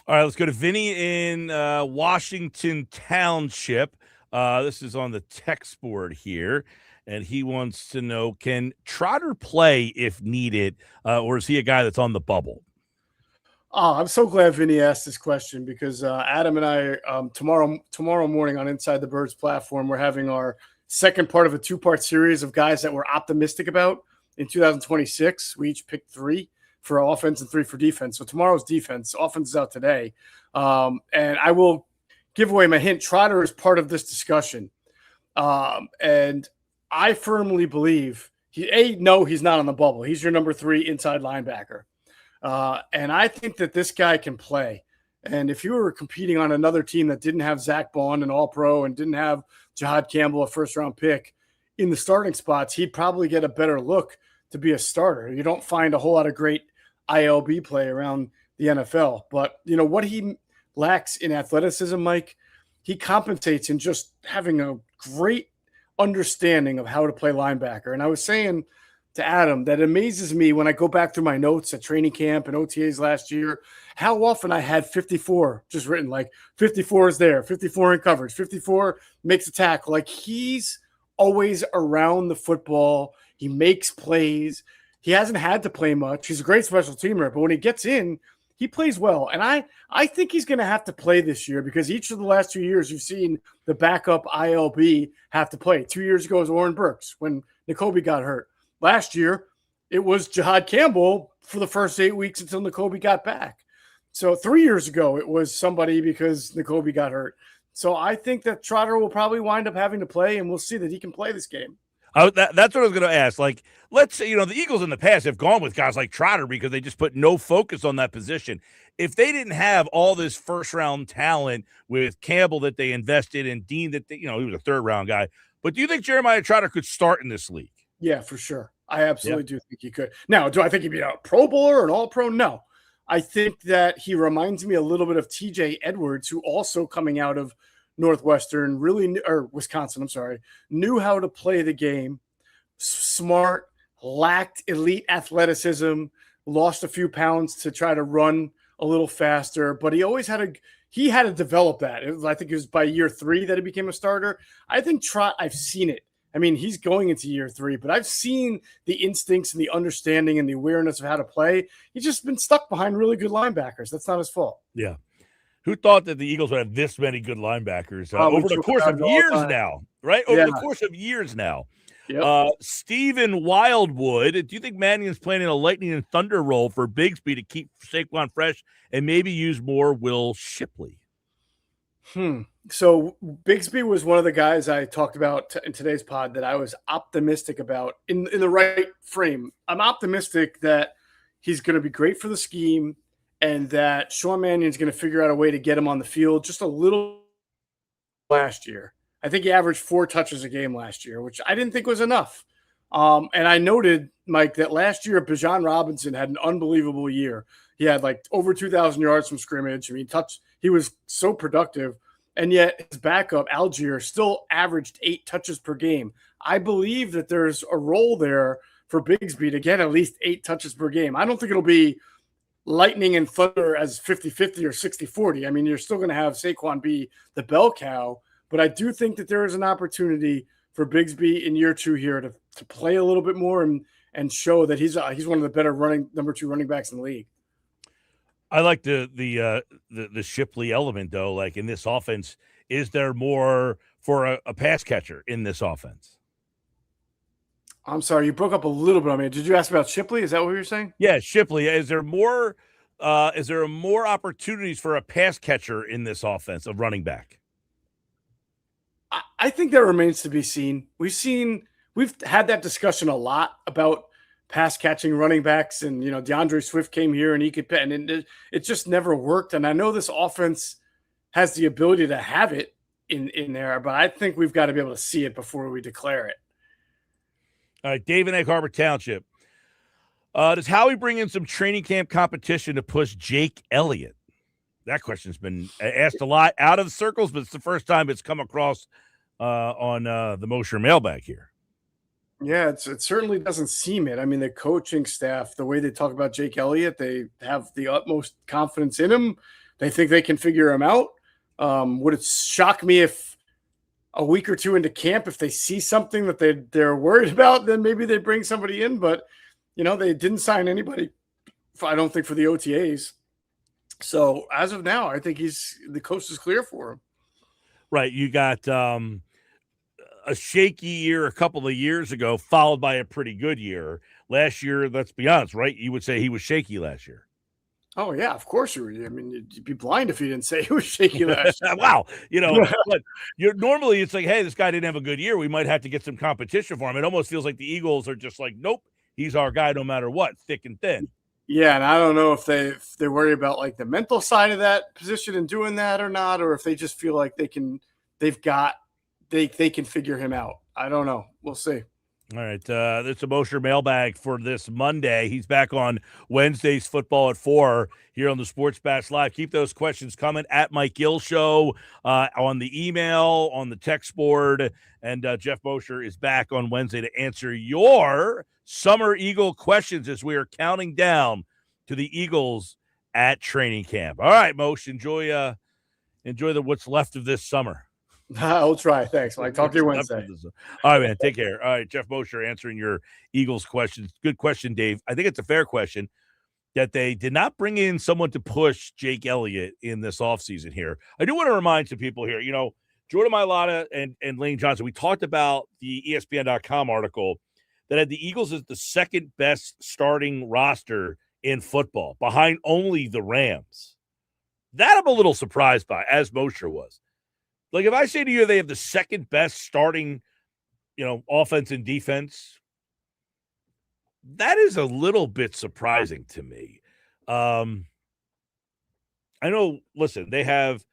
All right, let's go to Vinny in Washington Township. This is on the text board here, and he wants to know, can Trotter play if needed, or is he a guy that's on the bubble? Oh, I'm so glad Vinny asked this question, because Adam and I, tomorrow morning on Inside the Birds platform, we're having our second part of a 2-part series of guys that we're optimistic about in 2026. We each picked 3 for offense and 3 for defense. So tomorrow's defense. Offense is out today. And I will give away my hint. Trotter is part of this discussion. And I firmly believe he's not on the bubble. He's your number 3 inside linebacker. And I think that this guy can play. And if you were competing on another team that didn't have Zach Bond, an all-pro, and didn't have Jihad Campbell, a first-round pick, in the starting spots, he'd probably get a better look to be a starter. You don't find a whole lot of great ILB play around the NFL. But, what he lacks in athleticism, Mike, he compensates in just having a great understanding of how to play linebacker. And I was saying to Adam that it amazes me when I go back through my notes at training camp and OTAs last year, how often I had 54 just written, like 54 is there, 54 in coverage, 54 makes a tackle. Like, he's always around the football. He makes plays. He hasn't had to play much. He's a great special teamer, but when he gets in, he plays well. And I think he's going to have to play this year, because each of the last 2 years you've seen the backup ILB have to play. 2 years ago was Oren Burks when Nakobe got hurt. Last year, it was Jihad Campbell for the first 8 weeks until Nakobe got back. So 3 years ago, it was somebody because Nakobe got hurt. So I think that Trotter will probably wind up having to play, and we'll see that he can play this game. That's what I was going to ask. Like, let's say, the Eagles in the past have gone with guys like Trotter because they just put no focus on that position. If they didn't have all this first-round talent with Campbell that they invested in, Dean that he was a third-round guy, but do you think Jeremiah Trotter could start in this league? Yeah, for sure. I absolutely do think he could. Now, do I think he'd be a Pro Bowler or an All-Pro? No. I think that he reminds me a little bit of TJ Edwards, who also coming out of Wisconsin, knew how to play the game, smart, lacked elite athleticism, lost a few pounds to try to run a little faster, but he always had to develop that. I think it was by year 3 that he became a starter. I think I've seen it. I mean, he's going into year 3, but I've seen the instincts and the understanding and the awareness of how to play. He's just been stuck behind really good linebackers. That's not his fault. Yeah. Who thought that the Eagles would have this many good linebackers over the course of years now, right? Over the course of years now. Yep. Stephen Wildwood, do you think Mannion's planning a lightning and thunder role for Bigsby to keep Saquon fresh and maybe use more Will Shipley? So Bigsby was one of the guys I talked about in today's pod that I was optimistic about in the right frame. I'm optimistic that he's going to be great for the scheme, and that Sean Mannion's going to figure out a way to get him on the field just a little. Last year, I think he averaged 4 touches a game last year, which I didn't think was enough. And I noted, Mike, that last year Bijan Robinson had an unbelievable year. He had like over 2,000 yards from scrimmage. I mean, he was so productive, and yet his backup Algier still averaged 8 touches per game. I believe that there's a role there for Bigsby to get at least 8 touches per game. I don't think it'll be lightning and thunder as 50-50 or 60-40. I mean, you're still going to have Saquon be the bell cow, but I do think that there is an opportunity for Bigsby in year 2 here to play a little bit more and show that he's one of the better number 2 running backs in the league. I like the Shipley element, though. Like, in this offense, is there more for a pass catcher in this offense? I'm sorry, you broke up a little bit on me. Did you ask about Shipley? Is that what you're saying? Yeah, Shipley. Is there more is there more opportunities for a pass catcher in this offense of running back? I think that remains to be seen. We've had that discussion a lot about pass catching running backs, and DeAndre Swift came here and he could, and it just never worked. And I know this offense has the ability to have it in there, but I think we've got to be able to see it before we declare it. All right, Dave in Egg Harbor Township. Does Howie bring in some training camp competition to push Jake Elliott? That question's been asked a lot out of circles, but it's the first time it's come across on the Mosher mailbag here. Yeah, it certainly doesn't seem it. I mean, the coaching staff, the way they talk about Jake Elliott, they have the utmost confidence in him. They think they can figure him out. Would it shock me if a week or two into camp, if they see something that they're worried about, then maybe they bring somebody in. But, they didn't sign anybody, I don't think, for the OTAs. So as of now, I think the coast is clear for him. Right. You got a shaky year a couple of years ago, followed by a pretty good year. Last year, let's be honest, right? You would say he was shaky last year. Oh, yeah, of course you would. I mean, you'd be blind if you didn't say he was shaky last year. Wow. But normally it's like, hey, this guy didn't have a good year. We might have to get some competition for him. It almost feels like the Eagles are just like, nope, he's our guy no matter what, thick and thin. Yeah, and I don't know if they worry about like the mental side of that position and doing that or not, or if they just feel like they can figure him out. I don't know. We'll see. All right, that's a Mosher mailbag for this Monday. He's back on Wednesday's football at 4 here on the Sports Bash Live. Keep those questions coming at Mike Gill Show on the email, on the text board, and Geoff Mosher is back on Wednesday to answer your Summer Eagle questions as we are counting down to the Eagles at training camp. All right, Moshe, enjoy what's left of this summer. I'll try. Thanks, Mike. Talk to you Wednesday. All right, man. Take care. All right, Geoff Mosher answering your Eagles questions. Good question, Dave. I think it's a fair question that they did not bring in someone to push Jake Elliott in this offseason here. I do want to remind some people here, Jordan Mailata and Lane Johnson, we talked about the ESPN.com article that had the Eagles as the second best starting roster in football, behind only the Rams. That I'm a little surprised by, as Mosher was. Like, if I say to you they have the second best starting, offense and defense, that is a little bit surprising to me. I know, listen, they have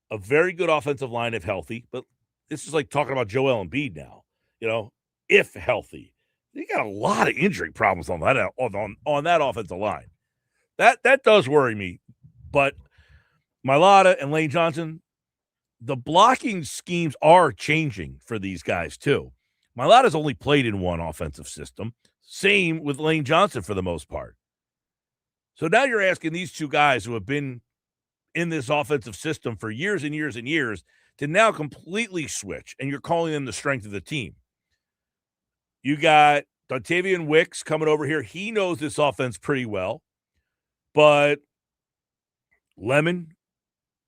a very good offensive line if healthy, but this is like talking about Joel Embiid now, if healthy. They got a lot of injury problems on that offensive line. That does worry me. But Mailata and Lane Johnson, the blocking schemes are changing for these guys too. Mailata's only played in one offensive system. Same with Lane Johnson for the most part. So now you're asking these two guys who have been in this offensive system for years and years and years to now completely switch, and you're calling them the strength of the team. You got Dontavian Wicks coming over here. He knows this offense pretty well. But Lemon,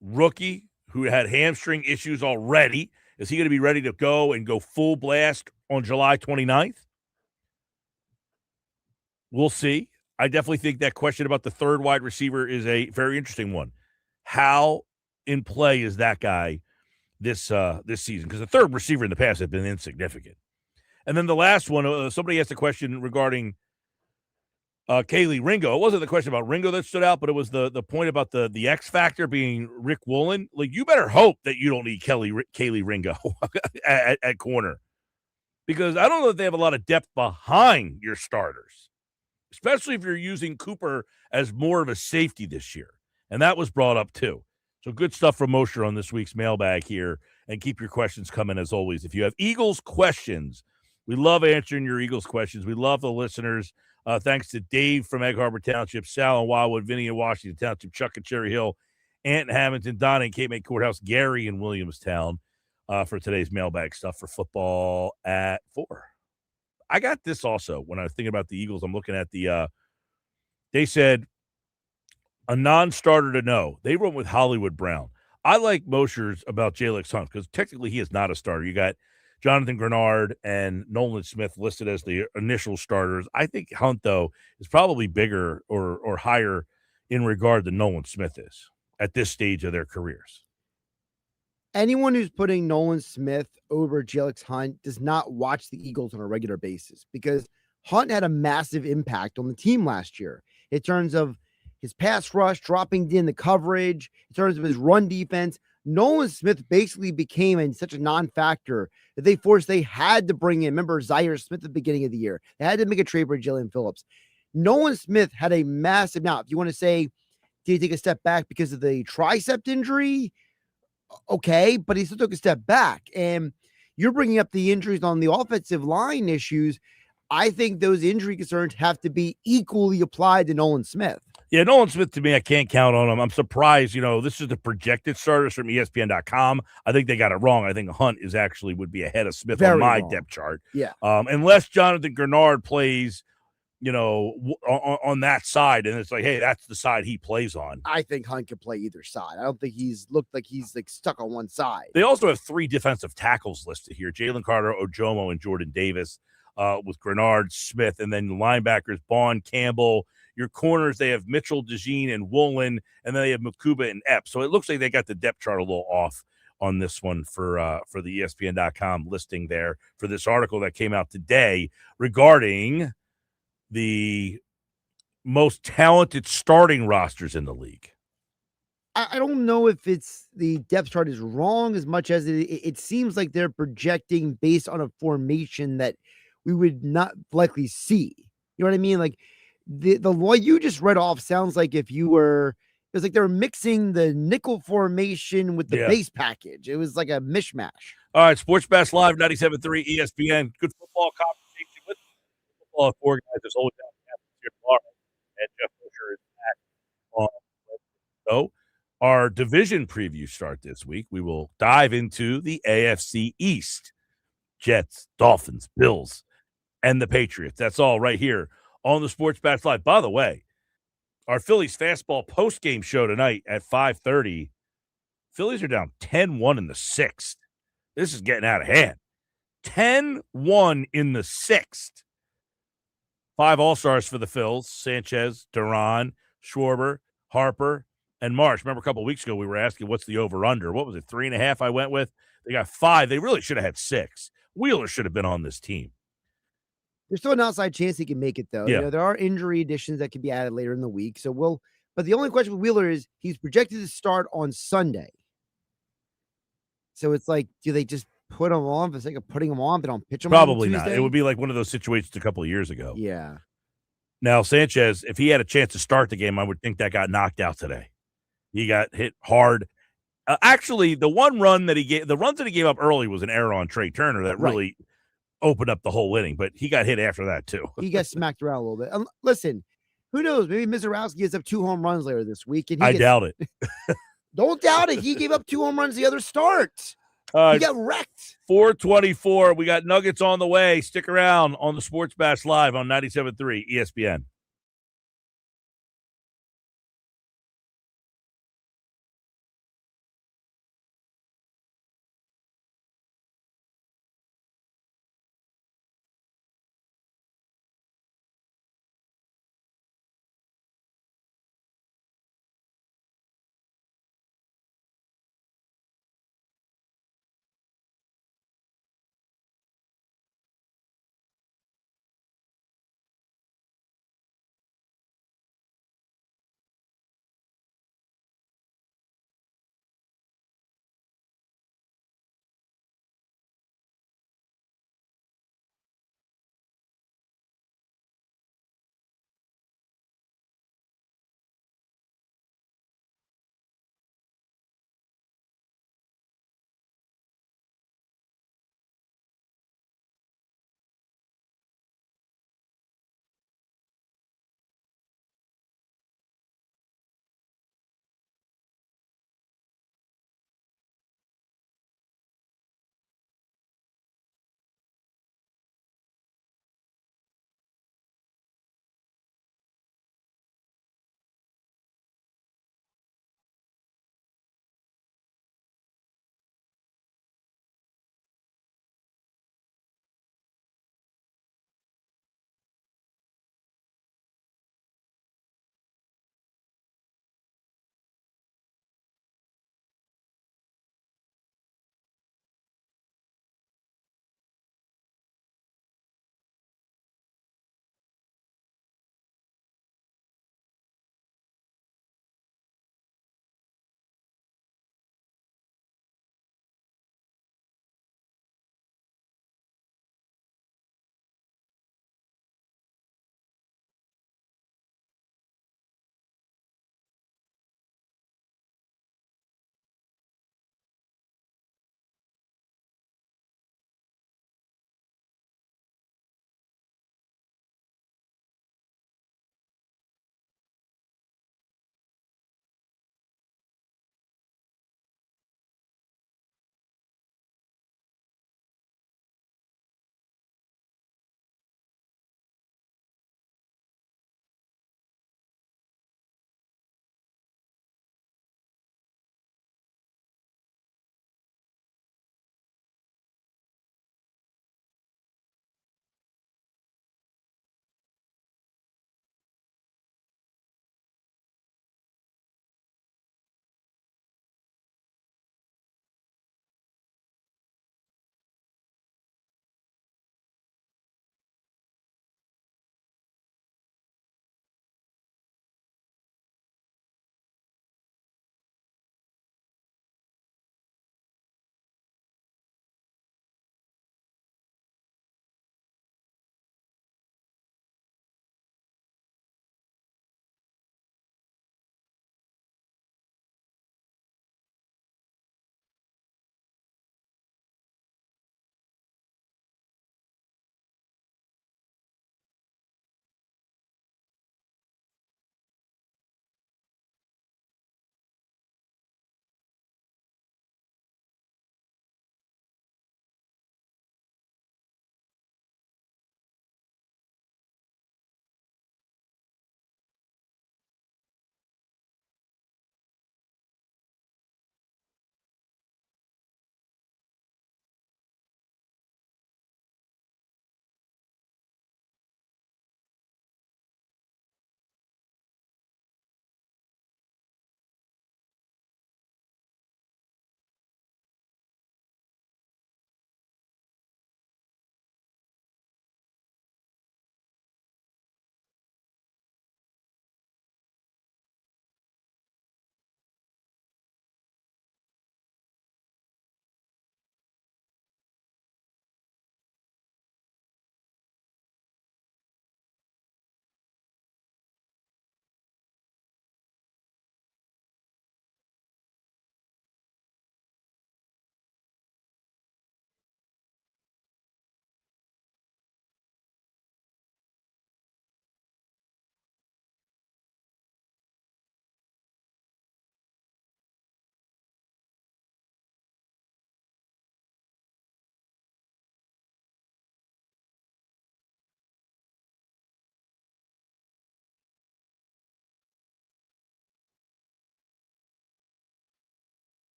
rookie, who had hamstring issues already, is he going to be ready to go full blast on July 29th? We'll see. I definitely think that question about the third wide receiver is a very interesting one. How in play is that guy this season? Because the third receiver in the past has been insignificant. And then the last one, somebody asked a question regarding Kaylee Ringo. It wasn't the question about Ringo that stood out, but it was the point about the X factor being Rick Woolen. Like, you better hope that you don't need Kaylee Ringo at corner, because I don't know that they have a lot of depth behind your starters, especially if you're using Cooper as more of a safety this year. And that was brought up too. So good stuff from Mosher on this week's mailbag here, and keep your questions coming as always. If you have Eagles questions, we love answering your Eagles questions. We love the listeners. Thanks to Dave from Egg Harbor Township, Sal in Wildwood, Vinny in Washington Township, Chuck in Cherry Hill, Ant in Hamilton, Donna in Cape May Courthouse, Gary in Williamstown for today's mailbag stuff for football at 4. I got this also when I was thinking about the Eagles. I'm looking at they said a non-starter to know. They went with Hollywood Brown. I like Mosher's about Jalix Hunt because technically he is not a starter. You got Jonathan Grenard and Nolan Smith listed as the initial starters. I think Hunt, though, is probably bigger or higher in regard to Nolan Smith is at this stage of their careers. Anyone who's putting Nolan Smith over Jelix Hunt does not watch the Eagles on a regular basis, because Hunt had a massive impact on the team last year in terms of his pass rush, dropping in the coverage, in terms of his run defense. Nolan Smith basically became such a non-factor that they had to bring in. Remember Zaire Smith at the beginning of the year. They had to make a trade for Jalen Phillips. Nolan Smith had a massive, now, if you want to say, did he take a step back because of the tricep injury? Okay, but he still took a step back. And you're bringing up the injuries on the offensive line issues. I think those injury concerns have to be equally applied to Nolan Smith. Yeah, Nolan Smith, to me, I can't count on him. I'm surprised. This is the projected starters from ESPN.com. I think they got it wrong. I think Hunt would be ahead of Smith on my depth chart. Yeah. Unless Jonathan Grenard plays, on that side, and it's like, hey, that's the side he plays on. I think Hunt can play either side. I don't think he's looked like he's stuck on one side. They also have 3 defensive tackles listed here: Jalen Carter, Ojomo, and Jordan Davis, with Grenard, Smith, and then linebackers Bond, Campbell. Your corners, they have Mitchell, DeJean, and Woolen, and then they have Makuba and Epps. So it looks like they got the depth chart a little off on this one for the ESPN.com listing there for this article that came out today regarding the most talented starting rosters in the league. I don't know if it's the depth chart is wrong as much as it seems like they're projecting based on a formation that we would not likely see. You know what I mean? Like the what you just read off sounds like it was like they were mixing the nickel formation with the base package. It was like a mishmash. All right, Sports Bash Live, 97.3 ESPN. Good football conversation with football organizers. Always down here tomorrow. And Geoff Mosher is back on. So our division previews start this week. We will dive into the AFC East. Jets, Dolphins, Bills, and the Patriots. That's all right here on the Sports Bash Live. By the way, our Phillies Fastball post-game show tonight at 5:30. Phillies are down 10-1 in the 6th. This is getting out of hand. 10-1 in the 6th. 5 All-Stars for the Phils: Sanchez, Duran, Schwarber, Harper, and Marsh. Remember a couple of weeks ago we were asking what's the over-under. What was it, 3.5 I went with? They got 5. They really should have had 6. Wheeler should have been on this team. There's still an outside chance he can make it, though. Yeah. There are injury additions that could be added later in the week. But the only question with Wheeler is he's projected to start on Sunday. So it's like, do they just put him on for the sake of putting him on? They don't pitch him Probably on not. Tuesday? It would be like one of those situations a couple of years ago. Yeah. Now, Sanchez, if he had a chance to start the game, I would think that got knocked out today. He got hit hard. Actually, the runs that he gave up early was an error on Trey Turner that really opened up the whole inning, but he got hit after that too. He got smacked around a little bit. Listen, who knows? Maybe Mizorowski gets up 2 home runs later this week. And I doubt it. Don't doubt it. He gave up 2 home runs the other start. He got wrecked. 4:24. We got Nuggets on the way. Stick around on the Sports Bash Live on 97.3 ESPN.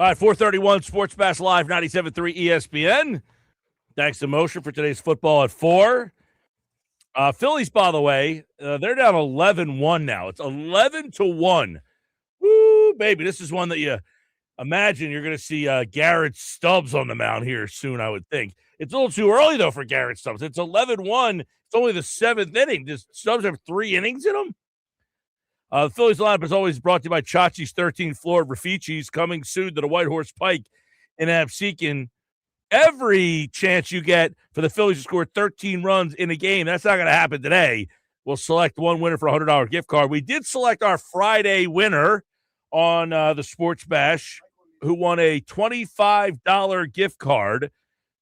All right, 431 Sports Bash Live, 97.3 ESPN. Thanks to Mosher for today's football at 4. Phillies, by the way, they're down 11-1 now. It's 11-1. Woo, baby. This is one that you imagine you're going to see Garrett Stubbs on the mound here soon, I would think. It's a little too early, though, for Garrett Stubbs. It's 11-1. It's only the 7th inning. Does Stubbs have 3 innings in him? The Phillies lineup is always brought to you by Chachi's 13th floor Rafici's, coming soon to the White Horse Pike in Absecon. Every chance you get for the Phillies to score 13 runs in a game, that's not going to happen today. We'll select one winner for a $100 gift card. We did select our Friday winner on the Sports Bash, who won a $25 gift card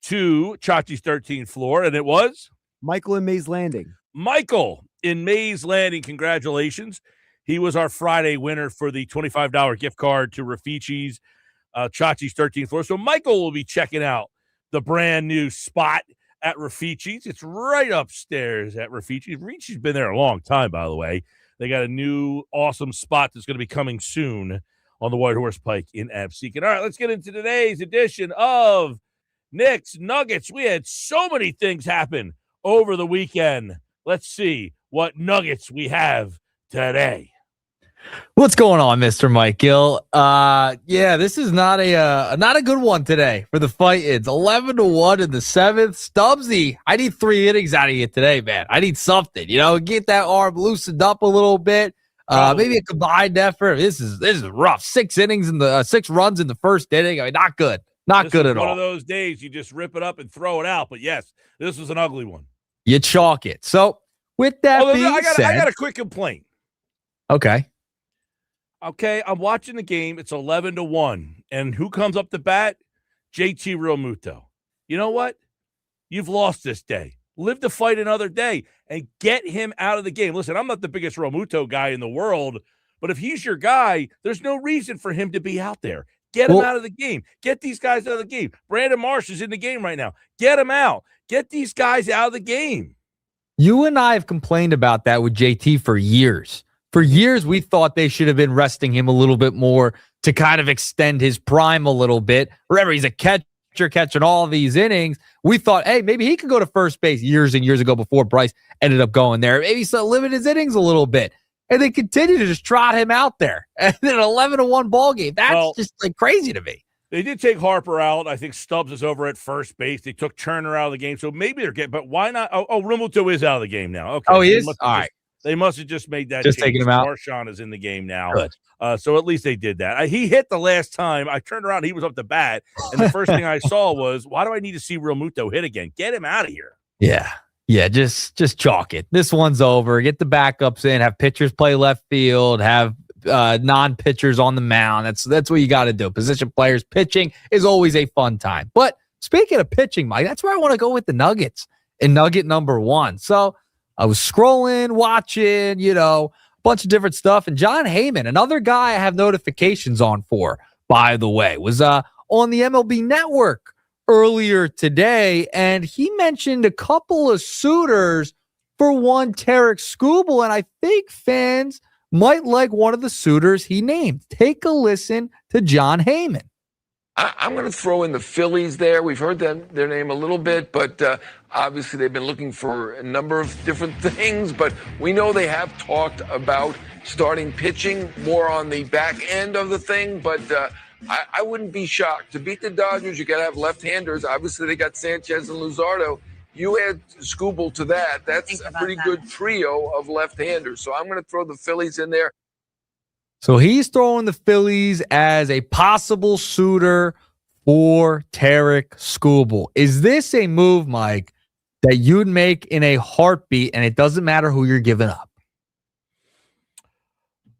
to Chachi's 13th floor, and it was? Michael in Mays Landing. Michael in Mays Landing, congratulations. He was our Friday winner for the $25 gift card to Rafici's, Chachi's 13th floor. So Michael will be checking out the brand new spot at Rafici's. It's right upstairs at Rafici's. Rafici's been there a long time, by the way. They got a new awesome spot that's going to be coming soon on the White Horse Pike in Absecon. All right, let's get into today's edition of Knicks Nuggets. We had so many things happen over the weekend. Let's see what Nuggets we have today. What's going on, Mr. Mike Gill? Yeah, this is not a good one today for the fight. It's 11-1 in the 7th. Stubbsy, I need 3 innings out of you today, man. I need something, get that arm loosened up a little bit. Maybe a combined effort. This is rough. 6 innings in the 6 runs in the first inning. I mean, not good. Not good at all. One of those days you just rip it up and throw it out. But yes, this was an ugly one. You chalk it. So with that being said, I got a quick complaint. Okay, I'm watching the game. It's 11-1. And who comes up to bat? JT Realmuto. You know what? You've lost this day. Live to fight another day and get him out of the game. Listen, I'm not the biggest Realmuto guy in the world, but if he's your guy, there's no reason for him to be out there. Get him out of the game. Get these guys out of the game. Brandon Marsh is in the game right now. Get him out. Get these guys out of the game. You and I have complained about that with JT for years. For years, we thought they should have been resting him a little bit more to kind of extend his prime a little bit. Remember, he's a catcher catching all these innings. We thought, hey, maybe he could go to first base years and years ago before Bryce ended up going there. Maybe so limit his innings a little bit. And they continue to just trot him out there. And then an 11-1 ball game. That's just like crazy to me. They did take Harper out. I think Stubbs is over at first base. They took Turner out of the game. So maybe they're getting, but why not? Realmuto is out of the game now. Okay. Oh, he is? All right. They must have just made that just change. Taking him out. Marshawn is in the game now. Good. So at least they did that. He hit the last time. I turned around. He was up to bat. And the first thing I saw was, why do I need to see Realmuto hit again? Get him out of here. Yeah. Yeah, just chalk it. This one's over. Get the backups in. Have pitchers play left field. Have non-pitchers on the mound. That's what you got to do. Position players. Pitching is always a fun time. But speaking of pitching, Mike, that's where I want to go with the Nuggets in nugget number 1. So I was scrolling, watching, a bunch of different stuff. And John Heyman, another guy I have notifications on for, by the way, was on the MLB Network earlier today. And he mentioned a couple of suitors for one Tarek Skubal. And I think fans might like one of the suitors he named. Take a listen to John Heyman. I'm going to throw in the Phillies there. We've heard their name a little bit, but obviously they've been looking for a number of different things. But we know they have talked about starting pitching more on the back end of the thing. But I wouldn't be shocked. To beat the Dodgers, you got to have left-handers. Obviously, they got Sanchez and Luzardo. You add Skubal to that. That's a pretty good trio of left-handers. So I'm going to throw the Phillies in there. So he's throwing the Phillies as a possible suitor for Tarek Skubal. Is this a move, Mike, that you'd make in a heartbeat, and it doesn't matter who you're giving up?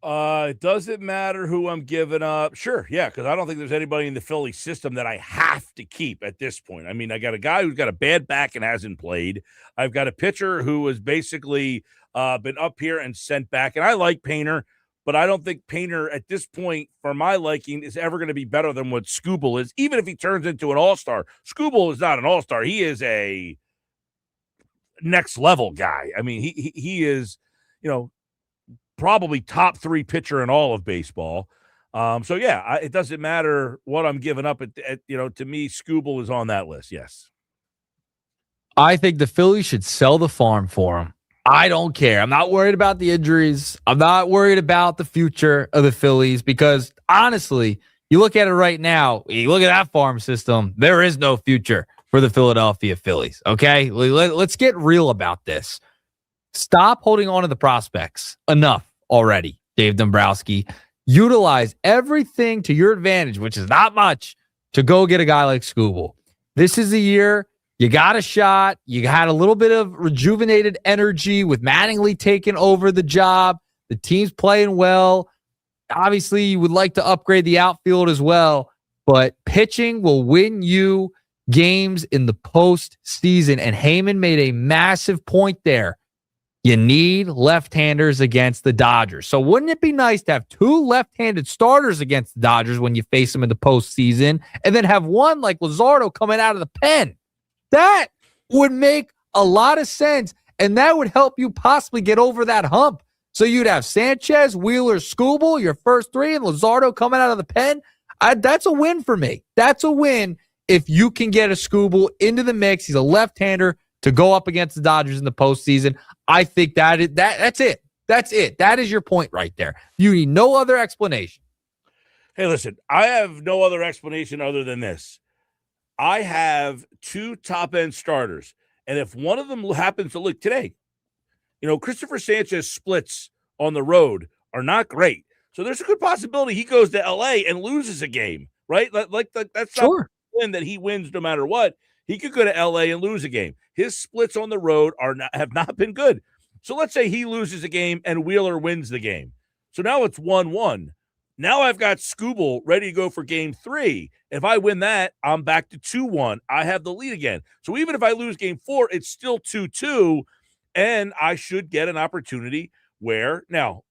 It doesn't matter who I'm giving up. Sure, yeah, because I don't think there's anybody in the Philly system that I have to keep at this point. I mean, I got a guy who's got a bad back and hasn't played. I've got a pitcher who has basically been up here and sent back, and I like Painter. But I don't think Painter at this point, for my liking, is ever going to be better than what Skubal is, even if he turns into an all-star. Skubal is not an all-star. He is a next-level guy. I mean, he is, probably top 3 pitcher in all of baseball. So yeah, it doesn't matter what I'm giving up. To me, Skubal is on that list. Yes. I think the Phillies should sell the farm for him. I don't care. I'm not worried about the injuries. I'm not worried about the future of the Phillies because honestly, you look at it right now, you look at that farm system, there is no future for the Philadelphia Phillies. Okay. Let's get real about this. Stop holding on to the prospects. Enough already, Dave Dombrowski. Utilize everything to your advantage, which is not much, to go get a guy like Skubal. This is the year you got a shot. You had a little bit of rejuvenated energy with Mattingly taking over the job. The team's playing well. Obviously, you would like to upgrade the outfield as well, but pitching will win you games in the postseason. And Heyman made a massive point there. You need left-handers against the Dodgers. So wouldn't it be nice to have two left-handed starters against the Dodgers when you face them in the postseason and then have one like Luzardo coming out of the pen? That would make a lot of sense, and that would help you possibly get over that hump. So you'd have Sanchez, Wheeler, Skubal, your first three, and Luzardo coming out of the pen. That's a win for me. That's a win if you can get a Skubal into the mix. He's a left-hander to go up against the Dodgers in the postseason. I think that's it. That's it. That is your point right there. You need no other explanation. Hey, listen, I have no other explanation other than this. I have two top-end starters, and if one of them happens to look today, Christopher Sanchez splits on the road are not great. So there's a good possibility he goes to L.A. and loses a game, right? That's sure. Not win that he wins no matter what. He could go to L.A. and lose a game. His splits on the road have not been good. So let's say he loses a game and Wheeler wins the game. So now it's 1-1. Now I've got Skubal ready to go for game 3. If I win that, I'm back to 2-1. I have the lead again. So even if I lose game 4, it's still 2-2, and I should get an opportunity where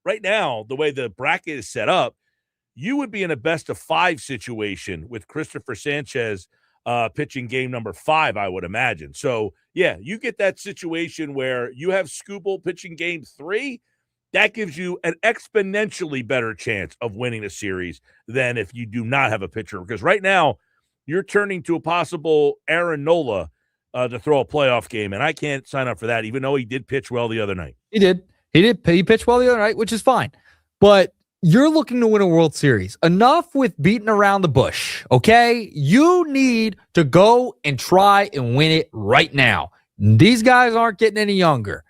right now, the way the bracket is set up, you would be in a best-of-5 situation with Christopher Sanchez pitching game number 5, I would imagine. So, yeah, you get that situation where you have Skubal pitching game 3, that gives you an exponentially better chance of winning a series than if you do not have a pitcher. Because right now, you're turning to a possible Aaron Nola to throw a playoff game, and I can't sign up for that, even though he did pitch well the other night. He did. He pitched well the other night, which is fine. But you're looking to win a World Series. Enough with beating around the bush, okay? You need to go and try and win it right now. These guys aren't getting any younger.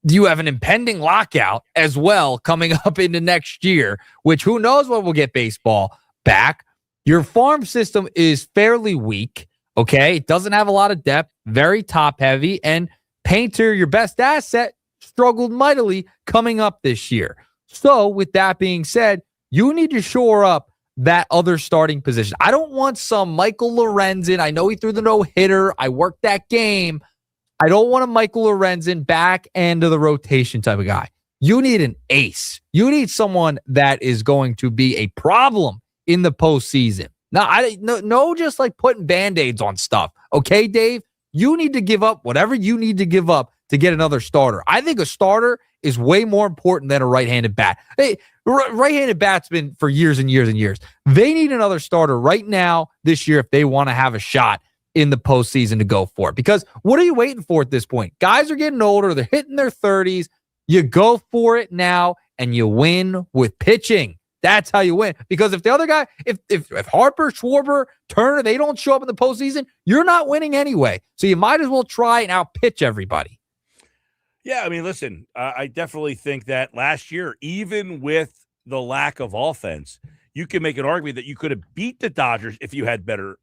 You have an impending lockout as well coming up into next year, which who knows when we'll get baseball back. Your farm system is fairly weak, okay? It doesn't have a lot of depth, very top-heavy, and Painter, your best asset, struggled mightily coming up this year. So with that being said, you need to shore up that other starting position. I don't want some Michael Lorenzen. I know he threw the no-hitter. I worked that game. I don't want a Michael Lorenzen back end of the rotation type of guy. You need an ace. You need someone that is going to be a problem in the postseason. No, just like putting Band-Aids on stuff. Okay, Dave? You need to give up whatever you need to give up to get another starter. I think a starter is way more important than a right-handed bat. Hey, right-handed bat's been for years and years and years. They need another starter right now this year if they want to have a shot in the postseason to go for it. Because what are you waiting for at this point? Guys are getting older. They're hitting their 30s. You go for it now, and you win with pitching. That's how you win. Because if the other guy, if Harper, Schwarber, Turner, they don't show up in the postseason, you're not winning anyway. So you might as well try and outpitch everybody. Yeah, I mean, listen, I definitely think that last year, even with the lack of offense, you can make an argument that you could have beat the Dodgers if you had better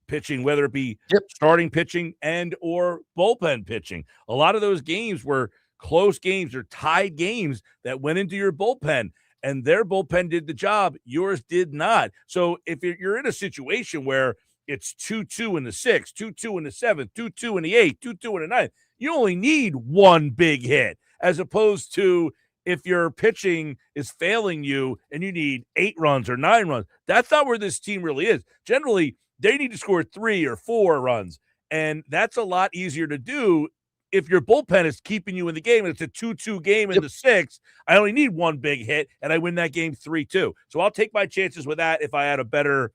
pitching, whether it be starting pitching and or bullpen pitching. A lot of those games were close games or tied games that went into your bullpen, and their bullpen did the job. Yours did not. So if you're in a situation where it's 2-2 in the 6th, 2-2 in the 7th, 2-2 in the 8th, 2-2 in the 9th, you only need one big hit, as opposed to if your pitching is failing you and you need 8 runs or 9 runs. That's not where this team really is. Generally, they need to score 3 or 4 runs, and that's a lot easier to do if your bullpen is keeping you in the game and it's a 2-2 game in the sixth, I only need one big hit and I win that game 3-2. So I'll take my chances with that if I had a better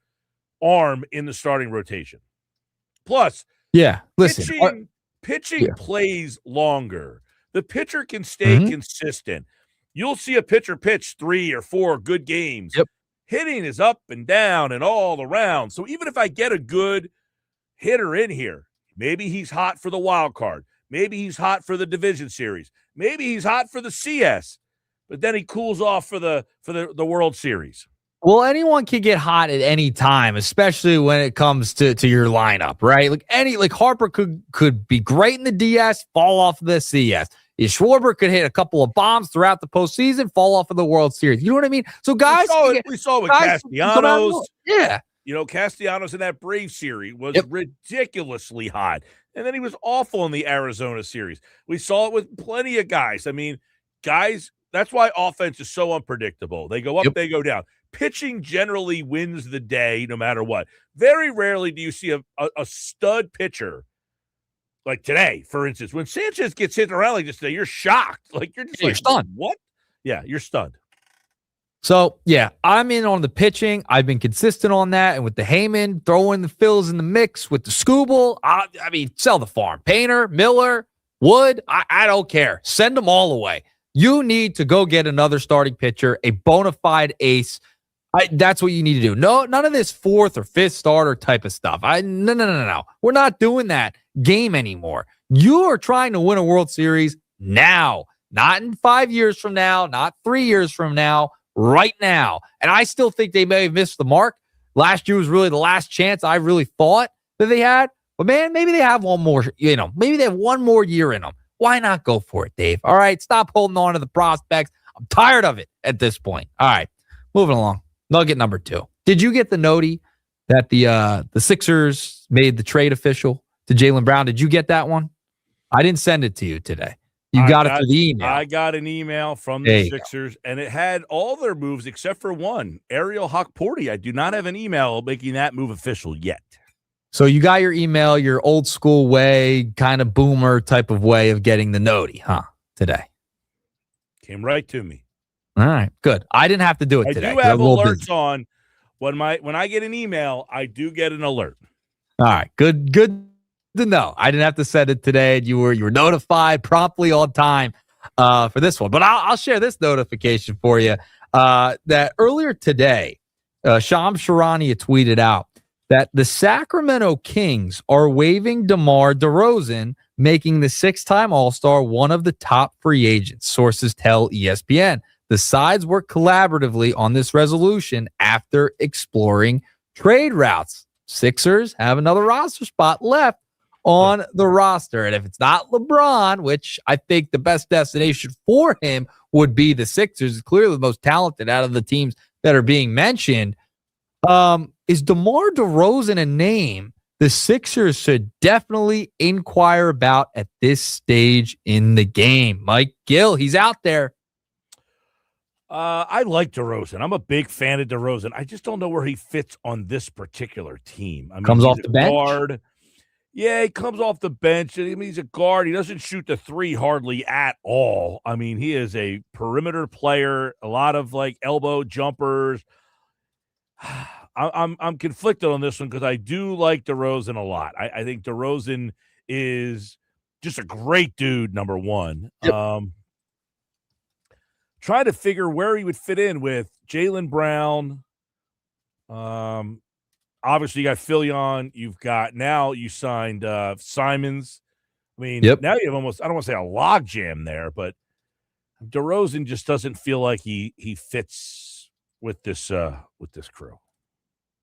arm in the starting rotation. Plus, pitching plays longer. The pitcher can stay consistent. You'll see a pitcher pitch 3 or 4 good games. Hitting is up and down and all around. So even if I get a good hitter in here, maybe he's hot for the wild card. Maybe he's hot for the division series. Maybe he's hot for the CS, but then he cools off for the World Series. Well, anyone can get hot at any time, especially when it comes to your lineup, right? Like Harper could be great in the DS, fall off of the CS. Schwarber could hit a couple of bombs throughout the postseason, fall off of the World Series. You know what I mean? So guys, we saw with Castellanos. Yeah. Castellanos in that Braves series was ridiculously hot. And then he was awful in the Arizona series. We saw it with plenty of guys. I mean, that's why offense is so unpredictable. They go up, they go down. Pitching generally wins the day no matter what. Very rarely do you see a stud pitcher like today, for instance. When Sanchez gets hit around like this today, you're shocked. Like you're stunned. What? Yeah, you're stunned. So, yeah, I'm in on the pitching. I've been consistent on that. And with the Heyman, throwing the Phils in the mix with the Scooble, I mean, sell the farm. Painter, Miller, Wood, I don't care. Send them all away. You need to go get another starting pitcher, a bona fide ace. That's what you need to do. No, none of this 4th or 5th starter type of stuff. No. We're not doing that game anymore. You are trying to win a World Series now, not in 5 years from now, not 3 years from now, right now. And I still think they may have missed the mark. Last year was really the last chance I really thought that they had. But, man, maybe they have one more, maybe they have one more year in them. Why not go for it, Dave? All right, stop holding on to the prospects. I'm tired of it at this point. All right, moving along. Nugget number 2. Did you get the notey that the Sixers made the trade official to Jaylen Brown? Did you get that one? I didn't send it to you today. You got it through the email. I got an email from the Sixers, and it had all their moves except for one, Ariel Hawkporty. I do not have an email making that move official yet. So you got your email, your old school way, kind of boomer type of way of getting the notey, today? Came right to me. All right, good. I didn't have to do it today. I do have alerts on when I get an email. I do get an alert. All right, good to know. I didn't have to send it today. You were notified promptly on time for this one. But I'll share this notification for you. That earlier today, Shams Charania tweeted out that the Sacramento Kings are waiving DeMar DeRozan, making the 6-time All-Star one of the top free agents. Sources tell ESPN. The sides work collaboratively on this resolution after exploring trade routes. Sixers have another roster spot left on the roster. And if it's not LeBron, which I think the best destination for him would be the Sixers, clearly the most talented out of the teams that are being mentioned, is DeMar DeRozan a name the Sixers should definitely inquire about at this stage in the game? Mike Gill, he's out there. I like DeRozan. I'm a big fan of DeRozan. I just don't know where he fits on this particular team. I mean, comes off the bench. Guard. Yeah, he comes off the bench. I mean, he's a guard. He doesn't shoot the 3 hardly at all. I mean, he is a perimeter player. A lot of elbow jumpers. I'm conflicted on this one because I do like DeRozan a lot. I think DeRozan is just a great dude. Number one. Yep. Trying to figure where he would fit in with Jaylen Brown. Obviously, you got Filion. You signed Simons. I mean, now you have almost, I don't want to say a log jam there, but DeRozan just doesn't feel like he fits with this crew.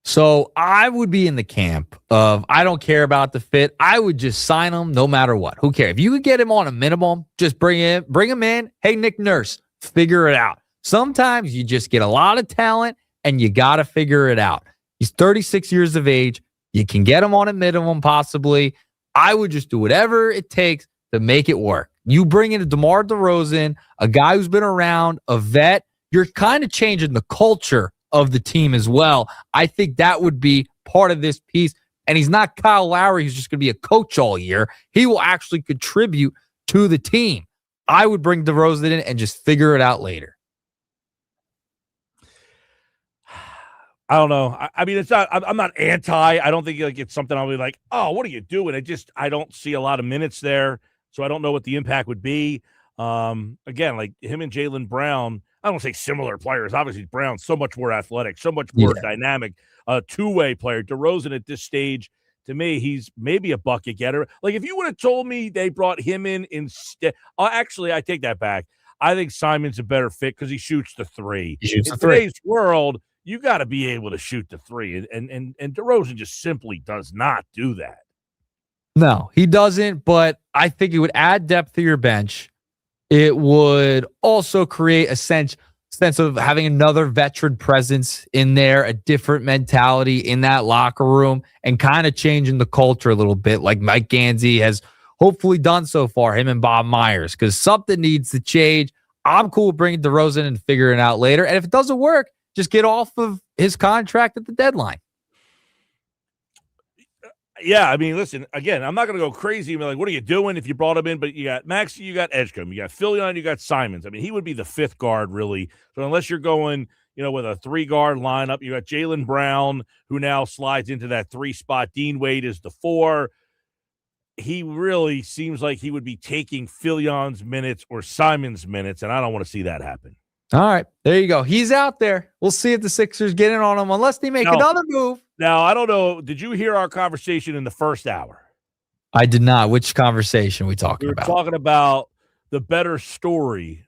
So I would be in the camp of I don't care about the fit. I would just sign him no matter what. Who cares? If you could get him on a minimum, just bring him in. Hey, Nick Nurse, figure it out. Sometimes you just get a lot of talent and you got to figure it out. He's 36 years of age. You can get him on a minimum possibly. I would just do whatever it takes to make it work. You bring in a DeMar DeRozan, a guy who's been around, a vet. You're kind of changing the culture of the team as well. I think that would be part of this piece. And he's not Kyle Lowry, who's just going to be a coach all year. He will actually contribute to the team. I would bring DeRozan in and just figure it out later. I don't know. I mean, it's not. I'm not anti. I don't think like it's something I'll be like, oh, what are you doing? I don't see a lot of minutes there, so I don't know what the impact would be. Again, like him and Jaylen Brown. I don't say similar players. Obviously, Brown's so much more athletic, so much more dynamic, two-way player. DeRozan at this stage, to me, he's maybe a bucket getter. Like if you would have told me they brought him in instead, actually, I take that back. I think Simon's a better fit because he shoots the three. In today's world, you got to be able to shoot the three, and DeRozan just simply does not do that. No, he doesn't, but I think it would add depth to your bench. It would also create a sense of having another veteran presence in there, a different mentality in that locker room, and kind of changing the culture a little bit, like Mike Gansey has hopefully done so far, him and Bob Myers, because something needs to change. I'm cool with bringing DeRozan and figuring it out later. And if it doesn't work, just get off of his contract at the deadline. Yeah, I mean, listen, again, I'm not going to go crazy and be like, what are you doing if you brought him in? But you got Maxey, you got Edgecombe, you got Fillion, you got Simons. I mean, he would be the fifth guard, really. So unless you're going, with a three-guard lineup, you got Jaylen Brown, who now slides into that three spot. Dean Wade is the four. He really seems like he would be taking Fillion's minutes or Simons' minutes, and I don't want to see that happen. All right, there you go. He's out there. We'll see if the Sixers get in on him unless they make another move. Now, I don't know. Did you hear our conversation in the first hour? I did not. Which conversation are we talking about? We were talking about the better story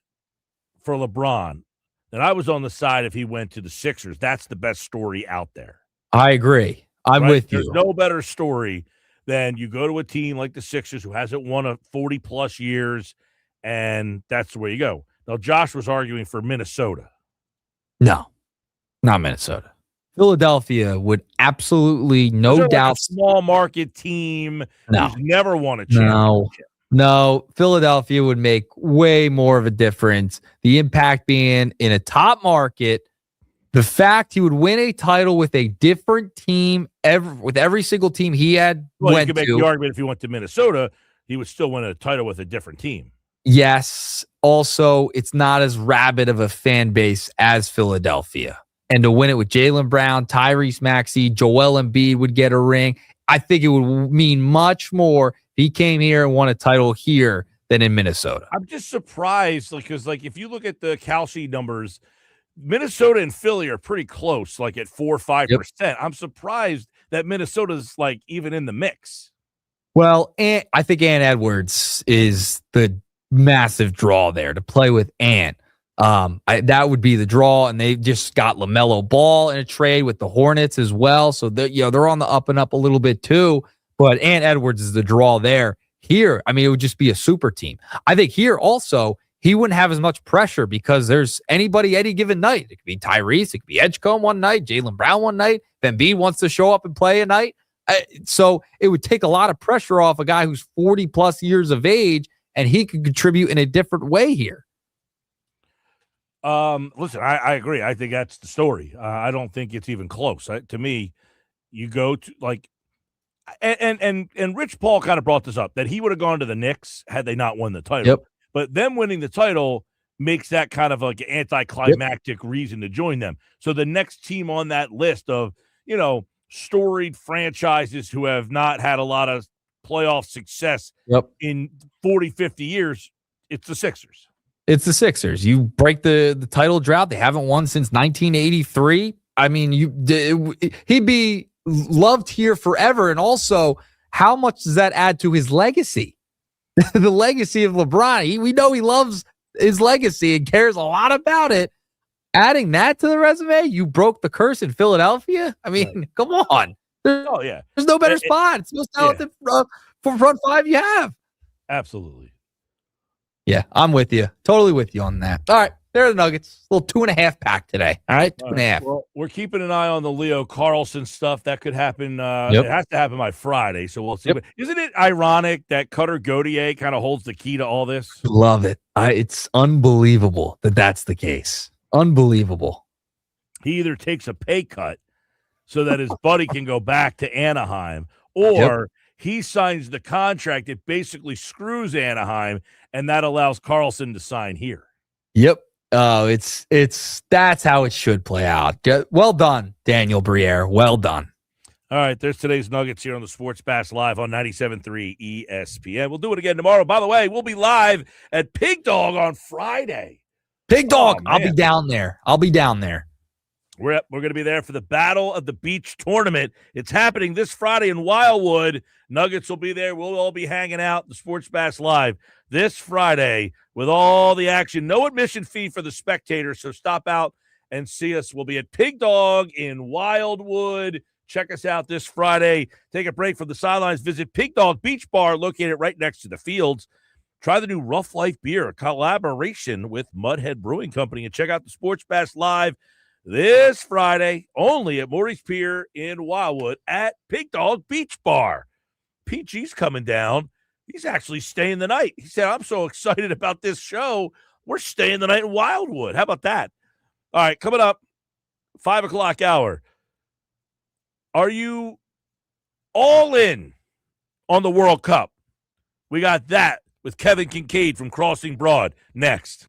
for LeBron. And I was on the side if he went to the Sixers. That's the best story out there. I agree. I'm with you. There's no better story than you go to a team like the Sixers who hasn't won a 40-plus years, and that's the way you go. Now, Josh was arguing for Minnesota. No, not Minnesota. Philadelphia would absolutely, no doubt. Like a small market team who's never won a championship. No, Philadelphia would make way more of a difference. The impact being in a top market, the fact he would win a title with a different team, with every single team he had you could make the argument if he went to Minnesota, he would still win a title with a different team. Yes. Also, it's not as rabid of a fan base as Philadelphia. And to win it with Jaylen Brown, Tyrese Maxey, Joel Embiid would get a ring. I think it would mean much more if he came here and won a title here than in Minnesota. I'm just surprised because, if you look at the Calci numbers, Minnesota and Philly are pretty close, like at 4 or 5%. Yep. I'm surprised that Minnesota's even in the mix. Well, I think Ant Edwards is the massive draw there to play with Ant. That would be the draw, and they just got LaMelo Ball in a trade with the Hornets as well. So they're on the up and up a little bit too. But Ant Edwards is the draw there. Here, I mean, it would just be a super team. I think here also he wouldn't have as much pressure because there's anybody any given night. It could be Tyrese, it could be Edgecombe one night, Jaylen Brown one night. If Embiid wants to show up and play a night, so it would take a lot of pressure off a guy who's 40 plus years of age, and he could contribute in a different way here. Listen, I agree. I think that's the story. I don't think it's even close. To me, you go to and Rich Paul kind of brought this up that he would have gone to the Knicks had they not won the title. Yep. But them winning the title makes that kind of like an anticlimactic reason to join them. So the next team on that list of, storied franchises who have not had a lot of playoff success in 40, 50 years, it's the Sixers. It's the Sixers. You break the title drought. They haven't won since 1983. I mean, he'd be loved here forever. And also, how much does that add to his legacy? The legacy of LeBron. We know he loves his legacy and cares a lot about it. Adding that to the resume, you broke the curse in Philadelphia. I mean, come on. There's no better spot. It's the most talented front five you have. Absolutely. Yeah, I'm with you. Totally with you on that. All right, there are the Nuggets. A little 2.5 pack today. All right, 2.5. Well, we're keeping an eye on the Leo Carlsson stuff. That could happen. It has to happen by Friday, so we'll see. Yep. Isn't it ironic that Cutter Gauthier kind of holds the key to all this? Love it. It's unbelievable that that's the case. Unbelievable. He either takes a pay cut so that his buddy can go back to Anaheim, or he signs the contract. It basically screws Anaheim, and that allows Carlsson to sign here. Yep. That's how it should play out. Well done, Daniel Briere. Well done. All right, there's today's Nuggets here on the Sports Bash Live on 97.3 ESPN. We'll do it again tomorrow. By the way, we'll be live at Pig Dog on Friday. Pig Dog, Oh, I'll be down there. We're going to be there for the Battle of the Beach tournament. It's happening this Friday in Wildwood. Nuggets will be there. We'll all be hanging out. The Sports Bash Live this Friday with all the action. No admission fee for the spectators, so stop out and see us. We'll be at Pig Dog in Wildwood. Check us out this Friday. Take a break from the sidelines. Visit Pig Dog Beach Bar, located right next to the fields. Try the new Rough Life beer, a collaboration with Mudhead Brewing Company. And check out the Sports Bash Live this Friday, only at Morty's Pier in Wildwood at Pig Dog Beach Bar. PG's coming down. He's actually staying the night. He said, I'm so excited about this show. We're staying the night in Wildwood. How about that? All right, coming up, 5 o'clock hour. Are you all in on the World Cup? We got that with Kevin Kinkead from Crossing Broad next.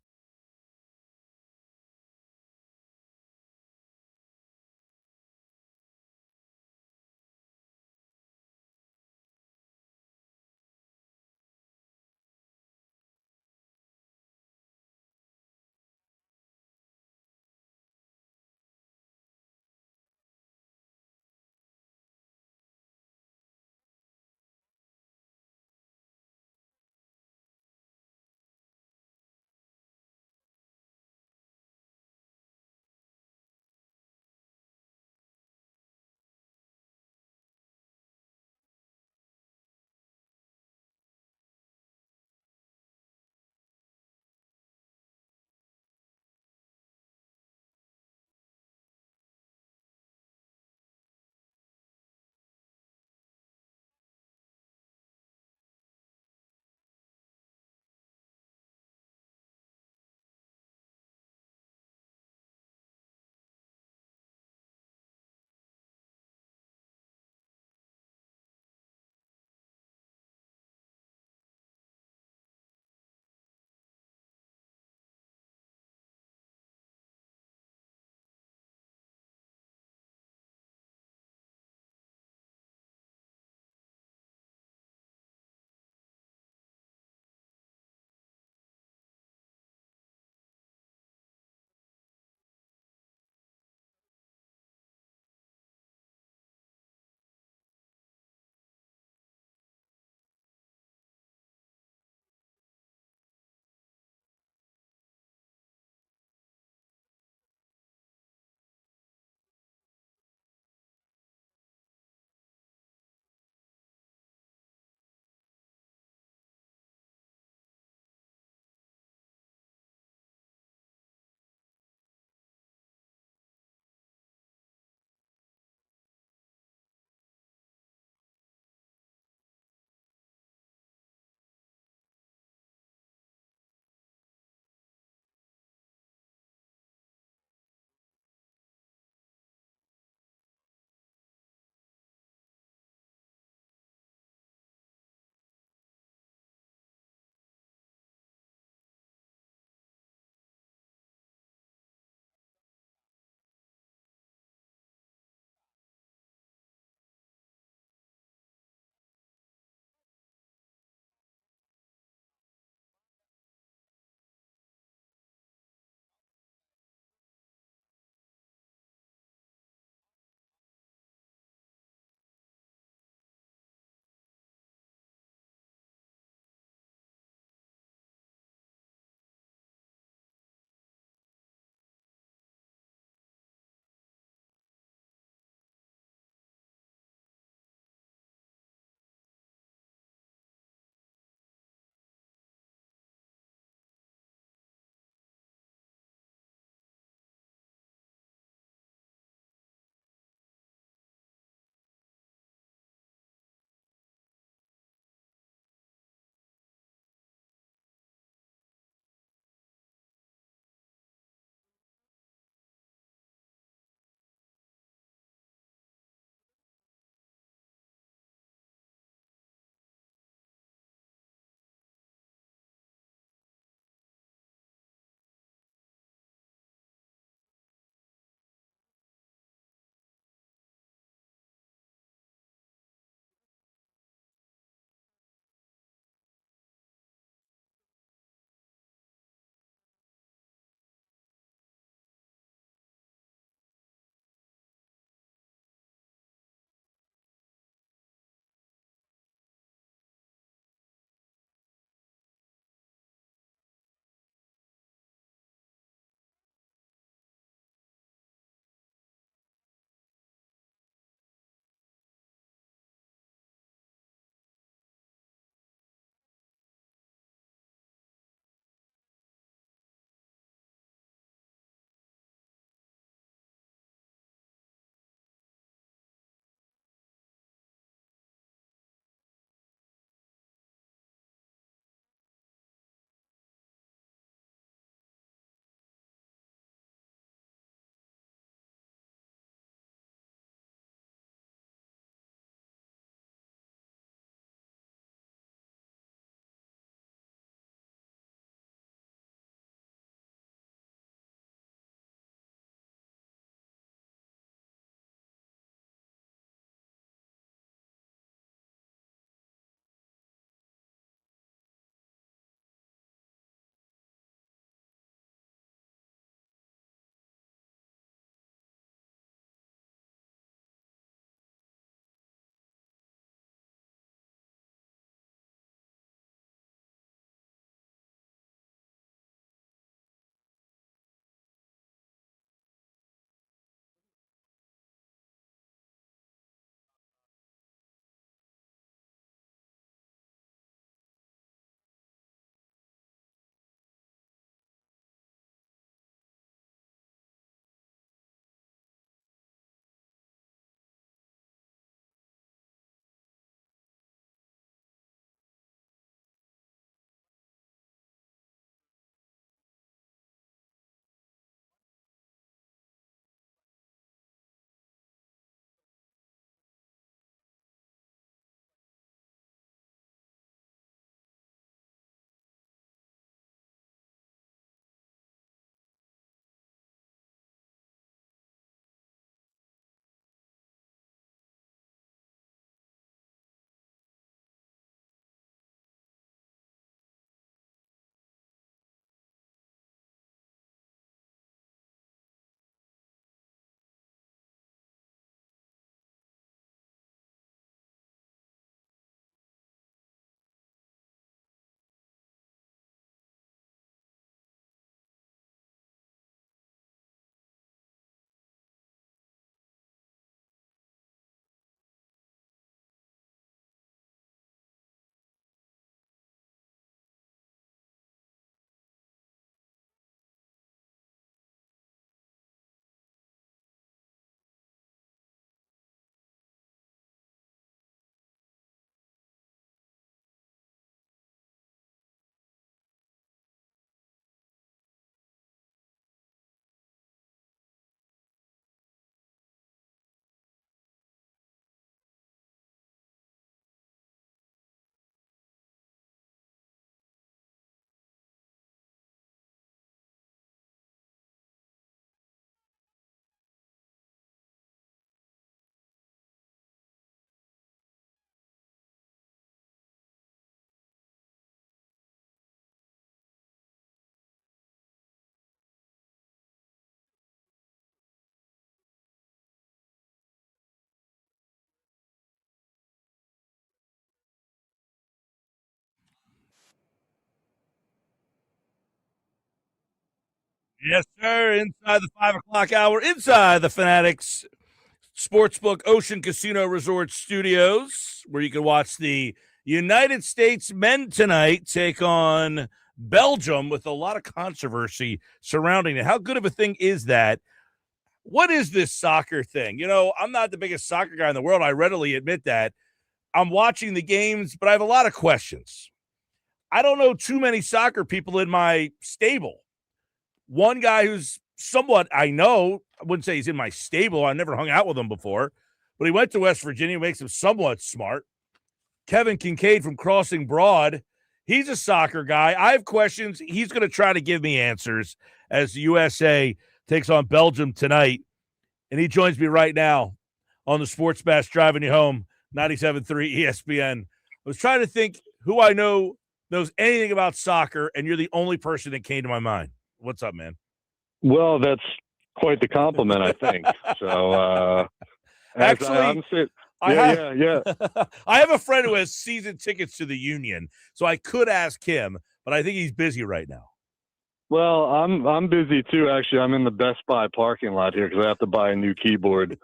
Yes, sir. Inside the 5 o'clock hour, inside the Fanatics Sportsbook Ocean Casino Resort Studios, where you can watch the United States men tonight take on Belgium with a lot of controversy surrounding it. How good of a thing is that? What is this soccer thing? You know, I'm not the biggest soccer guy in the world. I readily admit that. I'm watching the games, but I have a lot of questions. I don't know too many soccer people in my stable. One guy who's somewhat, I know, I wouldn't say he's in my stable. I never hung out with him before, but he went to West Virginia, makes him somewhat smart. Kevin Kinkead from Crossing Broad, he's a soccer guy. I have questions. He's going to try to give me answers as the USA takes on Belgium tonight. And he joins me right now on the Sports Bash driving you home, 97.3 ESPN. I was trying to think who I know knows anything about soccer, and you're the only person that came to my mind. What's up, man? Well, that's quite the compliment, I think. So, actually, I have a friend who has season tickets to the Union, so I could ask him, but I think he's busy right now. Well, I'm busy too. Actually, I'm in the Best Buy parking lot here because I have to buy a new keyboard.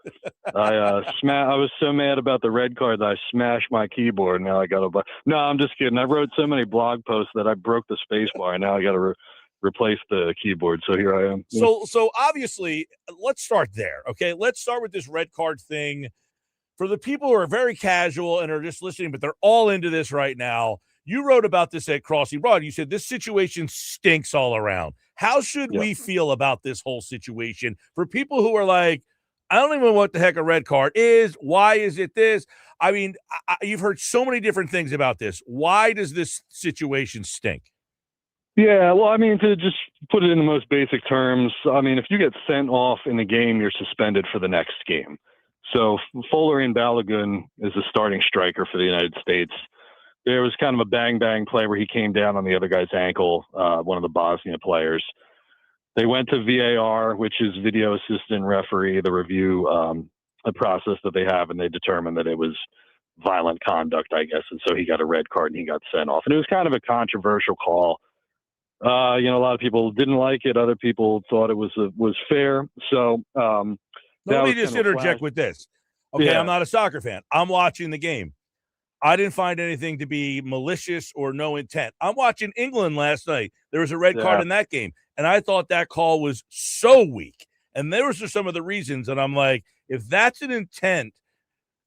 I was so mad about the red card that I smashed my keyboard. Now I got to buy. No, I'm just kidding. I wrote so many blog posts that I broke the space bar, and now I got to replace the keyboard. So here I am. So obviously, let's start there. Okay, let's start with this red card thing. For the people who are very casual and are just listening, but they're all into this right now. You wrote about this at Crossing Broad. You said this situation stinks all around. How should we feel about this whole situation for people who are like, I don't even know what the heck a red card is. Why is it this? I mean, you've heard so many different things about this. Why does this situation stink? Yeah, well, I mean, to just put it in the most basic terms, I mean, if you get sent off in the game, you're suspended for the next game. So Folarin Balogun is the starting striker for the United States. There was kind of a bang-bang play where he came down on the other guy's ankle, one of the Bosnia players. They went to VAR, which is video assistant referee, the review a process that they have, and they determined that it was violent conduct, I guess. And so he got a red card and he got sent off. And it was kind of a controversial call. A lot of people didn't like it. Other people thought it was fair. So let me just interject with this. Okay, yeah. I'm not a soccer fan. I'm watching the game. I didn't find anything to be malicious or no intent. I'm watching England last night. There was a red card in that game, and I thought that call was so weak. And those are some of the reasons. And I'm like, if that's an intent,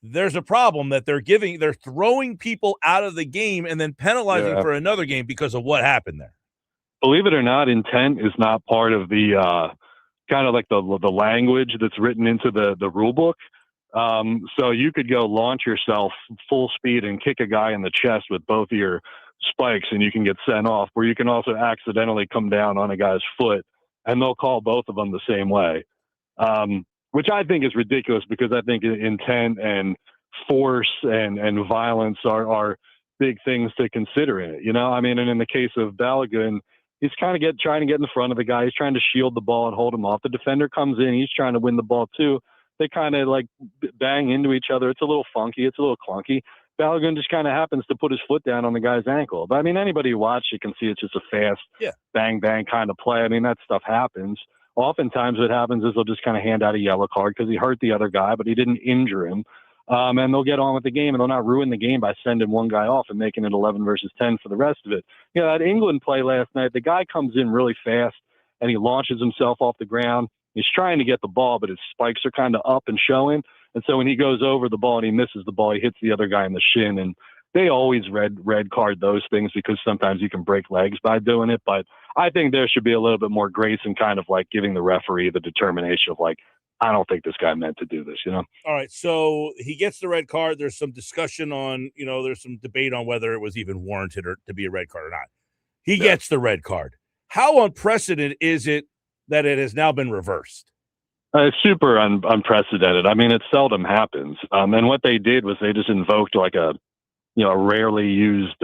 there's a problem that they're throwing people out of the game and then penalizing for another game because of what happened there. Believe it or not, intent is not part of the kind of like the language that's written into the rule book. So you could go launch yourself full speed and kick a guy in the chest with both of your spikes and you can get sent off, where you can also accidentally come down on a guy's foot and they'll call both of them the same way. Which I think is ridiculous because I think intent and force and violence are big things to consider in it. You know, I mean, and in the case of Balogun, he's kind of trying to get in front of the guy. He's trying to shield the ball and hold him off. The defender comes in. He's trying to win the ball too. They kind of like bang into each other. It's a little funky. It's a little clunky. Balogun just kind of happens to put his foot down on the guy's ankle. But I mean, anybody who watches it can see it's just a fast bang, bang kind of play. I mean, that stuff happens. Oftentimes what happens is they'll just kind of hand out a yellow card because he hurt the other guy, but he didn't injure him. And they'll get on with the game and they'll not ruin the game by sending one guy off and making it 11 versus 10 for the rest of it. You know, that England play last night, the guy comes in really fast and he launches himself off the ground. He's trying to get the ball, but his spikes are kind of up and showing. And so when he goes over the ball and he misses the ball, he hits the other guy in the shin. And they always red card those things because sometimes you can break legs by doing it. But I think there should be a little bit more grace and kind of like giving the referee the determination of like, I don't think this guy meant to do this, you know? All right. So he gets the red card. There's some discussion on, there's some debate on whether it was even warranted or to be a red card or not. He gets the red card. How unprecedented is it that it has now been reversed? It's super unprecedented. I mean, it seldom happens. And what they did was they just invoked like a rarely used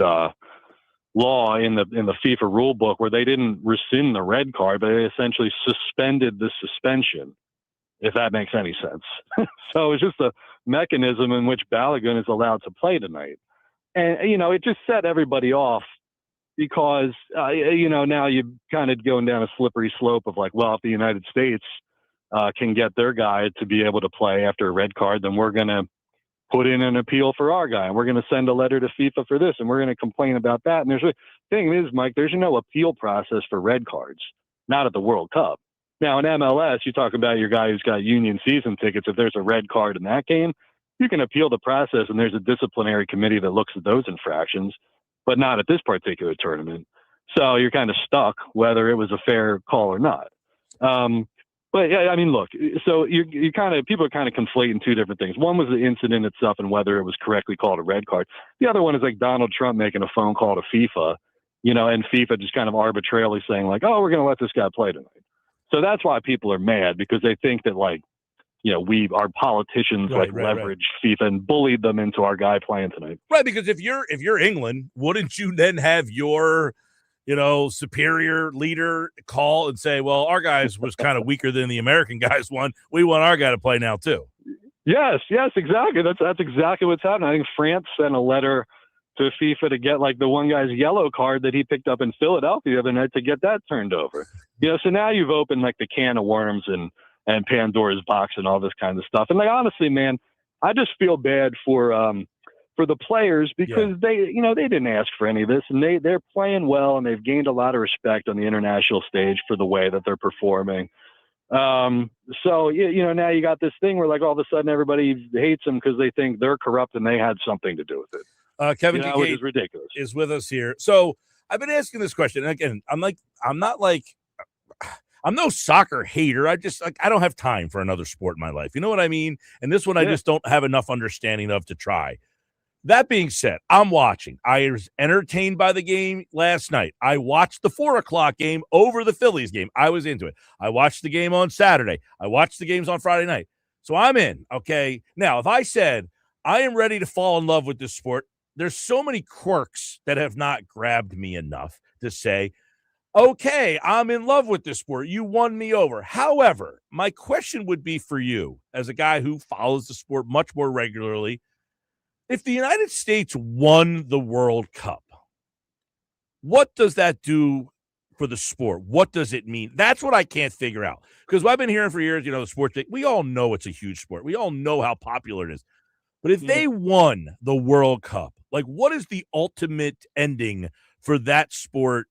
law in the FIFA rule book where they didn't rescind the red card, but they essentially suspended the suspension, if that makes any sense. So it's just a mechanism in which Balogun is allowed to play tonight. And, it just set everybody off, because, now you're kind of going down a slippery slope of like, well, if the United States can get their guy to be able to play after a red card, then we're going to put in an appeal for our guy, and we're going to send a letter to FIFA for this, and we're going to complain about that. And the thing is, Mike, there's no appeal process for red cards, not at the World Cup. Now, in MLS, you talk about your guy who's got union season tickets. If there's a red card in that game, you can appeal the process, and there's a disciplinary committee that looks at those infractions, but not at this particular tournament. So you're kind of stuck whether it was a fair call or not. But yeah, I mean, look, so people are kind of conflating two different things. One was the incident itself and whether it was correctly called a red card. The other one is like Donald Trump making a phone call to FIFA, and FIFA just kind of arbitrarily saying like, oh, we're going to let this guy play tonight. So that's why people are mad, because they think that our politicians leveraged FIFA and bullied them into our guy playing tonight. Right, because if you're England, wouldn't you then have your superior leader call and say, well, our guys was kind of weaker than the American guys won. We want our guy to play now too. Yes, exactly. That's exactly what's happening. I think France sent a letter to FIFA to get like the one guy's yellow card that he picked up in Philadelphia the other night to get that turned over. So now you've opened like the can of worms and Pandora's box and all this kind of stuff. And like, honestly, man, I just feel bad for the players, because they didn't ask for any of this, and they're playing well, and they've gained a lot of respect on the international stage for the way that they're performing. So now you got this thing where like all of a sudden everybody hates them because they think they're corrupt and they had something to do with it. Kevin which is ridiculous, is with us here. So I've been asking this question, and again, I'm no soccer hater. I don't have time for another sport in my life. You know what I mean? And this one I just don't have enough understanding of to try. That being said, I'm watching. I was entertained by the game last night. I watched the 4:00 game over the Phillies game. I was into it. I watched the game on Saturday. I watched the games on Friday night. So I'm in, okay? Now, if I said I am ready to fall in love with this sport, there's so many quirks that have not grabbed me enough to say, okay, I'm in love with this sport. You won me over. However, my question would be for you, as a guy who follows the sport much more regularly, if the United States won the World Cup, what does that do for the sport? What does it mean? That's what I can't figure out. Because I've been hearing for years, the sport thing, we all know it's a huge sport. We all know how popular it is. But if they won the World Cup, like, what is the ultimate ending for that sport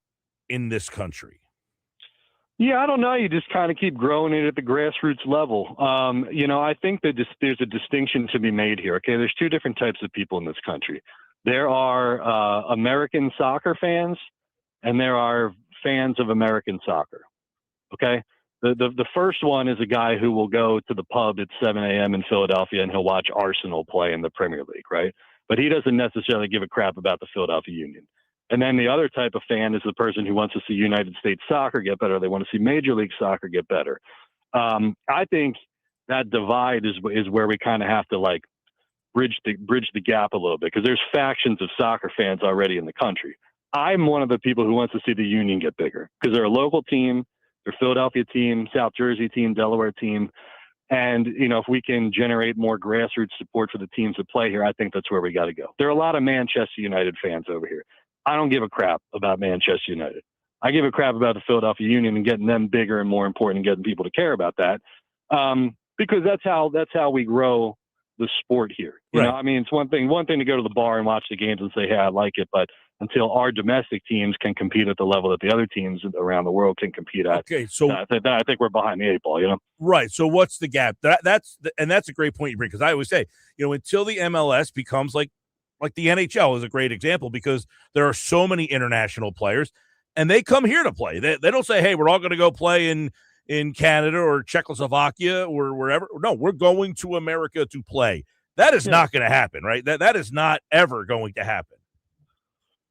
in this country? Yeah, I don't know. You just kind of keep growing it at the grassroots level. I think that there's a distinction to be made here. Okay, there's two different types of people in this country. There are American soccer fans, and there are fans of American soccer. Okay, the first one is a guy who will go to the pub at 7 a.m. in Philadelphia and he'll watch Arsenal play in the Premier League, right? But he doesn't necessarily give a crap about the Philadelphia Union. And then the other type of fan is the person who wants to see United States soccer get better. They want to see Major League Soccer get better. I think that divide is where we kind of have to like bridge the gap a little bit, because there's factions of soccer fans already in the country. I'm one of the people who wants to see the Union get bigger, because they're a local team, they're a Philadelphia team, South Jersey team, Delaware team. And, if we can generate more grassroots support for the teams that play here, I think that's where we got to go. There are a lot of Manchester United fans over here. I don't give a crap about Manchester United. I give a crap about the Philadelphia Union and getting them bigger and more important and getting people to care about that. Because that's how we grow the sport here. You know, I mean, it's one thing to go to the bar and watch the games and say, hey, I like it. But until our domestic teams can compete at the level that the other teams around the world can compete at, okay, so I think we're behind the eight ball, Right. So what's the gap? That's a great point you bring, because I always say, until the MLS becomes like the NHL is a great example, because there are so many international players and they come here to play. They don't say, hey, we're all going to go play in Canada or Czechoslovakia or wherever. No, we're going to America to play. That is not going to happen, right? That is not ever going to happen.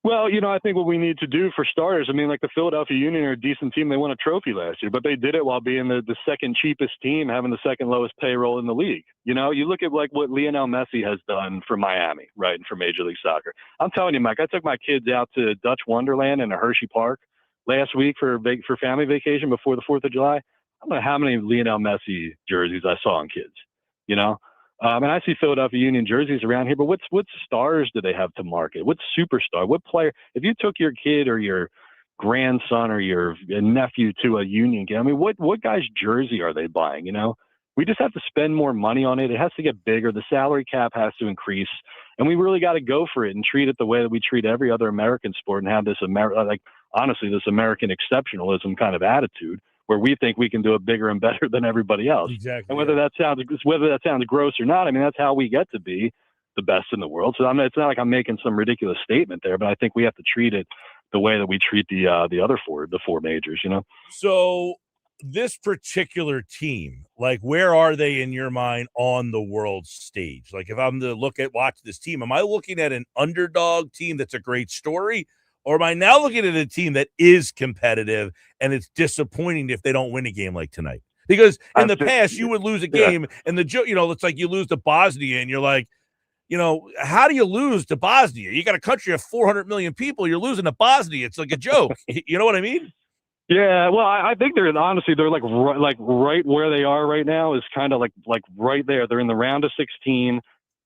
Well, I think what we need to do for starters, I mean, like the Philadelphia Union are a decent team. They won a trophy last year, but they did it while being the second cheapest team, having the second lowest payroll in the league. You look at like what Lionel Messi has done for Miami, right, and for Major League Soccer. I'm telling you, Mike, I took my kids out to Dutch Wonderland in a Hershey Park last week for family vacation before the 4th of July. I don't know how many Lionel Messi jerseys I saw on kids, And I see Philadelphia Union jerseys around here, but what stars do they have to market? What superstar? What player? If you took your kid or your grandson or your nephew to a Union game, I mean, what guy's jersey are they buying? You know, we just have to spend more money on it. It has to get bigger. The salary cap has to increase, and we really got to go for it and treat it the way that we treat every other American sport and have this honestly, this American exceptionalism kind of attitude, where we think we can do it bigger and better than everybody else. Exactly. And whether that sounds gross or not, I mean, that's how we get to be the best in the world. So it's not like I'm making some ridiculous statement there, but I think we have to treat it the way that we treat the other four majors, you know? So this particular team, like, where are they in your mind on the world stage? Like, if I'm to watch this team, am I looking at an underdog team that's a great story? Or am I now looking at a team that is competitive and it's disappointing if they don't win a game like tonight? Because in the past, you would lose a game and it's like you lose to Bosnia and you're like, how do you lose to Bosnia? You got a country of 400 million people. You're losing to Bosnia. It's like a joke. You know what I mean? Yeah, well, I think they're right where they are right now is kind of like right there. They're in the round of 16.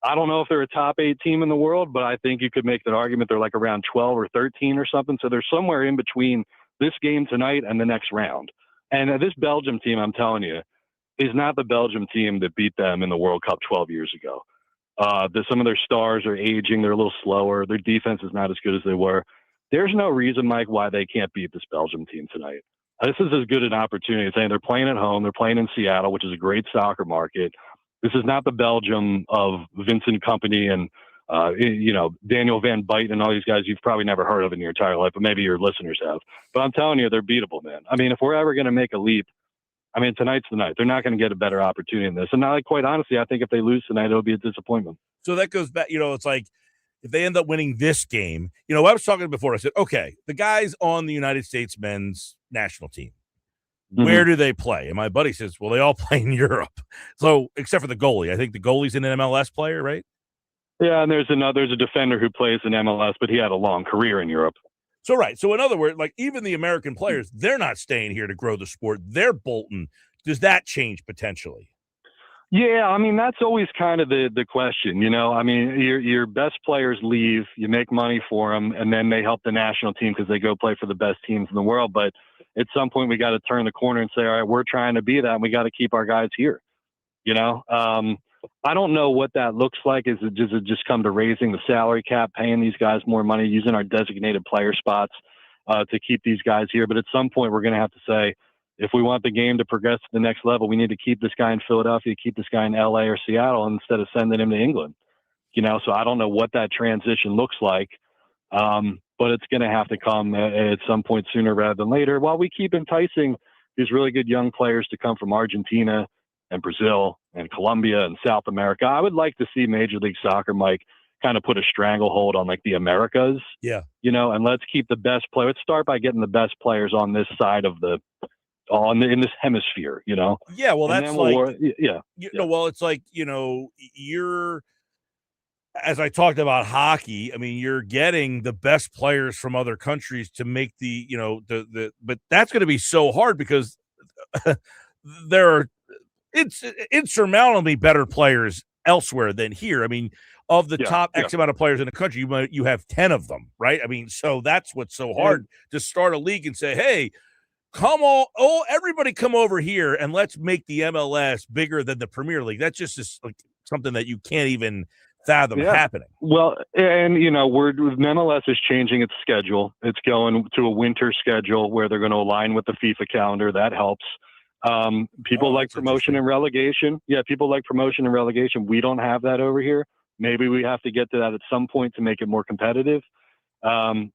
I don't know if they're a top 8 team in the world, but I think you could make that argument they're like around 12 or 13 or something. So they're somewhere in between this game tonight and the next round. And this Belgium team, I'm telling you, is not the Belgium team that beat them in the World Cup 12 years ago. Some of their stars are aging. They're a little slower. Their defense is not as good as they were. There's no reason, Mike, why they can't beat this Belgium team tonight. This is as good an opportunity as saying they're playing at home. They're playing in Seattle, which is a great soccer market. This is not the Belgium of Vincent Kompany and, Daniel Van Buyten and all these guys you've probably never heard of in your entire life, but maybe your listeners have. But I'm telling you, they're beatable, man. I mean, if we're ever going to make a leap, I mean, tonight's the night. They're not going to get a better opportunity than this. And quite honestly, I think if they lose tonight, it'll be a disappointment. So that goes back, it's like if they end up winning this game, I was talking before. I said, okay, the guys on the United States men's national team, where do they play? And my buddy says, well, they all play in Europe. So except for the goalie. I think the goalie's an MLS player, right? Yeah, and there's a defender who plays in MLS, but he had a long career in Europe. So, right. So, in other words, like even the American players, they're not staying here to grow the sport. They're bolting. Does that change potentially? Yeah, I mean, that's always kind of the question, I mean, your best players leave, you make money for them, and then they help the national team because they go play for the best teams in the world. But at some point, we got to turn the corner and say, all right, we're trying to be that, and we got to keep our guys here, I don't know what that looks like. Does it just come to raising the salary cap, paying these guys more money, using our designated player spots to keep these guys here? But at some point, we're going to have to say, if we want the game to progress to the next level, we need to keep this guy in Philadelphia, keep this guy in LA or Seattle instead of sending him to England. So I don't know what that transition looks like, but it's going to have to come at some point sooner rather than later, while we keep enticing these really good young players to come from Argentina and Brazil and Colombia and South America. I would like to see Major League Soccer, Mike, kind of put a stranglehold on like the Americas. Yeah. And let's keep the best players. Let's start by getting the best players on this side of in this hemisphere, Yeah, well, that's like, well, it's like, you're, as I talked about hockey, I mean, you're getting the best players from other countries to make but that's going to be so hard because it's insurmountably better players elsewhere than here. I mean, of the top X amount of players in the country, you have 10 of them, right? I mean, so that's what's so hard to start a league and say, hey, everybody come over here and let's make the MLS bigger than the Premier League. That's just like something that you can't even fathom happening. Well, and MLS is changing its schedule. It's going to a winter schedule where they're going to align with the FIFA calendar. That helps. People like promotion and relegation. Yeah, people like promotion and relegation. We don't have that over here. Maybe we have to get to that at some point to make it more competitive.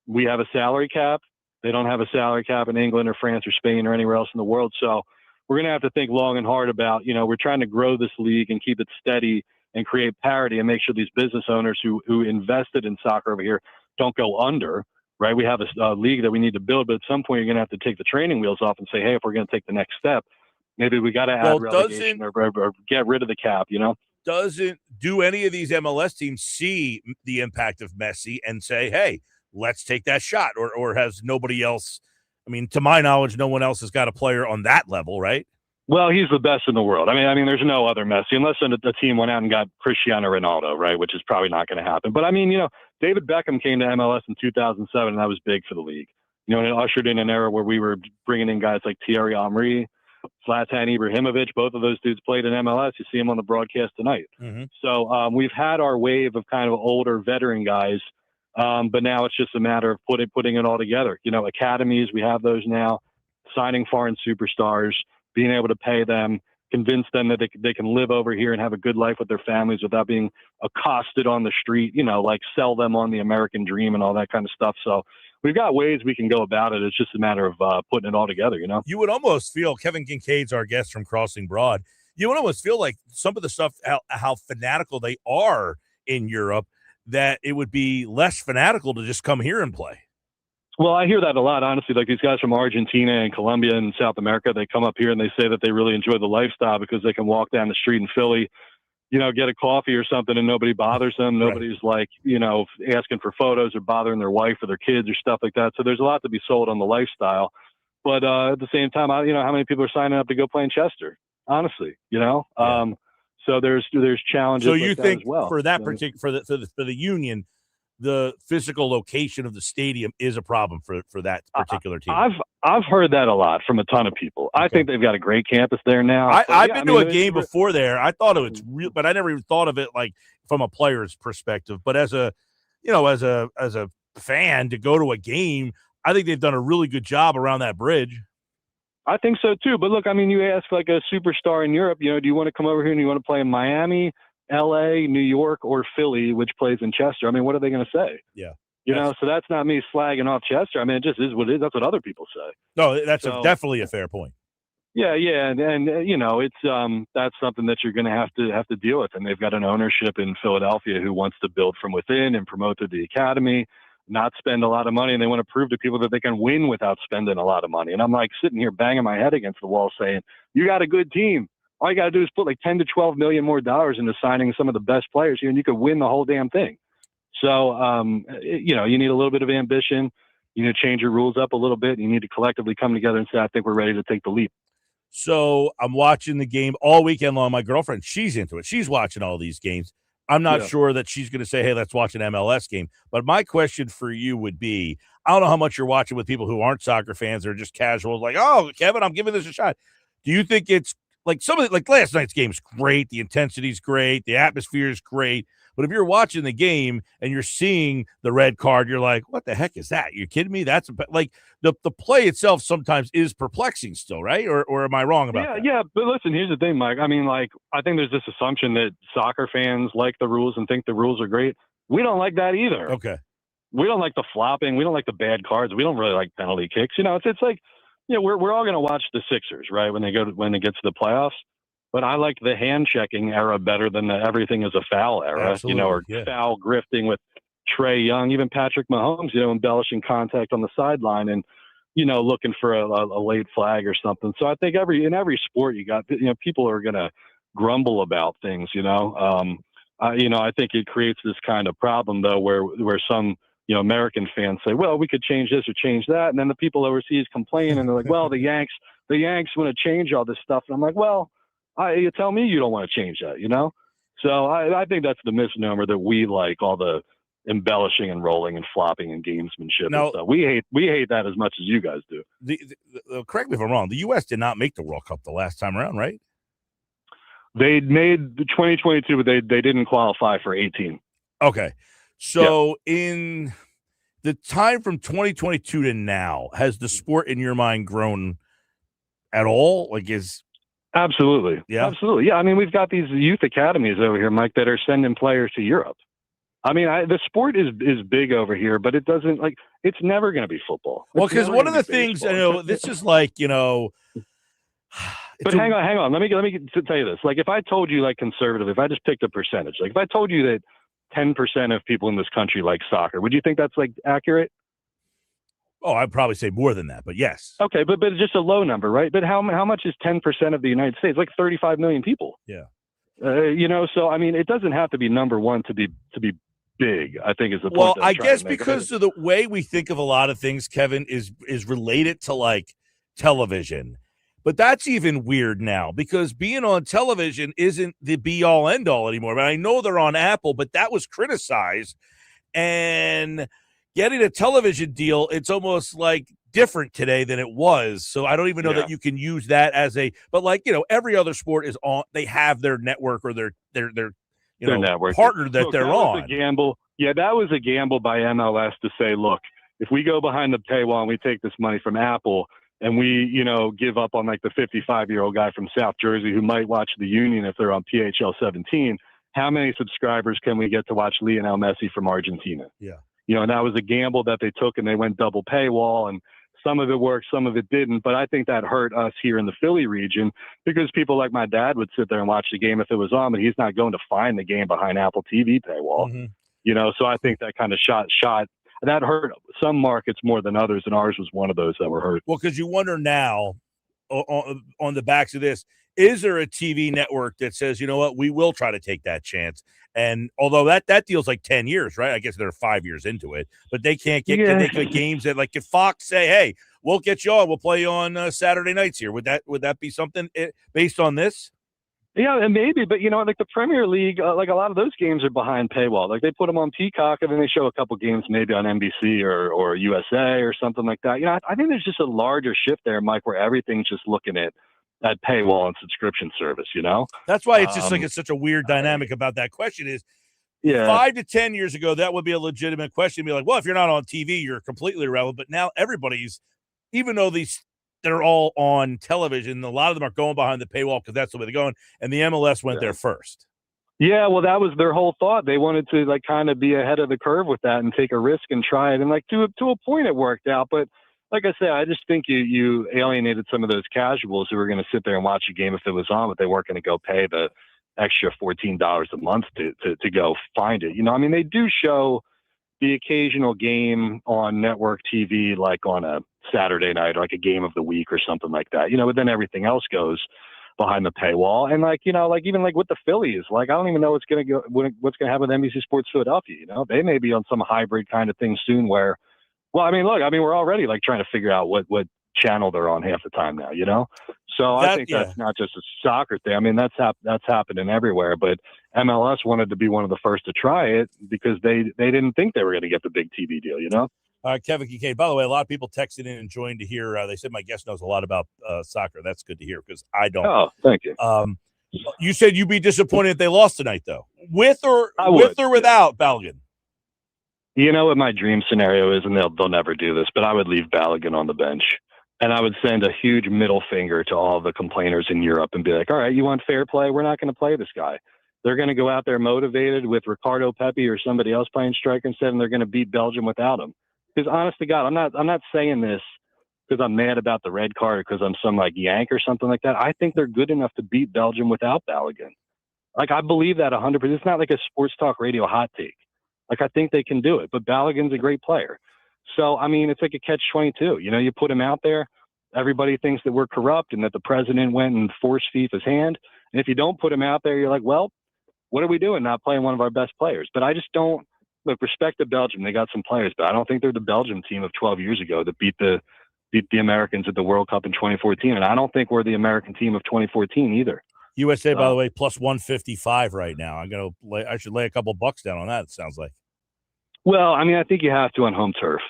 We have a salary cap. They don't have a salary cap in England or France or Spain or anywhere else in the world. So we're going to have to think long and hard about, we're trying to grow this league and keep it steady and create parity and make sure these business owners who invested in soccer over here don't go under, right? We have a league that we need to build, but at some point you're going to have to take the training wheels off and say, hey, if we're going to take the next step, maybe we got to add relegation or get rid of the cap, Do any of these MLS teams see the impact of Messi and say, hey, let's take that shot, or has nobody else? I mean, to my knowledge, no one else has got a player on that level, right? Well, he's the best in the world. I mean, there's no other Messi unless a team went out and got Cristiano Ronaldo, right? Which is probably not going to happen. But I mean, David Beckham came to MLS in 2007, and that was big for the league. And it ushered in an era where we were bringing in guys like Thierry Henry, Zlatan Ibrahimovic. Both of those dudes played in MLS. You see them on the broadcast tonight. Mm-hmm. So we've had our wave of kind of older veteran guys, but now it's just a matter of putting it all together. Academies, we have those now, signing foreign superstars, being able to pay them, convince them that they can live over here and have a good life with their families without being accosted on the street, like sell them on the American dream and all that kind of stuff. So we've got ways we can go about it. It's just a matter of putting it all together, You would almost feel, Kevin Kinkead's our guest from Crossing Broad, you would almost feel like some of the stuff, how fanatical they are in Europe, that it would be less fanatical to just come here and play. Well, I hear that a lot, honestly. Like these guys from Argentina and Colombia and South America, they come up here and they say that they really enjoy the lifestyle because they can walk down the street in Philly, get a coffee or something and nobody bothers them. Nobody's like, asking for photos or bothering their wife or their kids or stuff like that. So there's a lot to be sold on the lifestyle. But at the same time, how many people are signing up to go play in Chester? Honestly, so there's challenges. So you like think that as well. for that particular for the Union, the physical location of the stadium is a problem for that particular team? I've heard that a lot from a ton of people. Okay. I think they've got a great campus there now. I've been to a game before there. I thought it was real, but I never even thought of it like from a player's perspective. But as a fan to go to a game, I think they've done a really good job around that bridge. I think so too. But look, you ask like a superstar in Europe, do you want to come over here and you want to play in Miami, LA, New York, or Philly, which plays in Chester? What are they going to say? Yeah. So that's not me slagging off Chester. It just is what it is. That's what other people say. No, that's definitely a fair point. Yeah. And it's that's something that you're going to have to deal with. And they've got an ownership in Philadelphia who wants to build from within and promote through the academy, not spend a lot of money, and they want to prove to people that they can win without spending a lot of money. And I'm like sitting here banging my head against the wall saying, you got a good team. All you got to do is put like 10 to 12 million more dollars into signing some of the best players here, and you could win the whole damn thing. So, you need a little bit of ambition. You need to change your rules up a little bit. You need to collectively come together and say, I think we're ready to take the leap. So I'm watching the game all weekend long. My girlfriend, she's into it. She's watching all these games. I'm not sure that she's going to say, hey, let's watch an MLS game. But my question for you would be, I don't know how much you're watching with people who aren't soccer fans or just casuals, like, oh, Kevin, I'm giving this a shot. Do you think it's like like last night's game is great. The intensity's great. The atmosphere is great. But if you're watching the game and you're seeing the red card, you're like, what the heck is that? You're kidding me? That's like the play itself sometimes is perplexing still, right? Or am I wrong about that? Yeah. But listen, here's the thing, Mike. I think there's this assumption that soccer fans like the rules and think the rules are great. We don't like that either. Okay. We don't like the flopping. We don't like the bad cards. We don't really like penalty kicks. It's like, we're all going to watch the Sixers, right? When it gets to the playoffs. But I like the hand checking era better than the everything is a foul era, foul grifting with Trae Young, even Patrick Mahomes, embellishing contact on the sideline and, looking for a late flag or something. So I think in every sport you got, people are going to grumble about things, I think it creates this kind of problem though, where some, American fans say, well, we could change this or change that. And then the people overseas complain and they're like, well, the Yanks want to change all this stuff. And I'm like, well, you tell me you don't want to change that, So I think that's the misnomer that we like all the embellishing and rolling and flopping and gamesmanship. Now, and stuff. We hate that as much as you guys do. Correct me if I'm wrong. The U.S. did not make the World Cup the last time around, right? They made the 2022, but they didn't qualify for 18. Okay. So in the time from 2022 to now, has the sport in your mind grown at all? Like Absolutely. Yeah. Absolutely. Yeah. We've got these youth academies over here, Mike, that are sending players to Europe. The sport is big over here, but it doesn't it's never going to be football. Well, because one of the things, this is like, but hang on. Let me tell you this. Like, if I told you conservative, if I just picked a percentage, if I told you that 10% of people in this country like soccer, would you think that's accurate? Oh, I'd probably say more than that, but yes. Okay, but it's just a low number, right? But how much is 10% of the United States? 35 million people. Yeah. So it doesn't have to be number one to be big, I think is the point. Well, I guess because of the way we think of a lot of things, Kevin, is related to television. But that's even weird now because being on television isn't the be-all, end-all anymore. But I know they're on Apple, but that was criticized. And getting a television deal, it's almost like different today than it was. So I don't even know that you can use that as but like, every other sport is on, they have their network or their network partner that they're that on. Was a gamble. Yeah, that was a gamble by MLS to say, look, if we go behind the paywall and we take this money from Apple and we, give up on like the 55-year-old guy from South Jersey who might watch the Union if they're on PHL 17, how many subscribers can we get to watch Lionel Messi from Argentina? Yeah. And that was a gamble that they took, and they went double paywall, and some of it worked, some of it didn't. But I think that hurt us here in the Philly region because people like my dad would sit there and watch the game if it was on, but he's not going to find the game behind Apple TV paywall. Mm-hmm. So I think that kind of shot that hurt some markets more than others, and ours was one of those that were hurt. Well, because you wonder now on the backs of this, is there a TV network that says, you know what, we will try to take that chance? And although that deal's like 10 years, right? I guess they're 5 years into it, but they can't get games that, like, if Fox say, hey, we'll get you on, we'll play you on Saturday nights here. Would that be something based on this? Yeah, and maybe, but like the Premier League, like a lot of those games are behind paywall. Like they put them on Peacock and then they show a couple games maybe on NBC or USA or something like that. I think there's just a larger shift there, Mike, where everything's just looking at paywall and subscription service. That's why it's just like it's such a weird dynamic about that question. Is 5 to 10 years ago that would be a legitimate question. Be like, well, if you're not on TV, you're completely irrelevant. But now everybody's, even though they're all on television, a lot of them are going behind the paywall because that's the way they're going. And the MLS went there first. Yeah, well, that was their whole thought. They wanted to like kind of be ahead of the curve with that and take a risk and try it. And like to a point, it worked out. But like I said, I just think you alienated some of those casuals who were going to sit there and watch a game if it was on, but they weren't going to go pay the extra $14 a month to go find it. They do show the occasional game on network TV, like on a Saturday night, or like a game of the week or something like that, but then everything else goes behind the paywall. And even with the Phillies, I don't even know what's going to happen with NBC Sports Philadelphia. They may be on some hybrid kind of thing soon where, we're already trying to figure out what channel they're on half the time now, So I think that's not just a soccer thing. That's happening everywhere, but MLS wanted to be one of the first to try it because they didn't think they were going to get the big TV deal, Kevin Kinkead, by the way, a lot of people texted in and joined to hear. They said my guest knows a lot about soccer. That's good to hear because I don't. Oh, thank you. You said you'd be disappointed if they lost tonight, though. With or without Balogun? You know what my dream scenario is, and they'll never do this, but I would leave Balogun on the bench. And I would send a huge middle finger to all the complainers in Europe and be like, all right, you want fair play? We're not going to play this guy. They're going to go out there motivated with Ricardo Pepi or somebody else playing striker instead, and they're going to beat Belgium without him. Because honest to God, I'm not saying this because I'm mad about the red card or because I'm some Yank or something like that. I think they're good enough to beat Belgium without Balogun. I believe that 100%. It's not like a sports talk radio hot take. I think they can do it, but Balogun's a great player. So, it's like a catch-22. You put him out there, everybody thinks that we're corrupt and that the president went and forced FIFA's hand. And if you don't put him out there, you're like, well, what are we doing not playing one of our best players? But I just don't – respect to Belgium. They got some players, but I don't think they're the Belgium team of 12 years ago that beat the Americans at the World Cup in 2014. And I don't think we're the American team of 2014 either. USA, by the way, plus 155 right now. I should lay a couple bucks down on that, it sounds like. Well, I think you have to on home turf.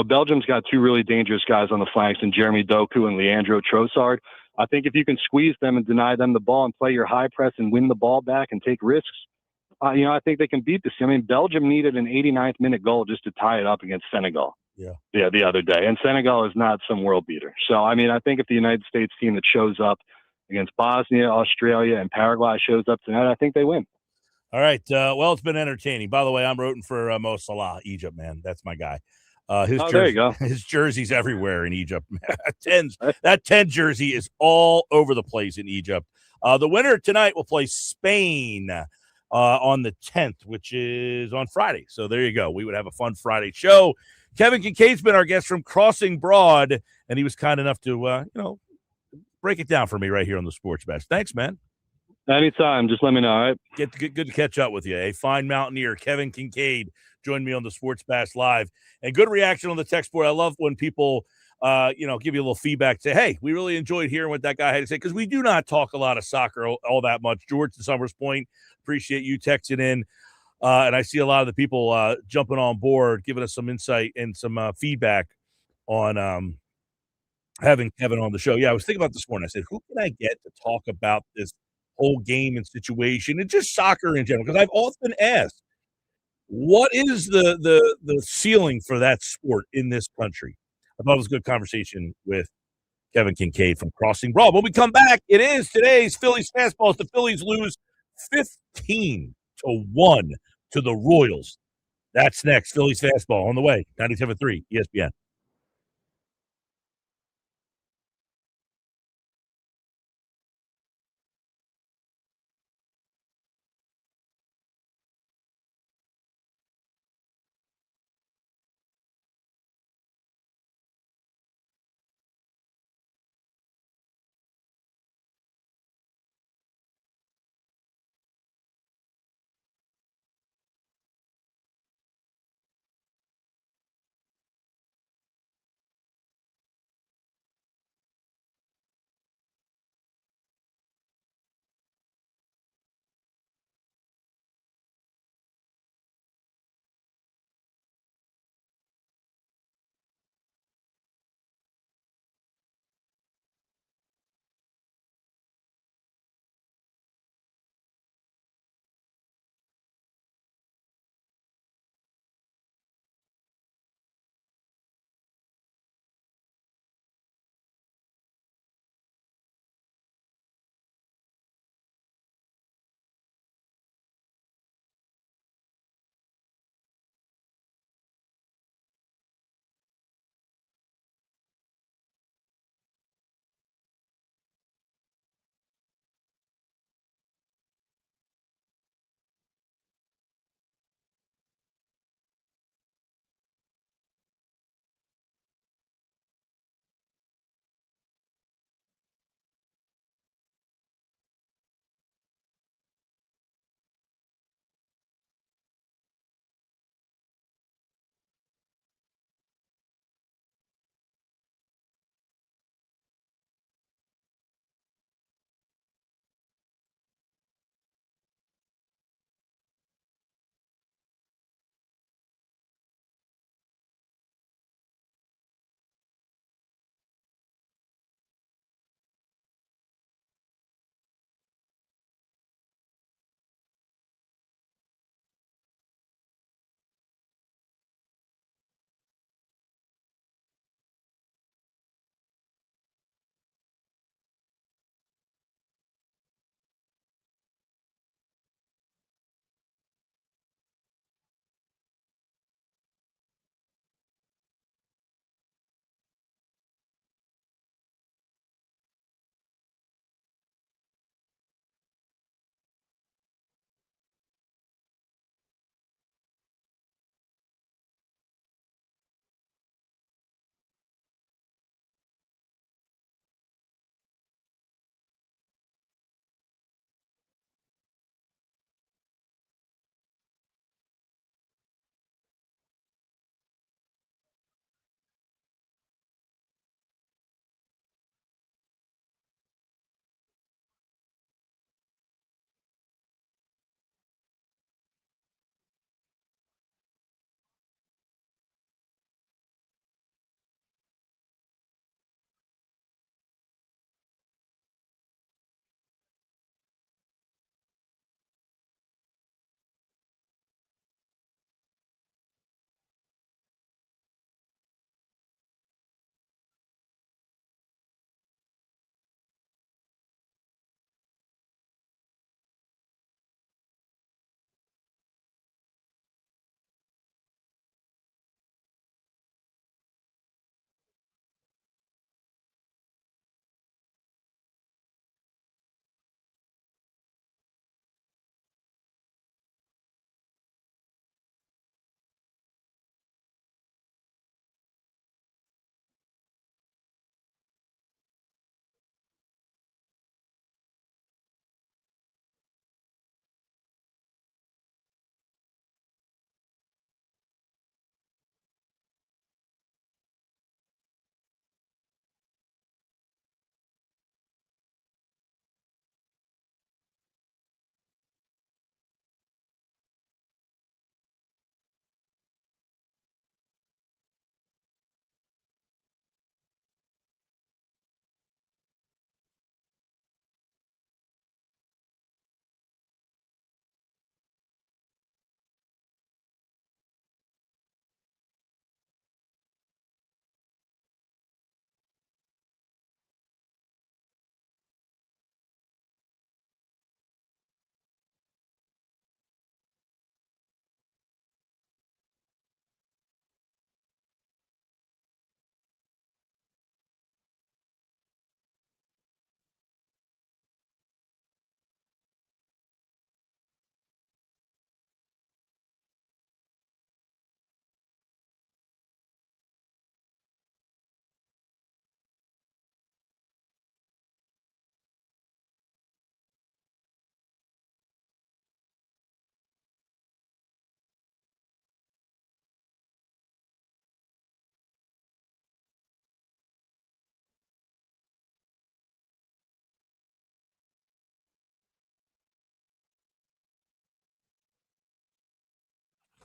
Belgium's got two really dangerous guys on the flanks in Jeremy Doku and Leandro Trossard. I think if you can squeeze them and deny them the ball and play your high press and win the ball back and take risks, I think they can beat this. Belgium needed an 89th minute goal just to tie it up against Senegal. Yeah, the other day. And Senegal is not some world beater. So, I think if the United States team that shows up against Bosnia, Australia, and Paraguay shows up tonight, I think they win. All right. Well, it's been entertaining. By the way, I'm rooting for Mo Salah, Egypt, man. That's my guy. There you go. His jersey's everywhere in Egypt. That 10 jersey is all over the place in Egypt. The winner tonight will play Spain on the 10th, which is on Friday. So there you go. We would have a fun Friday show. Kevin Kinkead's been our guest from Crossing Broad, and he was kind enough to, break it down for me right here on the Sports Bash. Thanks, man. Anytime. Just let me know, all right? Good to catch up with you. A fine mountaineer, Kevin Kinkead, joined me on the Sports Bash Live. And good reaction on the text board. I love when people give you a little feedback. Say, hey, we really enjoyed hearing what that guy had to say, because we do not talk a lot of soccer all that much. George, to Summers Point, appreciate you texting in. And I see a lot of the people jumping on board, giving us some insight and some feedback on having Kevin on the show. Yeah, I was thinking about this morning. I said, who can I get to talk about this whole game and situation and just soccer in general? Because I've often asked, what is the ceiling for that sport in this country? I thought it was a good conversation with Kevin Kinkead from Crossing Broad. When we come back, it is today's Phillies Fastballs. The Phillies lose 15-1 to the Royals. That's next. Phillies Fastball on the way. 97.3 ESPN.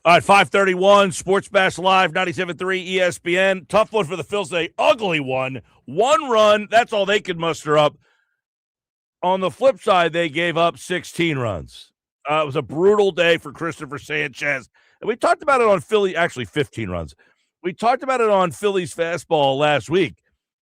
All right, 531, Sports Bash Live, 97.3 ESPN. Tough one for the Phils today. Ugly one. 1 run. That's all they could muster up. On the flip side, they gave up 16 runs. It was a brutal day for Christopher Sanchez. And we talked about it on 15 runs. We talked about it on Phillies Fastball last week.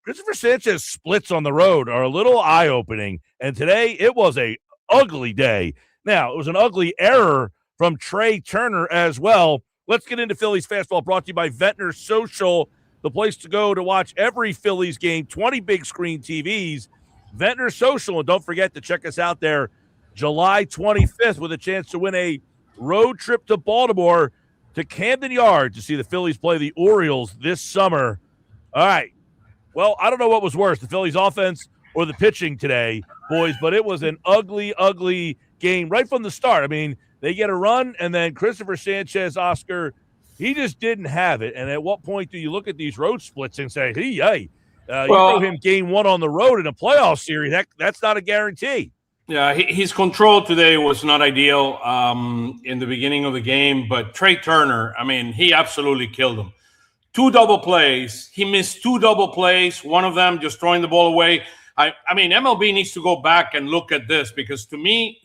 Christopher Sanchez splits on the road are a little eye-opening. And today, it was a ugly day. Now, it was an ugly error from Trey Turner as well. Let's get into Phillies Fastball, brought to you by Ventnor Social, the place to go to watch every Phillies game, 20 big screen TVs, Ventnor Social. And don't forget to check us out there July 25th with a chance to win a road trip to Baltimore to Camden Yards to see the Phillies play the Orioles this summer. All right. Well, I don't know what was worse, the Phillies offense or the pitching today, boys, but it was an ugly, ugly game right from the start. I mean, they get a run, and then Christopher Sanchez, Oscar, he just didn't have it. And at what point do you look at these road splits and say, hey, you throw him game 1 on the road in a playoff series, that's not a guarantee. Yeah, his control today was not ideal in the beginning of the game, but Trey Turner, I mean, he absolutely killed him. 2 double plays. He missed 2 double plays, one of them just throwing the ball away. I mean, MLB needs to go back and look at this because to me,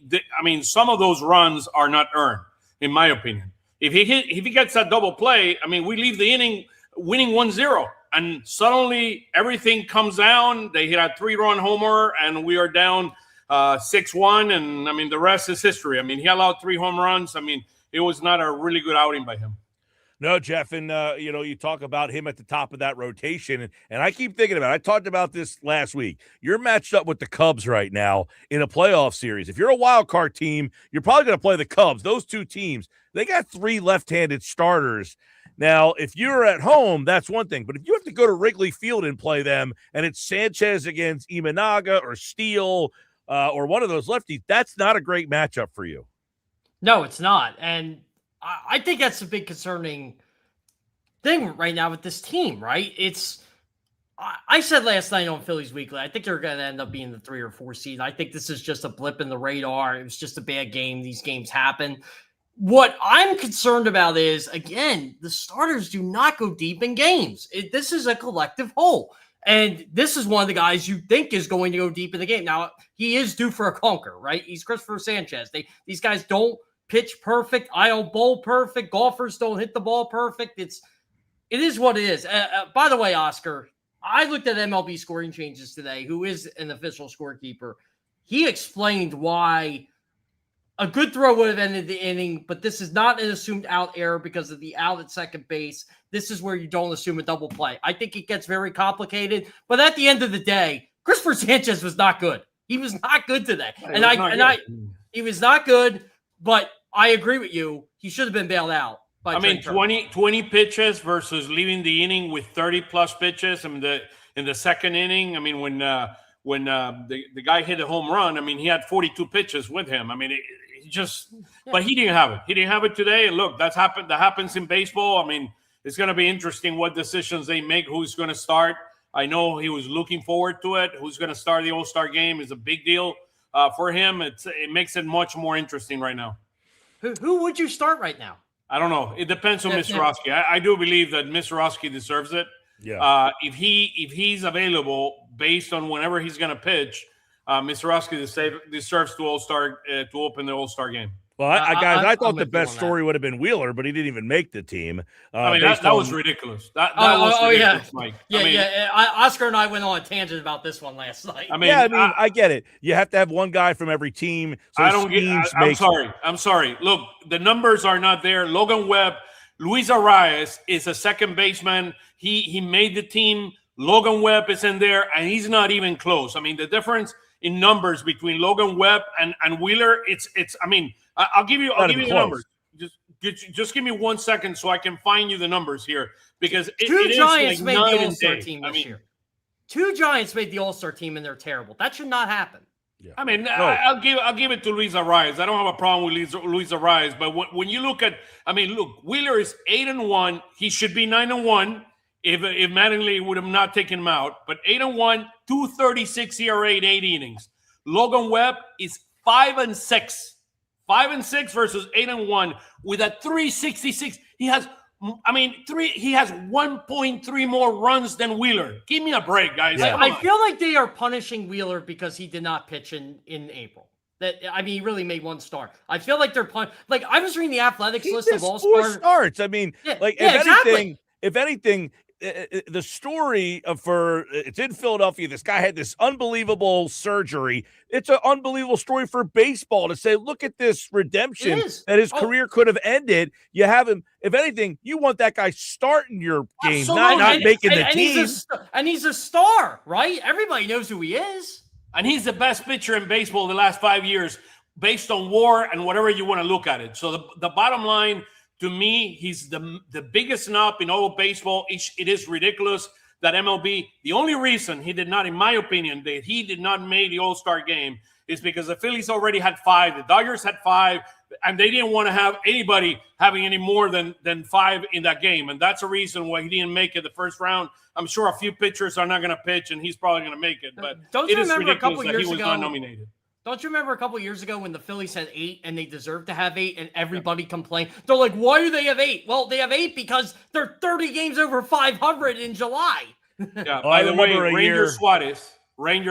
some of those runs are not earned, in my opinion. If he gets that double play, I mean, we leave the inning winning 1-0, and suddenly everything comes down. They hit a 3-run homer, and we are down 6-1, and I mean, the rest is history. I mean, he allowed 3 home runs. I mean, it was not a really good outing by him. No, Geoff, and, you talk about him at the top of that rotation, and I keep thinking about it. I talked about this last week. You're matched up with the Cubs right now in a playoff series. If you're a wild card team, you're probably going to play the Cubs. Those 2 teams, they got 3 left-handed starters. Now, if you're at home, that's one thing, but if you have to go to Wrigley Field and play them, and it's Sanchez against Imanaga or Steele or one of those lefties, that's not a great matchup for you. No, it's not, and I think that's a big concerning thing right now with this team, right? I said last night on Phillies Weekly, I think they're going to end up being the 3 or 4 seed. I think this is just a blip in the radar. It was just a bad game. These games happen. What I'm concerned about is, again, the starters do not go deep in games. This is a collective whole. And this is one of the guys you think is going to go deep in the game. Now, he is due for a conquer, right? He's Christopher Sanchez. These guys don't pitch perfect. I don't bowl perfect. Golfers don't hit the ball perfect. It is what it is. By the way, Oscar, I looked at MLB scoring changes today, who is an official scorekeeper. He explained why a good throw would have ended the inning, but this is not an assumed out error because of the out at second base. This is where you don't assume a double play. I think it gets very complicated, but at the end of the day, Christopher Sanchez was not good. He was not good today. He was not good, but I agree with you. He should have been bailed out. I mean, 20 pitches versus leaving the inning with 30-plus pitches in the second inning. I mean, when the guy hit a home run, I mean, he had 42 pitches with him. I mean, but he didn't have it. He didn't have it today. And look, that happens in baseball. I mean, it's going to be interesting what decisions they make, who's going to start. I know he was looking forward to it. Who's going to start the All-Star game is a big deal for him. It makes it much more interesting right now. Who would you start right now? I don't know. It depends on Mr. Roski. I do believe that Mr. Roski deserves it. Yeah. If he's available based on whenever he's going to pitch, Mr. Roski deserves to to open the All-Star game. Well, I thought the best story would have been Wheeler, but he didn't even make the team. I mean, that was ridiculous. That was ridiculous, Mike. Oscar and I went on a tangent about this one last night. I get it. You have to have one guy from every team. So I'm sorry. Look, the numbers are not there. Logan Webb, Luis Arraez is a second baseman. He made the team. Logan Webb is in there, and he's not even close. I mean, the difference in numbers between Logan Webb and Wheeler, it's. I mean, I'll give you the numbers. Just give me 1 second so I can find you the numbers here because Two Giants made the All-Star team this year. 2 Giants made the All-Star team and they're terrible. That should not happen. Yeah. I mean, I'll give it to Luis Arraez. I don't have a problem with Luis Arraez, but when you look at, Wheeler is 8-1. He should be 9-1 if Mattingly would have not taken him out. But 8-1, 2.36 ERA in 8 innings. Logan Webb is 5-6. 5-6 versus 8-1 with a 366. He has 1.3 more runs than Wheeler. Give me a break, guys. Yeah. I feel like they are punishing Wheeler because he did not pitch in April. He really made one start. I feel like they're like I was reading the Athletics list of all starts. I mean, exactly. if anything, the story it's in Philadelphia. This guy had this unbelievable surgery. It's an unbelievable story for baseball to say, look at this redemption that his career could have ended. You have him. If anything, you want that guy starting your game, not making the team. He's a star, right? Everybody knows who he is. And he's the best pitcher in baseball the last 5 years based on WAR and whatever you want to look at it. So the bottom line, to me, he's the biggest snub in all of baseball. It is ridiculous that MLB, the only reason he did not, in my opinion, that he did not make the All-Star game is because the Phillies already had 5, the Dodgers had 5, and they didn't want to have anybody having any more than 5 in that game. And that's a reason why he didn't make it the first round. I'm sure a few pitchers are not going to pitch, and he's probably going to make it. But it is ridiculous that he was not nominated. Don't you remember a couple years ago when the Phillies had 8 and they deserved to have 8 and everybody complained? They're like, why do they have 8? Well, they have 8 because they're 30 games over 500 in July. Yeah, by the way, Ranger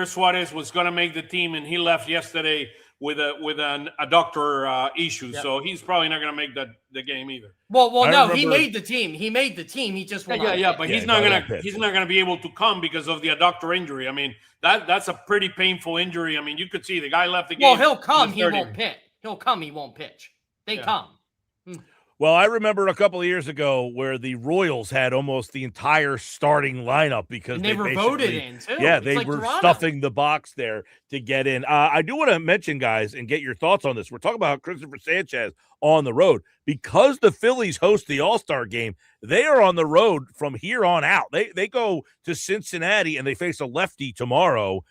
Suarez was going to make the team, and he left yesterday with a doctor issue. Yep. So he's probably not going to make the game either. Well, no, he made the team. He made the team. He just but he's not going to be able to come because of the adductor injury. I mean, that's a pretty painful injury. I mean, you could see the guy left the game. Well, he'll come. He won't pitch. He'll come. He won't pitch. They come. Well, I remember a couple of years ago where the Royals had almost the entire starting lineup because they were voted in, too. Yeah, they were stuffing the box there to get in. I do want to mention, guys, and get your thoughts on this. We're talking about Christopher Sanchez on the road. Because the Phillies host the All-Star game, they are on the road from here on out. They go to Cincinnati, and they face a lefty tomorrow.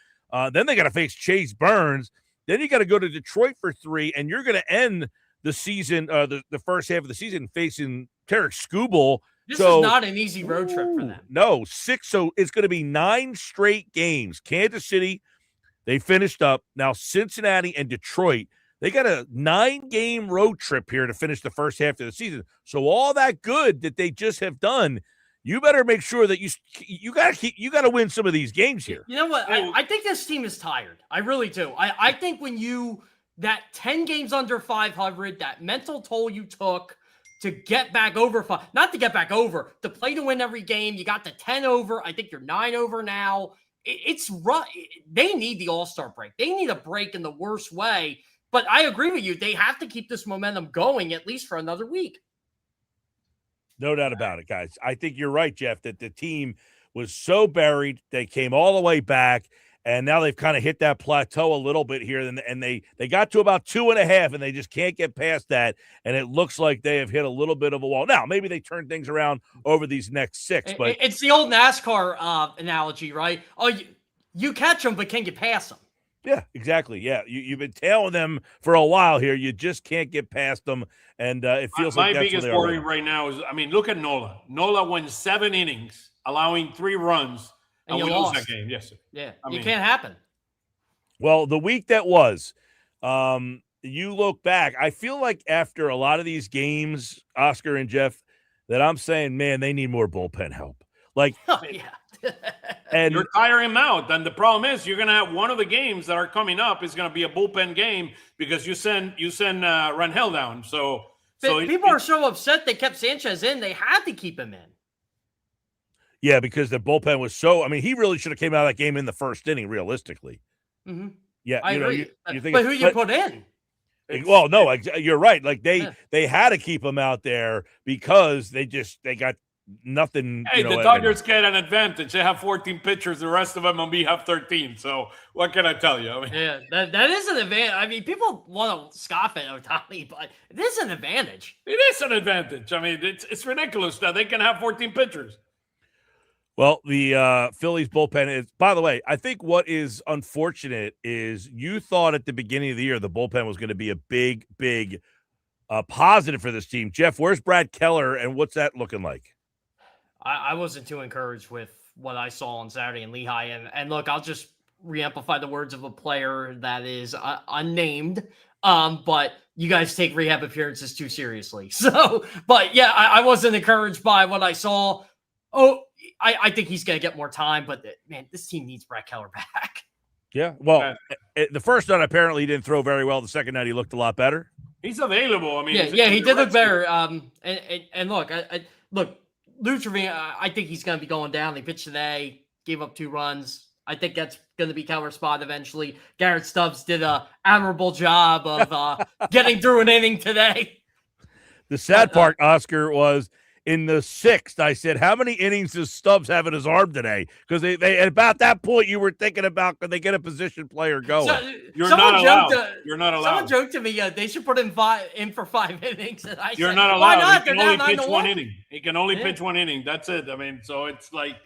Then they got to face Chase Burns. Then you got to go to Detroit for 3, and you're going to end the season, the first half of the season, facing Tarek Skubal. This is not an easy road trip for them. No, 6. So it's going to be 9 straight games. Kansas City, they finished up. Now Cincinnati and Detroit, they got a 9-game road trip here to finish the first half of the season. So all that good that they just have done, you better make sure that you got to win some of these games here. You know what? I think this team is tired. I really do. I think when that 10 games under 500, that mental toll you took to get back over not to get back over, to play to win every game. You got the 10 over. I think you're 9 over now. It's rough. They need the All-Star break. They need a break in the worst way. But I agree with you. They have to keep this momentum going at least for another week. No doubt about it, guys. I think you're right, Geoff, that the team was so buried. They came all the way back. And now they've kind of hit that plateau a little bit here, and they got to about 2.5, and they just can't get past that. And it looks like they have hit a little bit of a wall. Now, maybe they turn things around over these next 6. But it's the old NASCAR analogy, right? Oh, you catch them, but can you pass them? Yeah, exactly. Yeah, you've been tailing them for a while here. You just can't get past them, and it feels like my biggest worry right now is, I mean, look at Nola. Nola went 7 innings, allowing 3 runs. And we lose that game, yes. Yeah, it can't happen. Well, the week that was, you look back, I feel like after a lot of these games, Oscar and Geoff, that I'm saying, man, they need more bullpen help. Like, and you're tiring them out. Then the problem is you're going to have one of the games that are coming up is going to be a bullpen game because you send Rangel down. So people are so upset they kept Sanchez in. They had to keep him in. Yeah, because the bullpen was so. I mean, he really should have came out of that game in the first inning, realistically. Mm-hmm. Yeah, I agree. But who you put in? Well, no, you're right. Like they had to keep him out there because they got nothing. Hey, the Dodgers get an advantage. They have 14 pitchers. The rest of MLB have 13. So what can I tell you? I mean, yeah, that is an advantage. I mean, people want to scoff at Ohtani, but it is an advantage. It is an advantage. I mean, it's ridiculous that they can have 14 pitchers. Well, the Phillies bullpen is, by the way, I think what is unfortunate is you thought at the beginning of the year the bullpen was going to be a big positive for this team. Geoff, where's Brad Keller, and what's that looking like? I wasn't too encouraged with what I saw on Saturday in Lehigh. And look, I'll just re-amplify the words of a player that is unnamed. But you guys take rehab appearances too seriously. So, but yeah, I wasn't encouraged by what I saw. Oh, I think he's going to get more time, but man, this team needs Brett Keller back. Yeah. Well, the first night apparently he didn't throw very well. The second night he looked a lot better. He's available. I mean, yeah, he did look better. And look, look, Lutrevine, I think he's going to be going down. They pitched today, gave up 2 runs. I think that's going to be Keller's spot eventually. Garrett Stubbs did an admirable job of getting through an inning today. The sad part, Oscar, was in the 6th, I said, how many innings does Stubbs have in his arm today? Because they at about that point, you were thinking about, could they get a position player going? You're not allowed. You're not allowed. Someone joked to me, they should put him in for 5 innings. And I You're said, not allowed. Why not? He can They're only down pitch 1 9-1. inning. He can only pitch 1 inning. That's it. I mean, so it's like,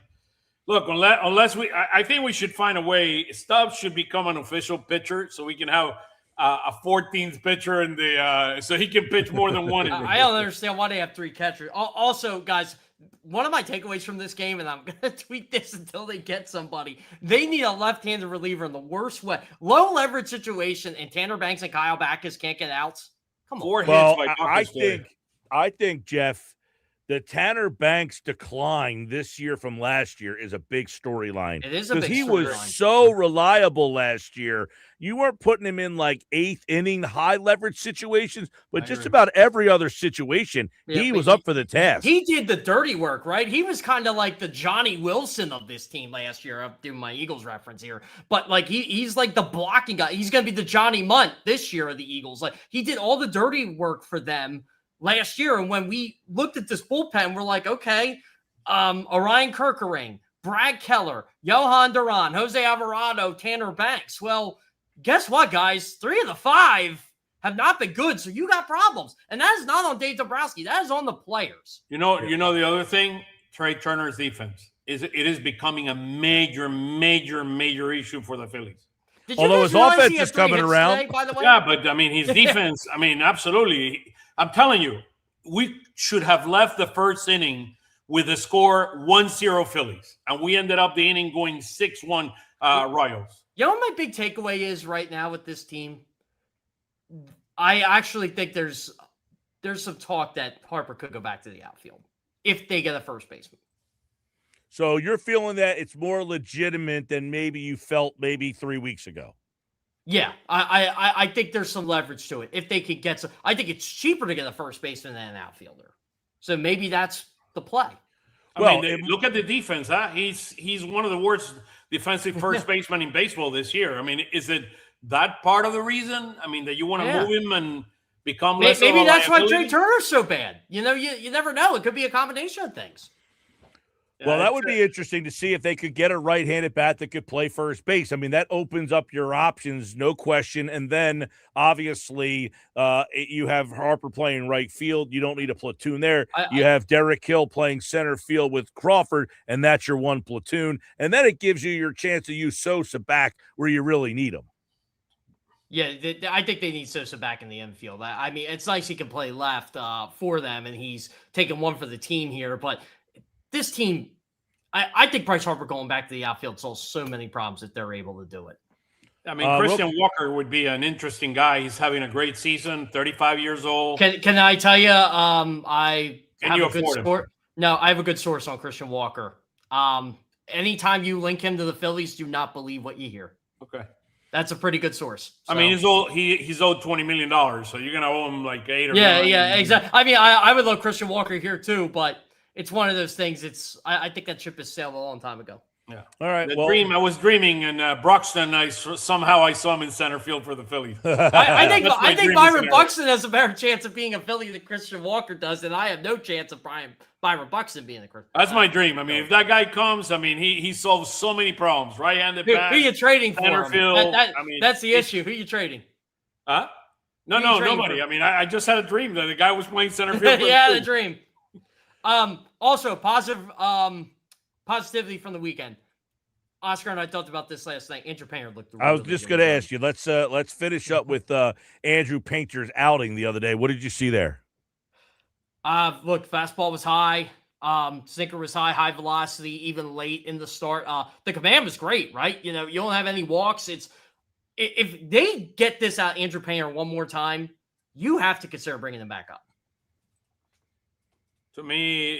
look, unless I think we should find a way. Stubbs should become an official pitcher so we can have a 14th pitcher in the so he can pitch more than 1 inning. I don't understand why they have 3 catchers. Also, guys, one of my takeaways from this game, and I'm going to tweet this until they get somebody, they need a left-handed reliever in the worst way. Low leverage situation, and Tanner Banks and Kyle Backus can't get outs. Come on. 4 hits Well, by Backus I think, Geoff, the Tanner Banks decline this year from last year is a big storyline. It is a big he storyline. was so reliable last year. You weren't putting him in like 8th inning high leverage situations, but just about every other situation, he was up for the task. He did the dirty work, right? He was kind of like the Johnny Wilson of this team last year. I'm doing my Eagles reference here, but like he's like the blocking guy. He's going to be the Johnny Munt this year of the Eagles. Like he did all the dirty work for them last year. And when we looked at this bullpen, we're like, okay, Orion Kerkering, Brad Keller, Johan Duran, Jose Alvarado, Tanner Banks. Well, guess what, guys? 3 of the 5 have not been good, so you got problems. And that is not on Dave Dombrowski. That is on the players. You know the other thing, Trey Turner's defense it is becoming a major issue for the Phillies. Although his offense is coming around. Today, by the way? Yeah, but I mean his defense, I mean, absolutely. I'm telling you, we should have left the first inning with a score 1-0 Phillies, and we ended up the inning going 6-1 Royals. You know what my big takeaway is right now with this team? I actually think there's some talk that Harper could go back to the outfield if they get a first baseman. So you're feeling that it's more legitimate than maybe you felt 3 weeks ago. Yeah, I think there's some leverage to it. If they could get some, I think it's cheaper to get a first baseman than an outfielder. So maybe that's the play. I mean, look at the defense, huh? He's one of the worst defensive first basemen in baseball this year. I mean, is it that part of the reason? I mean, that you want to move him and become less maybe of a that's why liability? Trey Turner's so bad. You know, you never know. It could be a combination of things. Well, that would be interesting to see if they could get a right-handed bat that could play first base. I mean, that opens up your options, no question. And then, obviously, you have Harper playing right field. You don't need a platoon there. You have Derek Hill playing center field with Crawford, and that's your one platoon. And then it gives you your chance to use Sosa back where you really need him. Yeah, I think they need Sosa back in the infield. I mean, it's nice he can play left for them, and he's taking one for the team here. But this team, I think Bryce Harper going back to the outfield solves so many problems if they're able to do it. I mean, Christian Walker would be an interesting guy. He's having a great season, 35 years old. Can I tell you, I have you a good afford him? source. No, I have a good source on Christian Walker. Anytime you link him to the Phillies, do not believe what you hear. Okay. That's a pretty good source. I mean, he's owed $20 million, so you're gonna owe him like 8 or 9. Yeah, exactly. I mean, I would love Christian Walker here too, but it's one of those things. I think that ship has sailed a long time ago. Yeah. All right. I was dreaming, and Broxton, somehow I saw him in center field for the Phillies. I think Byron Buxton has a better chance of being a Philly than Christian Walker does, and I have no chance of Byron Buxton being a Christian. That's my dream. I mean, if that guy comes, I mean, he solves so many problems. Right-handed bat. Who you trading for? Center field. That's the issue. Who you trading? Huh? No, nobody. I mean, I just had a dream that the guy was playing center field. Yeah, the dream. Also, positivity from the weekend. Oscar and I talked about this last night. Andrew Painter looked really I was just going to ask you. Let's finish up with Andrew Painter's outing the other day. What did you see there? Look, fastball was high. Sinker was high velocity, even late in the start. The command was great, right? You know, you don't have any walks. If they get this out, Andrew Painter, one more time, you have to consider bringing him back up. To me,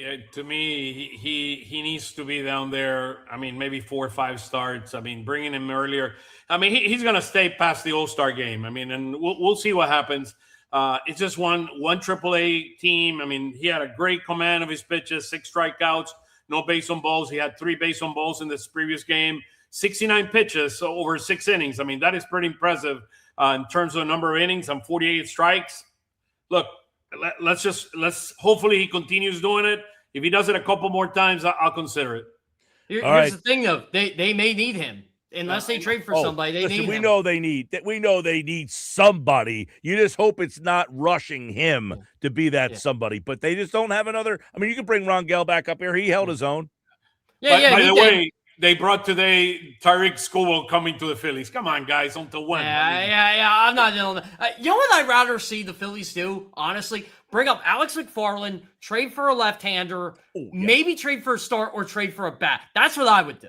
he needs to be down there. I mean, maybe 4 or 5 starts. I mean, bringing him earlier. I mean, he's going to stay past the All-Star game. I mean, and we'll see what happens. It's just one AAA team. I mean, he had a great command of his pitches, 6 strikeouts, no base on balls. He had 3 base on balls in this previous game, 69 pitches over 6 innings. I mean, that is pretty impressive in terms of the number of innings and 48 strikes. Look, let's hopefully he continues doing it. If he does it a couple more times, I'll consider it. Here's the thing, though. They may need him unless they trade for somebody. They need we him. know they need somebody. You just hope it's not rushing him to be that somebody. But they just don't have another. I mean, you can bring Rangel back up here. He held his own. By the way, they brought today Tyreek Skubal coming to the Phillies. Come on, guys, on to win. I'm not dealing with that. You know what I'd rather see the Phillies do, honestly? Bring up Alex McFarland, trade for a left-hander, maybe trade for a start or trade for a bat. That's what I would do.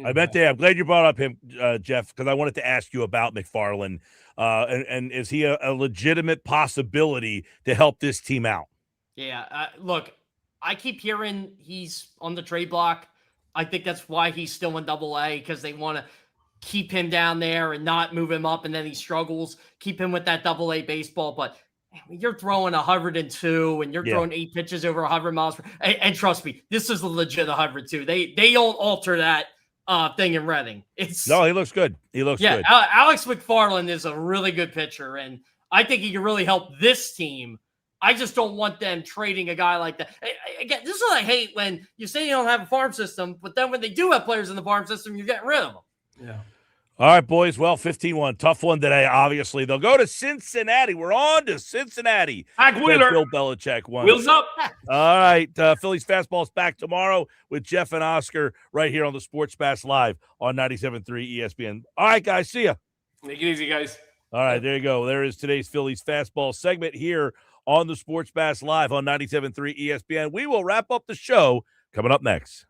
I bet they. I'm glad you brought up him, Geoff, because I wanted to ask you about McFarland. And is he a legitimate possibility to help this team out? Yeah. Look, I keep hearing he's on the trade block. I think that's why he's still in AA, because they want to keep him down there and not move him up, and then he struggles. Keep him with that AA baseball. But you're throwing 102 and you're throwing 8 pitches over 100 miles per, and trust me, this is a legit 102. They don't alter that thing in Reading. No, he looks good. He looks good. Alex McFarland is a really good pitcher, and I think he can really help this team. I just don't want them trading a guy like that. Again, this is what I hate, when you say you don't have a farm system, but then when they do have players in the farm system, you're getting rid of them. Yeah. All right, boys. Well, 15-1. Tough one today, obviously. They'll go to Cincinnati. We're on to Cincinnati. Wheeler. Bill Belichick won. Wheels up. All right. Phillies Fastball is back tomorrow with Geoff and Oscar right here on the Sports Bash Live on 97.3 ESPN. All right, guys. See ya. Make it easy, guys. All right, there you go. There is today's Phillies Fastball segment here on the Sports Bash Live on 97.3 ESPN. We will wrap up the show coming up next.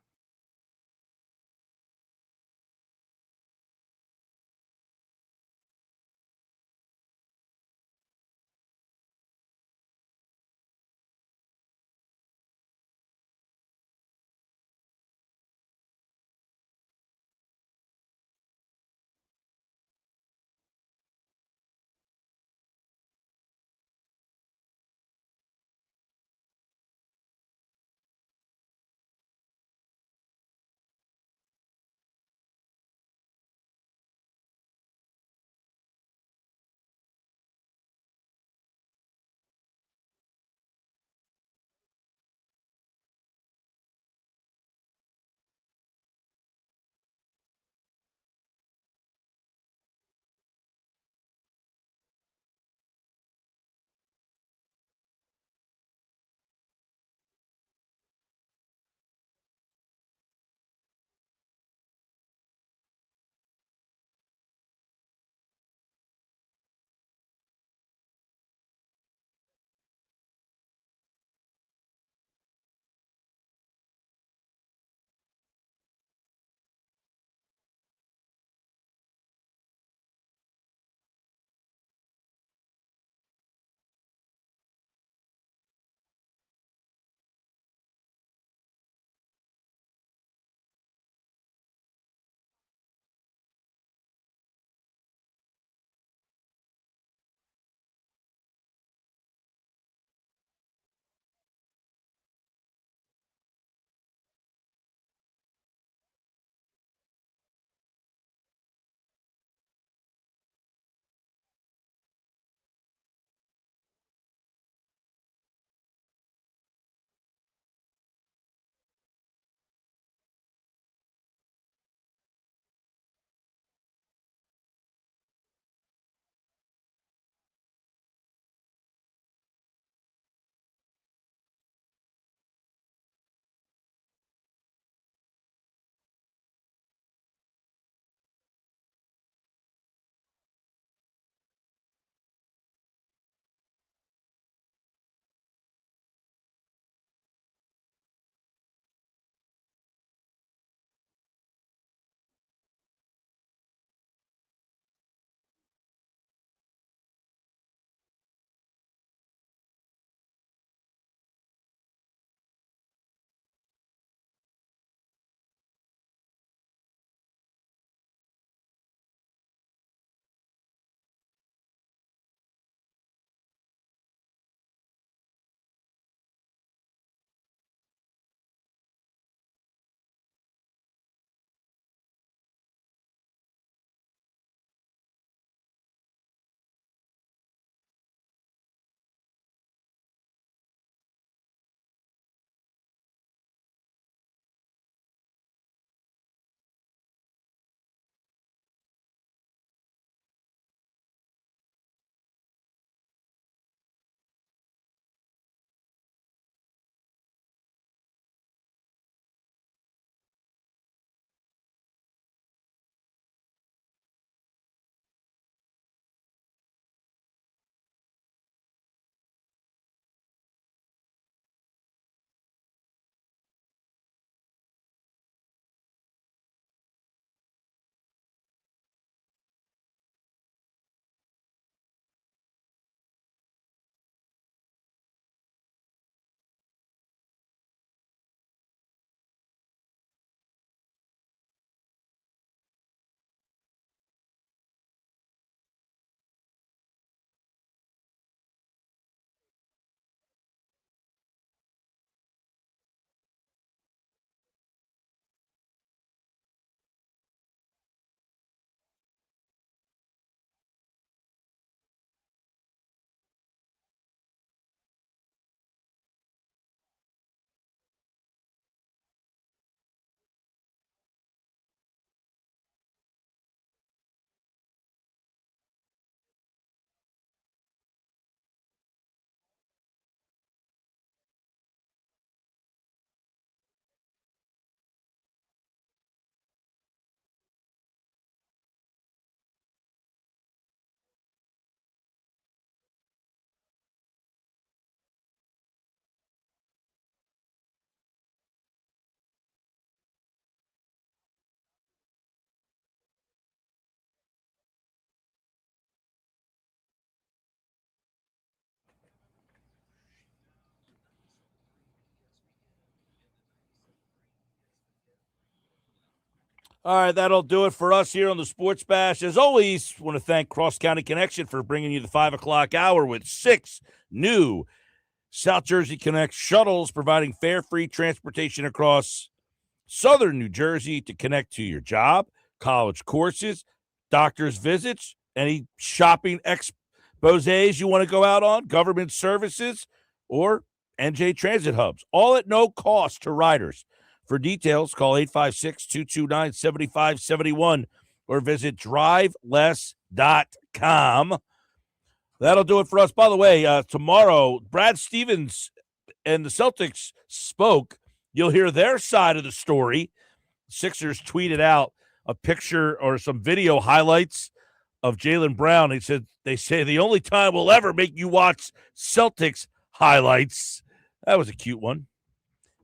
All right, that'll do it for us here on the Sports Bash. As always, want to thank Cross County Connection for bringing you the 5 o'clock hour with 6 new South Jersey Connect shuttles providing fare-free transportation across southern New Jersey to connect to your job, college courses, doctor's visits, any shopping exposés you want to go out on, government services, or NJ Transit hubs, all at no cost to riders. For details, call 856-229-7571 or visit driveless.com. That'll do it for us. By the way, tomorrow, Brad Stevens and the Celtics spoke. You'll hear their side of the story. Sixers tweeted out a picture or some video highlights of Jaylen Brown. They say the only time we'll ever make you watch Celtics highlights. That was a cute one.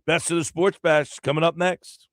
Best of the Sports Bash coming up next.